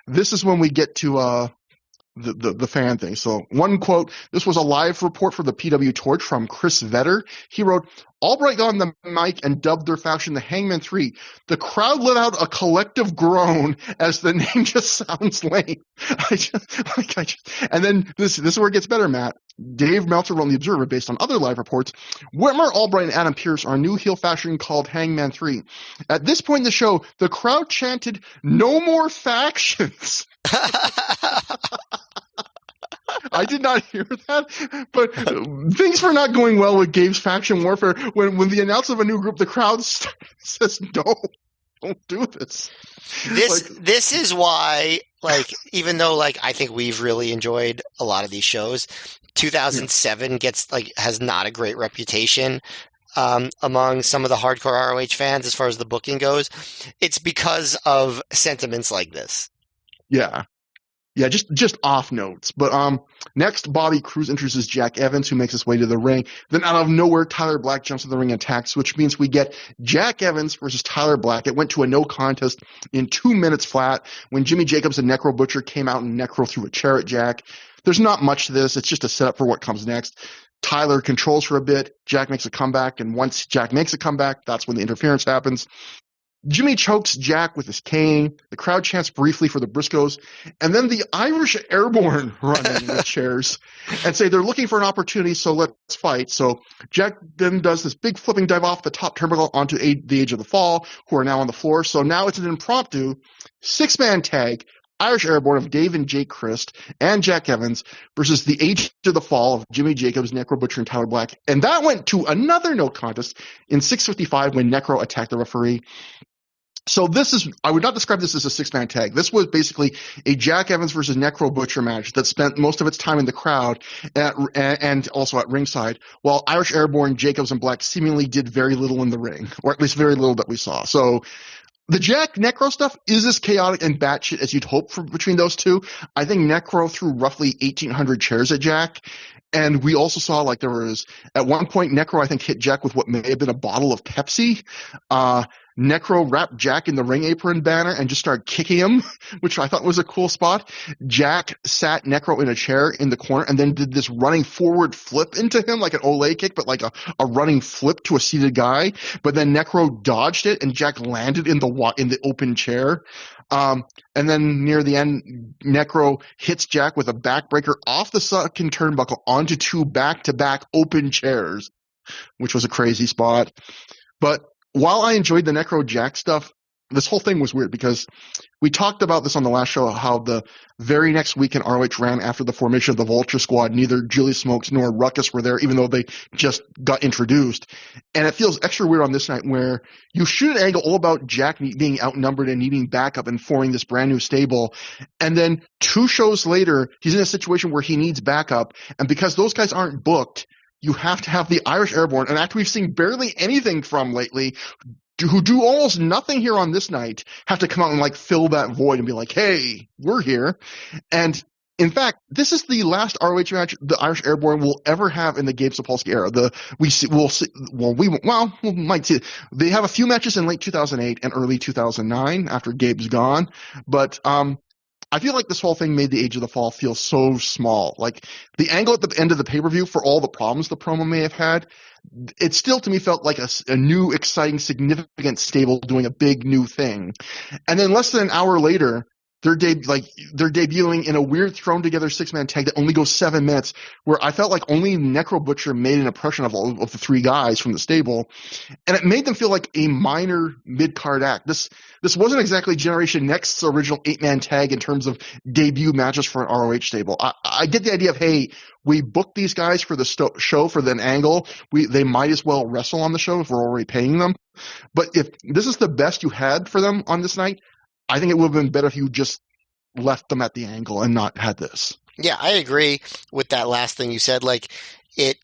this is when we get to the fan thing. So one quote, this was a live report for the PW Torch from Chris Vetter. He wrote, Albright got on the mic and dubbed their faction the Hangman 3. The crowd let out a collective groan as the name just sounds lame. And then this is where it gets better, Matt. Dave Meltzer wrote in The Observer, based on other live reports, Whitmer, Albright, and Adam Pearce are a new heel faction called Hangman 3. At this point in the show, the crowd chanted, no more factions. I did not hear that, but things were not going well with Gabe's faction warfare. When the announcement of a new group, the crowd says, no, don't do this. This is why, even though, I think we've really enjoyed a lot of these shows, 2007 has not a great reputation among some of the hardcore ROH fans as far as the booking goes. It's because of sentiments like this. Yeah. Yeah, just off notes. But next, Bobby Cruz introduces Jack Evans, who makes his way to the ring. Then out of nowhere, Tyler Black jumps in the ring and attacks, which means we get Jack Evans versus Tyler Black. It went to a no contest in 2 minutes flat when Jimmy Jacobs and Necro Butcher came out and Necro threw a chair at Jack. There's not much to this. It's just a setup for what comes next. Tyler controls for a bit. Jack makes a comeback, and once Jack makes a comeback, that's when the interference happens. Jimmy chokes Jack with his cane. The crowd chants briefly for the Briscoes. And then the Irish Airborne run in with chairs and say they're looking for an opportunity, so let's fight. So Jack then does this big flipping dive off the top turnbuckle onto the Age of the Fall, who are now on the floor. So now it's an impromptu 6-man tag, Irish Airborne of Dave and Jake Christ and Jack Evans versus the Age of the Fall of Jimmy Jacobs, Necro Butcher, and Tyler Black. And that went to another no contest in 6:55 when Necro attacked the referee. So I would not describe this as a six-man tag. This was basically a Jack Evans versus Necro Butcher match that spent most of its time in the crowd and also at ringside, while Irish Airborne, Jacobs, and Black seemingly did very little in the ring, or at least very little that we saw. So the Jack Necro stuff is as chaotic and batshit as you'd hope for between those two. I think Necro threw roughly 1,800 chairs at Jack. And we also saw there was, at one point, Necro, I think, hit Jack with what may have been a bottle of Pepsi. Necro wrapped Jack in the ring apron banner and just started kicking him, which I thought was a cool spot. Jack sat Necro in a chair in the corner and then did this running forward flip into him, like an Olay kick, but like a running flip to a seated guy. But then Necro dodged it and Jack landed in the open chair. And then near the end, Necro hits Jack with a backbreaker off the second turnbuckle onto two back-to-back open chairs, which was a crazy spot. But while I enjoyed the Necro Jack stuff, this whole thing was weird because we talked about this on the last show, how the very next week in ROH ran after the formation of the Vulture Squad, neither Julius Smokes nor Ruckus were there, even though they just got introduced. And it feels extra weird on this night where you shoot an angle all about Jack being outnumbered and needing backup and forming this brand new stable. And then 2 shows later, he's in a situation where he needs backup. And because those guys aren't booked, you have to have the Irish Airborne, and after we've seen barely anything from lately, who do almost nothing here on this night, have to come out and fill that void and be like, hey, we're here. And in fact, this is the last ROH match the Irish Airborne will ever have in the Gabe Sapolsky era. We might see. They have a few matches in late 2008 and early 2009 after Gabe's gone, but I feel like this whole thing made the Age of the Fall feel so small. The angle at the end of the pay-per-view, for all the problems the promo may have had, it still to me felt like a new, exciting, significant stable doing a big new thing. And then less than an hour later, they're debuting in a weird thrown-together six-man tag that only goes 7 minutes, where I felt like only Necro Butcher made an impression of all of the 3 guys from the stable, and it made them feel like a minor mid-card act. This wasn't exactly Generation Next's original 8-man tag in terms of debut matches for an ROH stable. I get the idea of, hey, we booked these guys for the show for an angle. They might as well wrestle on the show if we're already paying them. But if this is the best you had for them on this night, I think it would have been better if you just left them at the angle and not had this. Yeah, I agree with that last thing you said. It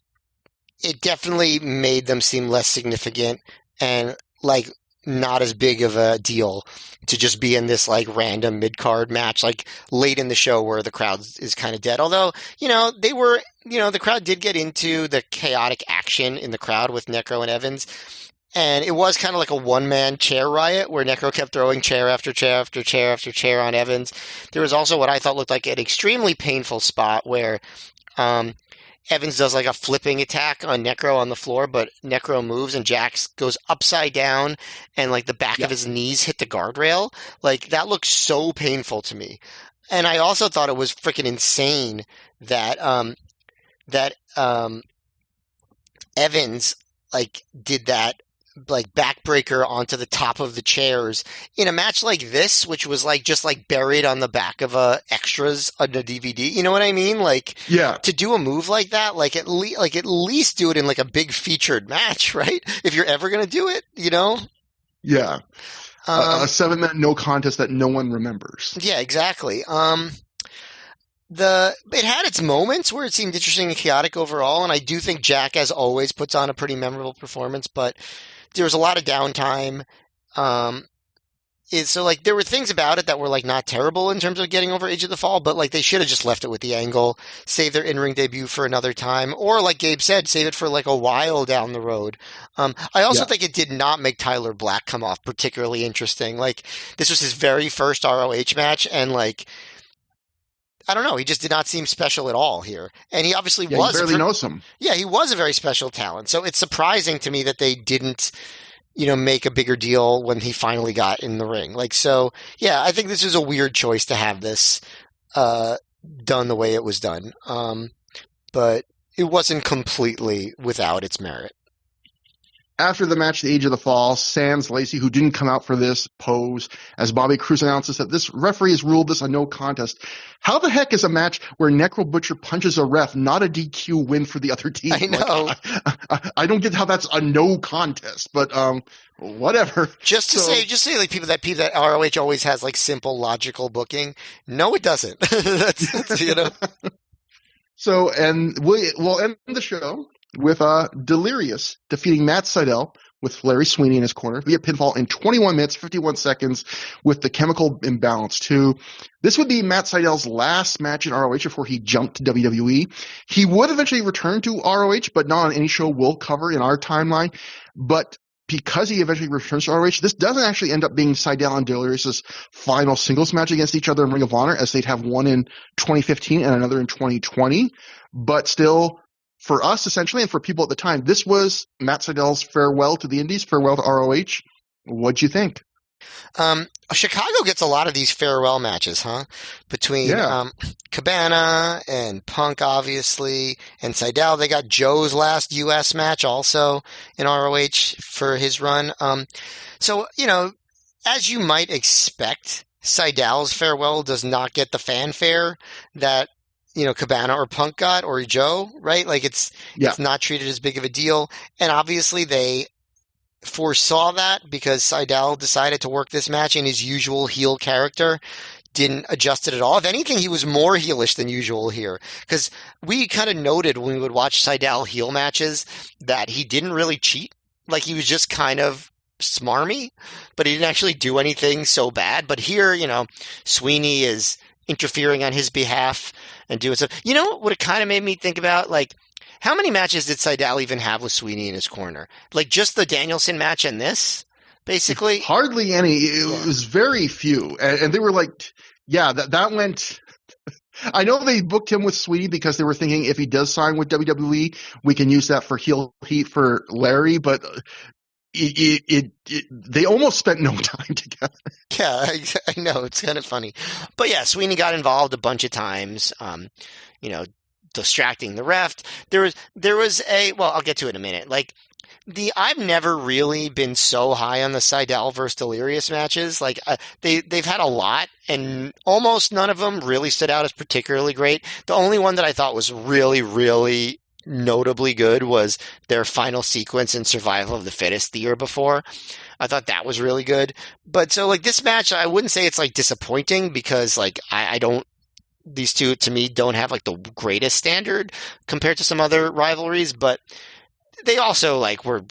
definitely made them seem less significant and not as big of a deal to just be in this random mid-card match late in the show where the crowd is kind of dead. Although, they were, the crowd did get into the chaotic action in the crowd with Necro and Evans. And it was kind of like a one-man chair riot where Necro kept throwing chair after chair after chair after chair on Evans. There was also what I thought looked like an extremely painful spot where Evans does a flipping attack on Necro on the floor, but Necro moves and Jax goes upside down and the back of his knees hit the guardrail. That looked so painful to me. And I also thought it was freaking insane that Evans did that backbreaker onto the top of the chairs in a match like this, which was just buried on the back of extras on the DVD. You know what I mean? To do a move like that, at least do it in a big featured match, right? If you're ever going to do it, Yeah. A 7-minute no contest that no one remembers. Yeah, exactly. It had its moments where it seemed interesting and chaotic overall, and I do think Jack, as always, puts on a pretty memorable performance, but there was a lot of downtime. So there were things about it that were not terrible in terms of getting over Age of the Fall, but they should have just left it with the angle, save their in-ring debut for another time, or like Gabe said, save it for a while down the road. I also think it did not make Tyler Black come off particularly interesting. This was his very first ROH match, and I don't know. He just did not seem special at all here. And he obviously was. You barely knows him. Yeah, he was a very special talent. So it's surprising to me that they didn't, make a bigger deal when he finally got in the ring. I think this is a weird choice to have this done the way it was done. But it wasn't completely without its merit. After the match, The Age of the Fall, Sans Lacey, who didn't come out for this, posed as Bobby Cruz announces that this referee has ruled this a no contest. How the heck is a match where Necro Butcher punches a ref not a DQ win for the other team? I know. I don't get how that's a no contest, but whatever. Just to say, like people that ROH always has like simple logical booking. No, it doesn't. that's you know. So, and we'll end the show with Delirious defeating Matt Sydal with Larry Sweeney in his corner via pinfall in 21 minutes, 51 seconds with the chemical imbalance too. This would be Matt Sydal's last match in ROH before he jumped to WWE. He would eventually return to ROH, but not on any show we'll cover in our timeline. But because he eventually returns to ROH, this doesn't actually end up being Sydal and Delirious's final singles match against each other in Ring of Honor, as they'd have one in 2015 and another in 2020. But still, for us, essentially, and for people at the time, this was Matt Sydal's farewell to the Indies, farewell to ROH. What'd you think? Chicago gets a lot of these farewell matches, huh? Between Cabana and Punk, obviously, and Sydal. They got Joe's last U.S. match also in ROH for his run. So, you know, as you might expect, Sydal's farewell does not get the fanfare that, you know, Cabana or Punk got, or Joe, right? Like it's not treated as big of a deal. And obviously they foresaw that because Sydal decided to work this match in his usual heel character, didn't adjust it at all. If anything, he was more heelish than usual here. Because we kind of noted when we would watch Sydal heel matches that he didn't really cheat. Like he was just kind of smarmy, but he didn't actually do anything so bad. But here, you know, Sweeney is interfering on his behalf and doing stuff. You know what it kind of made me think about? Like, how many matches did Sydal even have with Sweeney in his corner? Like, just the Danielson match and this, basically? Hardly any. It was very few. And they were like, that went... I know they booked him with Sweeney because they were thinking if he does sign with WWE, we can use that for heel heat for Larry, but... they almost spent no time together. Yeah, I know. It's kind of funny. But yeah, Sweeney got involved a bunch of times, you know, distracting the ref. There was I'll get to it in a minute. Like, I've never really been so high on the Sydal versus Delirious matches. Like, they've had a lot, and almost none of them really stood out as particularly great. The only one that I thought was really, really notably good was their final sequence in Survival of the Fittest the year before. I thought that was really good. But so like this match, I wouldn't say it's like disappointing because like I don't, these two to me don't have like the greatest standard compared to some other rivalries, but they also like were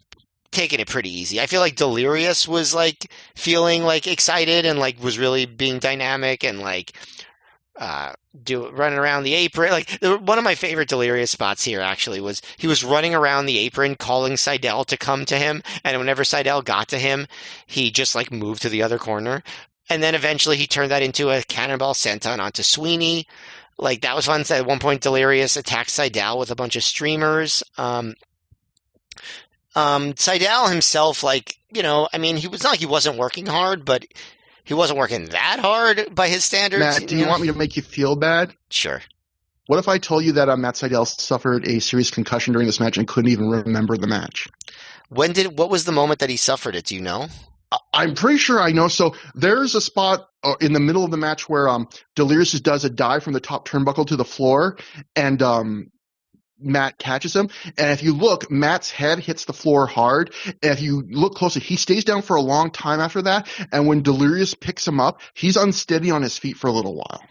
taking it pretty easy. I feel like Delirious was like feeling like excited and like was really being dynamic and like running around the apron. Like one of my favorite Delirious spots here actually was he was running around the apron calling Sydal to come to him, and whenever Sydal got to him, he just like moved to the other corner. And then eventually he turned that into a cannonball senton onto Sweeney. Like that was fun. At one point Delirious attacked Sydal with a bunch of streamers. Sydal himself, like, you know, I mean, he was not like he wasn't working hard, but he wasn't working that hard by his standards. Matt, do you want me to make you feel bad? Sure. What if I told you that Matt Sydal suffered a serious concussion during this match and couldn't even remember the match? What was the moment that he suffered it? Do you know? I'm pretty sure I know. So there's a spot in the middle of the match where Delirious does a dive from the top turnbuckle to the floor, and Matt catches him. And if you look, Matt's head hits the floor hard. And if you look closely, he stays down for a long time after that. And when Delirious picks him up, he's unsteady on his feet for a little while.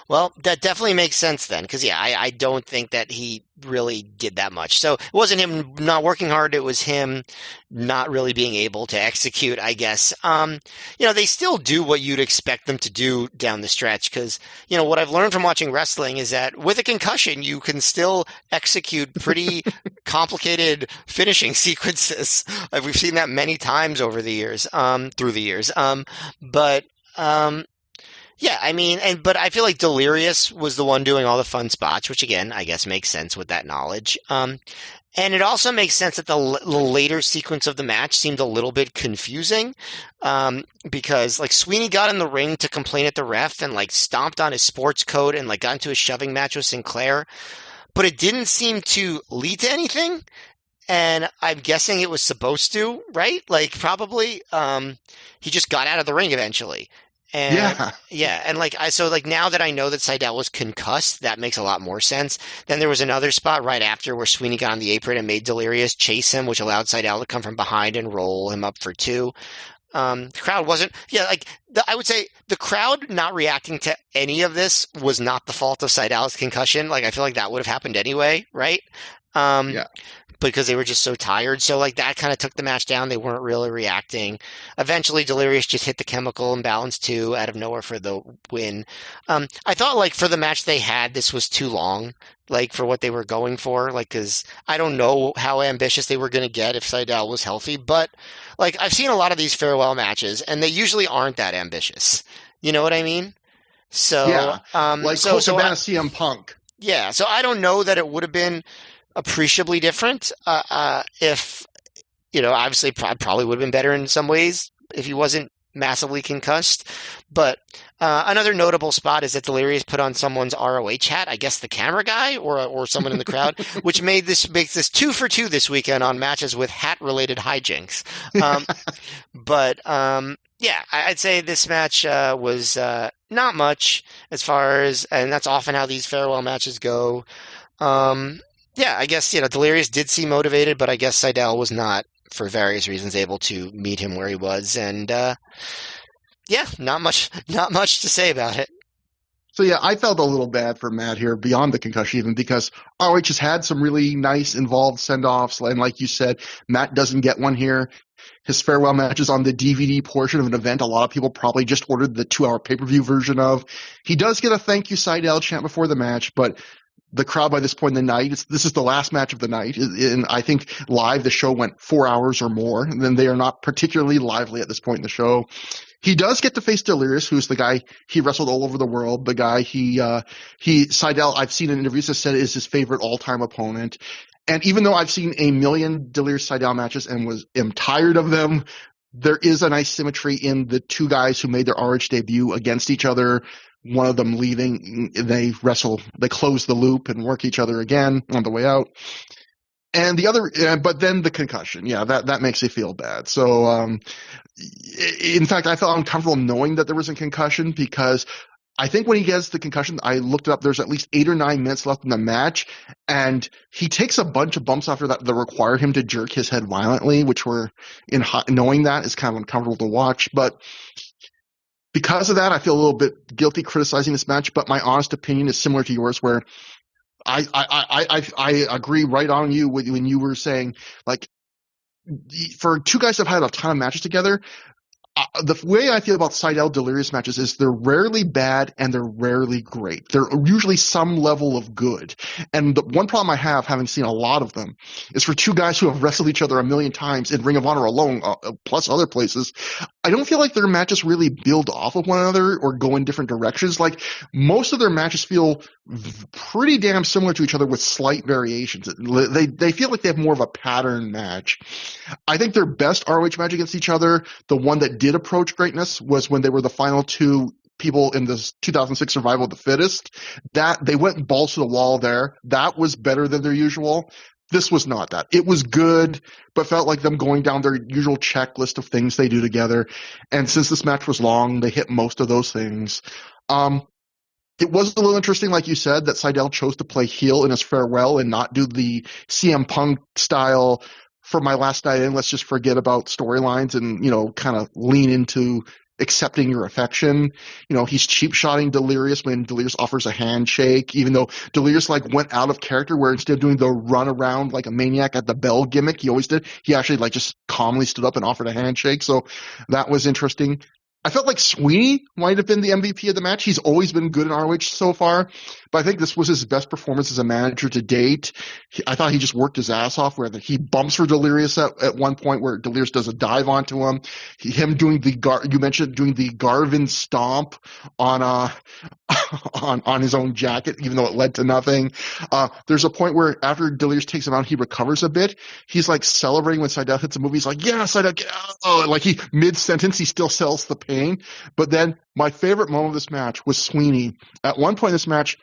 Well, that definitely makes sense then, because yeah, I don't think that he really did that much. So it wasn't him not working hard; it was him not really being able to execute, I guess. You know, they still do what you'd expect them to do down the stretch, because you know what I've learned from watching wrestling is that with a concussion, you can still execute pretty complicated finishing sequences. Like, we've seen that many times over the years, through the years. Yeah, I mean, but I feel like Delirious was the one doing all the fun spots, which again, I guess makes sense with that knowledge. And it also makes sense that the later sequence of the match seemed a little bit confusing, because like Sweeney got in the ring to complain at the ref and like stomped on his sports coat and like got into a shoving match with Sinclair, but it didn't seem to lead to anything. and I'm guessing it was supposed to, right? Like probably, he just got out of the ring eventually. And Yeah. yeah, and so now that I know that Seidel was concussed, that makes a lot more sense. Then there was another spot right after where Sweeney got on the apron and made Delirious chase him, which allowed Seidel to come from behind and roll him up for two. The crowd wasn't, yeah, I would say the crowd not reacting to any of this was not the fault of Seidel's concussion. Like, I feel like that would have happened anyway, right? Um, Yeah. because they were just so tired. So, like, that kind of took the match down. They weren't really reacting. Eventually, Delirious just hit the chemical imbalance too out of nowhere for the win. I thought, like, for the match they had, this was too long, like, for what they were going for. Like, because I don't know how ambitious they were going to get if Seidel was healthy, but, like, I've seen a lot of these farewell matches, and they usually aren't that ambitious. You know what I mean? So, Yeah. Like Colt Cabana CM Punk. yeah, so I don't know that it would have been appreciably different if, obviously probably would have been better in some ways if he wasn't massively concussed. But another notable spot is that Delirious put on someone's ROH hat, I guess the camera guy or someone in the crowd, which makes this 2 for 2 this weekend on matches with hat-related hijinks. Yeah, I'd say this match was not much as far as, and that's often how these farewell matches go. Yeah, I guess, Delirious did seem motivated, but I guess Seidel was not, for various reasons, able to meet him where he was. And, yeah, not much to say about it. So yeah, I felt a little bad for Matt here beyond the concussion even because ROH has had some really nice involved send-offs. And like you said, Matt doesn't get one here. His farewell match is on the DVD portion of an event a lot of people probably just ordered the 2-hour pay-per-view version of. He does get a thank you Seidel chant before the match, but the crowd by this point in the night, this is the last match of the night. And I think live the show went 4 hours or more. And then they are not particularly lively at this point in the show. He does get to face Delirious, who's the guy he wrestled all over the world. The guy Seidel, I've seen in interviews, has said is his favorite all-time opponent. And even though I've seen a million Delirious Seidel matches and am tired of them, there is a nice symmetry in the two guys who made their RH debut against each other. One of them leaving, they wrestle, they close the loop and work each other again on the way out. And the other, but then the concussion, yeah, that makes you feel bad. So, in fact, I felt uncomfortable knowing that there was a concussion because I think when he gets the concussion, I looked it up, there's at least 8 or 9 minutes left in the match, and he takes a bunch of bumps after that require him to jerk his head violently, which knowing that is kind of uncomfortable to watch. But because of that, I feel a little bit guilty criticizing this match, but my honest opinion is similar to yours, where I agree right on you when you were saying, like, for two guys that have had a ton of matches together, the way I feel about Seidel Delirious matches is they're rarely bad and they're rarely great. They're usually some level of good. And the one problem I have, having seen a lot of them, is for two guys who have wrestled each other a million times in Ring of Honor alone, plus other places, I don't feel like their matches really build off of one another or go in different directions. Like, most of their matches feel pretty damn similar to each other with slight variations. They feel like they have more of a pattern match. I think their best ROH match against each other, the one that did approach greatness, was when they were the final two people in the 2006 Survival of the Fittest. That they went balls to the wall there. That was better than their usual. This was not that. It was good, but felt like them going down their usual checklist of things they do together. And since this match was long, they hit most of those things. It was a little interesting, like you said, that Seidel chose to play heel in his farewell and not do the CM Punk style for my last night in, let's just forget about storylines and, kind of lean into accepting your affection. He's cheap-shotting Delirious when Delirious offers a handshake, even though Delirious went out of character where instead of doing the run around like a maniac at the bell gimmick he always did, he actually just calmly stood up and offered a handshake. So that was interesting. I felt like Sweeney might have been the MVP of the match. He's always been good in ROH so far, but I think this was his best performance as a manager to date. I thought he just worked his ass off, where he bumps for Delirious at one point where Delirious does a dive onto him. Him doing you mentioned doing the Garvin stomp on on his own jacket, even though it led to nothing. There's a point where after Delirious takes him out, he recovers a bit. He's celebrating when Seidel hits a move. He's like, "Yeah, Seidel!" He mid-sentence he still sells the pain. But then my favorite moment of this match was Sweeney. At one point in this match,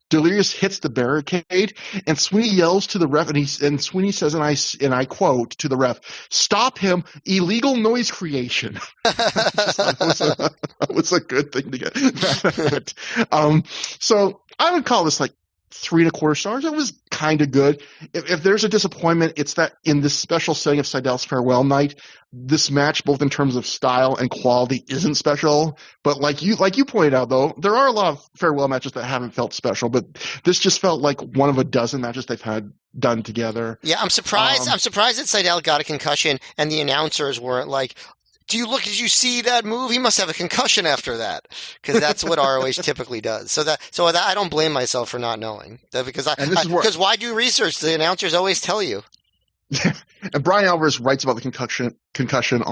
Delirious hits the barricade, and Sweeney yells to the ref, and Sweeney says, and I quote to the ref, "Stop him! Illegal noise creation." That was a good thing to get. So I would call this like 3.25 stars. It was kind of good. If there's a disappointment, it's that in this special setting of Seidel's farewell night, this match, both in terms of style and quality, isn't special. But like you pointed out, though, there are a lot of farewell matches that haven't felt special. But this just felt like one of a dozen matches they've had done together. Yeah, I'm surprised. I'm surprised that Seidel got a concussion, and the announcers weren't like, "Did you see that move? He must have a concussion after that," because that's what ROH typically does. So I don't blame myself for not knowing that, because why do research? The announcers always tell you. And Brian Alvarez writes about the concussion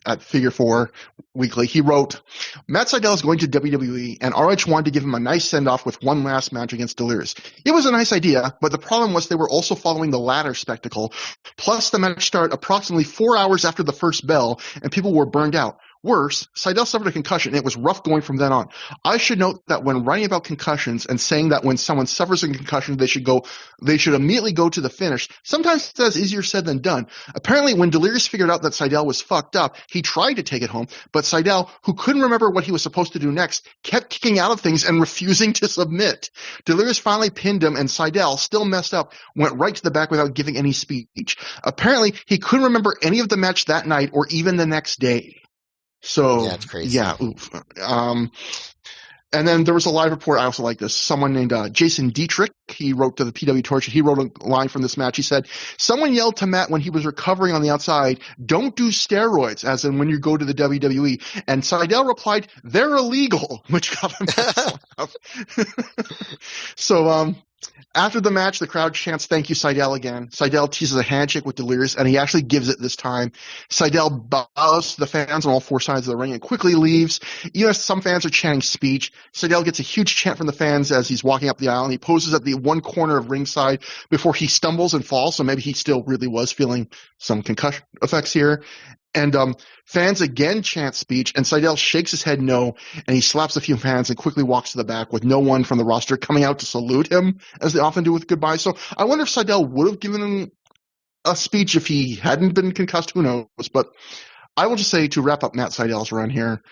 at Figure 4 Weekly. He wrote, "Matt Seidel is going to WWE, and ROH wanted to give him a nice send-off with one last match against Delirious. It was a nice idea, but the problem was they were also following the ladder spectacle. Plus, the match started approximately 4 hours after the first bell, and people were burned out. Worse, Seidel suffered a concussion, and it was rough going from then on. I should note that when writing about concussions and saying that when someone suffers a concussion, they should immediately go to the finish, sometimes that's easier said than done. Apparently, when Delirious figured out that Seidel was fucked up, he tried to take it home, but Seidel, who couldn't remember what he was supposed to do next, kept kicking out of things and refusing to submit. Delirious finally pinned him, and Seidel, still messed up, went right to the back without giving any speech. Apparently, he couldn't remember any of the match that night or even the next day." So, yeah, that's crazy. Yeah, oof. And then there was a live report. I also like this. Someone named Jason Dietrich. He wrote to the PW Torch. He wrote a line from this match. He said, "Someone yelled to Matt when he was recovering on the outside, 'Don't do steroids,' as in when you go to the WWE. And Seidel replied, 'They're illegal,' which got him off. So, after the match, the crowd chants, 'Thank you, Seidel,' again. Seidel teases a handshake with Delirious, and he actually gives it this time. Seidel bows to the fans on all four sides of the ring and quickly leaves. Even as some fans are chanting speech, Seidel gets a huge chant from the fans as he's walking up the aisle, and he poses at the one corner of ringside before he stumbles and falls, so maybe he still really was feeling some concussion effects here. And fans again chant speech, and Seidel shakes his head no, and he slaps a few fans and quickly walks to the back with no one from the roster coming out to salute him, as they often do with goodbye. So I wonder if Seidel would have given him a speech if he hadn't been concussed. Who knows? But I will just say, to wrap up Matt Seidel's run here,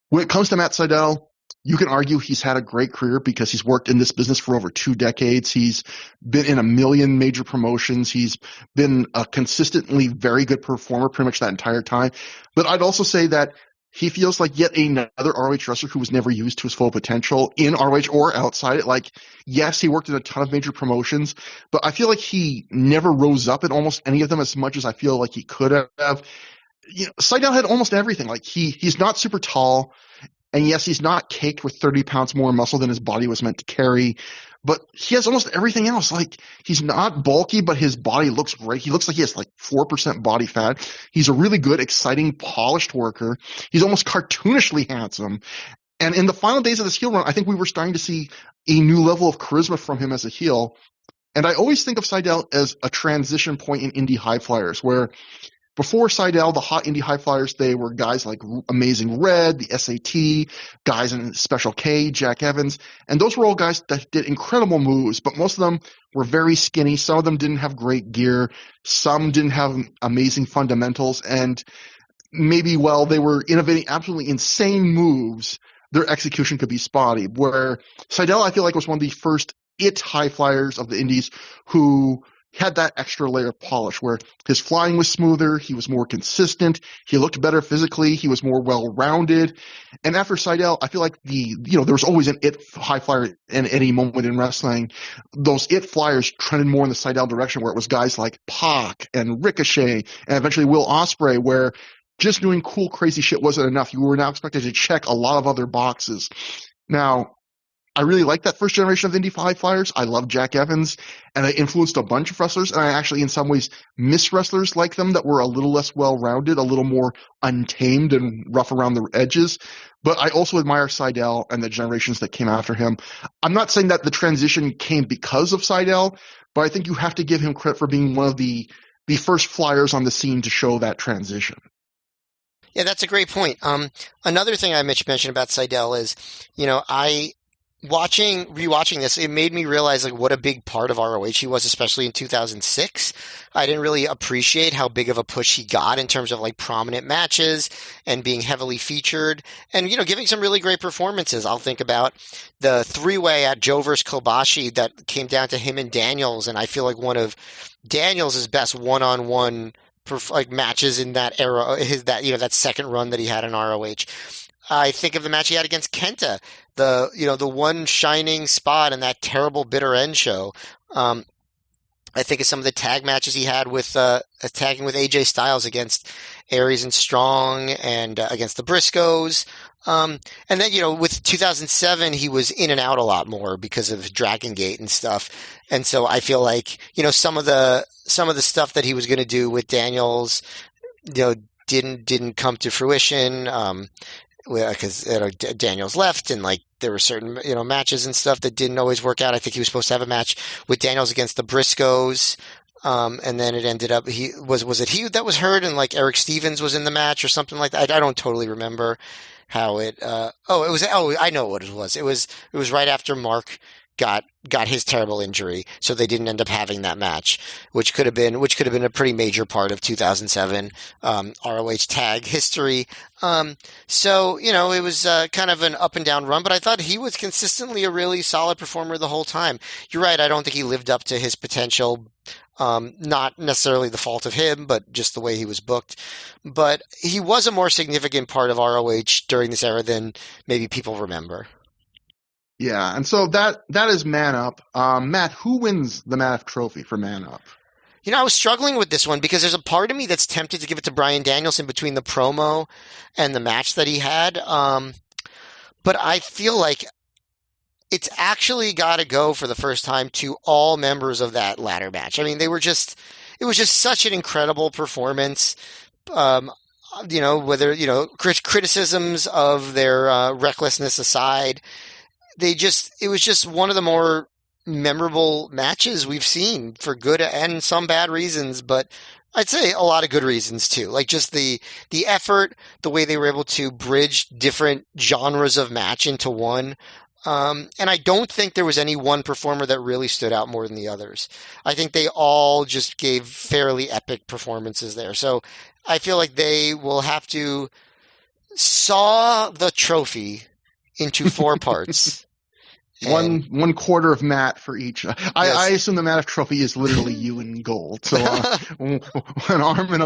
when it comes to Matt Seidel, you can argue he's had a great career because he's worked in this business for over 2 decades. He's been in a million major promotions. He's been a consistently very good performer pretty much that entire time. But I'd also say that he feels like yet another ROH wrestler who was never used to his full potential in ROH or outside it. Like, yes, he worked in a ton of major promotions, but I feel like he never rose up in almost any of them as much as I feel like he could have. You know, Seidel had almost everything. Like, he's not super tall. And yes, he's not caked with 30 pounds more muscle than his body was meant to carry, but he has almost everything else. Like, he's not bulky, but his body looks great. He looks like he has like 4% body fat. He's a really good, exciting, polished worker. He's almost cartoonishly handsome. And in the final days of this heel run, I think we were starting to see a new level of charisma from him as a heel. And I always think of Seidel as a transition point in indie high flyers, where before Seidel, the hot indie high flyers, they were guys like Amazing Red, the SAT, guys in Special K, Jack Evans, and those were all guys that did incredible moves, but most of them were very skinny. Some of them didn't have great gear. Some didn't have amazing fundamentals, and maybe while they were innovating absolutely insane moves, their execution could be spotty. Where Seidel, I feel like, was one of the first high flyers of the indies who had that extra layer of polish, where his flying was smoother, he was more consistent, he looked better physically, he was more well-rounded. And after Seidel, I feel like there was always an high flyer in any moment in wrestling. Those flyers trended more in the Seidel direction, where it was guys like Pac and Ricochet and eventually Will Ospreay, where just doing cool, crazy shit wasn't enough. You were now expected to check a lot of other boxes. Now, I really like that first generation of indie high flyers. I love Jack Evans, and I influenced a bunch of wrestlers, and I actually in some ways miss wrestlers like them that were a little less well-rounded, a little more untamed and rough around the edges. But I also admire Seidel and the generations that came after him. I'm not saying that the transition came because of Seidel, but I think you have to give him credit for being one of the first flyers on the scene to show that transition. Yeah, that's a great point. Another thing I mentioned about Seidel is, rewatching this, it made me realize like what a big part of ROH he was, especially in 2006. I didn't really appreciate how big of a push he got in terms of like prominent matches and being heavily featured and, giving some really great performances. I'll think about the three-way at Joe versus Kobashi that came down to him and Daniels. And I feel like one of Daniels' best one-on-one matches in that era, that second run that he had in ROH. I think of the match he had against Kenta, the one shining spot in that terrible bitter end show. I think of some of the tag matches he had with tagging with AJ Styles against Aries and Strong and against the Briscoes. And then, with 2007, he was in and out a lot more because of Dragon Gate and stuff. And so I feel like, some of the stuff that he was going to do with Daniels, didn't come to fruition. Because Daniels left and like there were certain matches and stuff that didn't always work out. I think he was supposed to have a match with Daniels against the Briscoes, and then it ended up was it he that was hurt and like Eric Stevens was in the match or something like that. I don't totally remember how it. I know what it was. It was right after Mark got his terrible injury, so they didn't end up having that match, which could have been a pretty major part of 2007 ROH tag history. So it was kind of an up and down run, but I thought he was consistently a really solid performer the whole time. You're right, I don't think he lived up to his potential. Not necessarily the fault of him, but just the way he was booked. But he was a more significant part of ROH during this era than maybe people remember. Yeah, and so that is Man Up. Matt, who wins the Man Up trophy for Man Up? I was struggling with this one because there's a part of me that's tempted to give it to Bryan Danielson between the promo and the match that he had. But I feel like it's actually got to go for the first time to all members of that ladder match. I mean, it was just such an incredible performance. Whether, criticisms of their recklessness aside, it was just one of the more memorable matches we've seen for good and some bad reasons, but I'd say a lot of good reasons too. Like just the effort, the way they were able to bridge different genres of match into one. And I don't think there was any one performer that really stood out more than the others. I think they all just gave fairly epic performances there. So I feel like they will have to saw the trophy into 4 parts. One quarter of Matt for each. I assume the Matt Up trophy is literally you in gold. So an arm and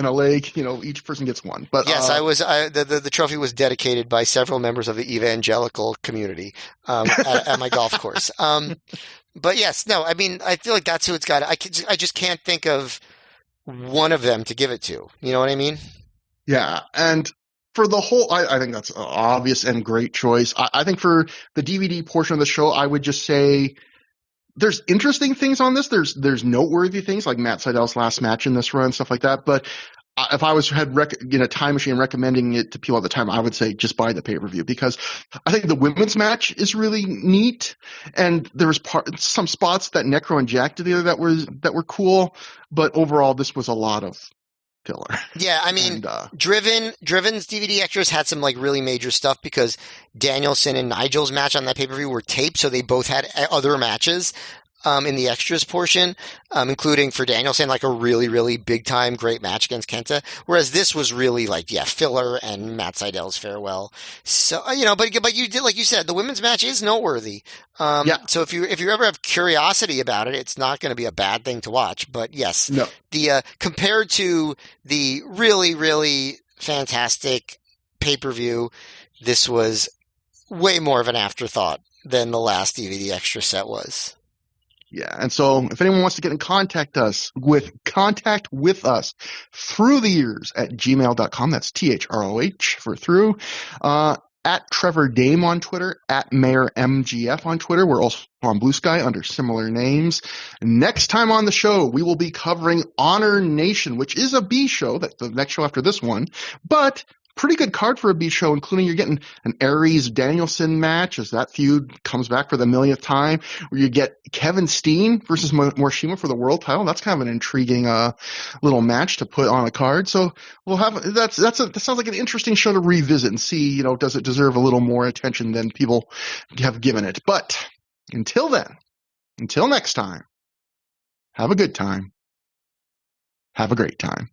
a leg, each person gets one. But yes, the trophy was dedicated by several members of the evangelical community at my golf course. But yes, no, I mean, I feel like that's who it's got. I just can't think of one of them to give it to. You know what I mean? Yeah, and for the whole, I think that's an obvious and great choice. I think for the DVD portion of the show, I would just say there's interesting things on this. There's noteworthy things like Matt Seidel's last match in this run, stuff like that. But if I had a time machine recommending it to people at the time, I would say just buy the pay-per-view because I think the women's match is really neat, and there was some spots that Necro and Jack did that were cool. But overall, this was a lot of filler. Yeah, I mean, Driven's DVD extras had some like really major stuff because Danielson and Nigel's match on that pay-per-view were taped, so they both had other matches in the extras portion, including for Danielson like a really, really big time great match against Kenta. Whereas this was really like filler and Matt Seidel's farewell. So but you did, like you said, the women's match is noteworthy. So if you ever have curiosity about it, it's not going to be a bad thing to watch. But yes, no. The compared to the really, really fantastic pay-per-view, this was way more of an afterthought than the last DVD extra set was. Yeah, and so if anyone wants to get in contact with us through the years at gmail.com, that's THROH for through, at Trevor Dame on Twitter, at Mayor MGF on Twitter. We're also on Blue Sky under similar names. Next time on the show, we will be covering Honor Nation, which is a B show. That's the next show after this one. But pretty good card for a B show, including you're getting an Aries Danielson match as that feud comes back for the millionth time, where you get Kevin Steen versus Morishima for the world title. That's kind of an intriguing little match to put on a card. So we'll have that sounds like an interesting show to revisit and see, does it deserve a little more attention than people have given it. But until then, until next time, have a good time. Have a great time.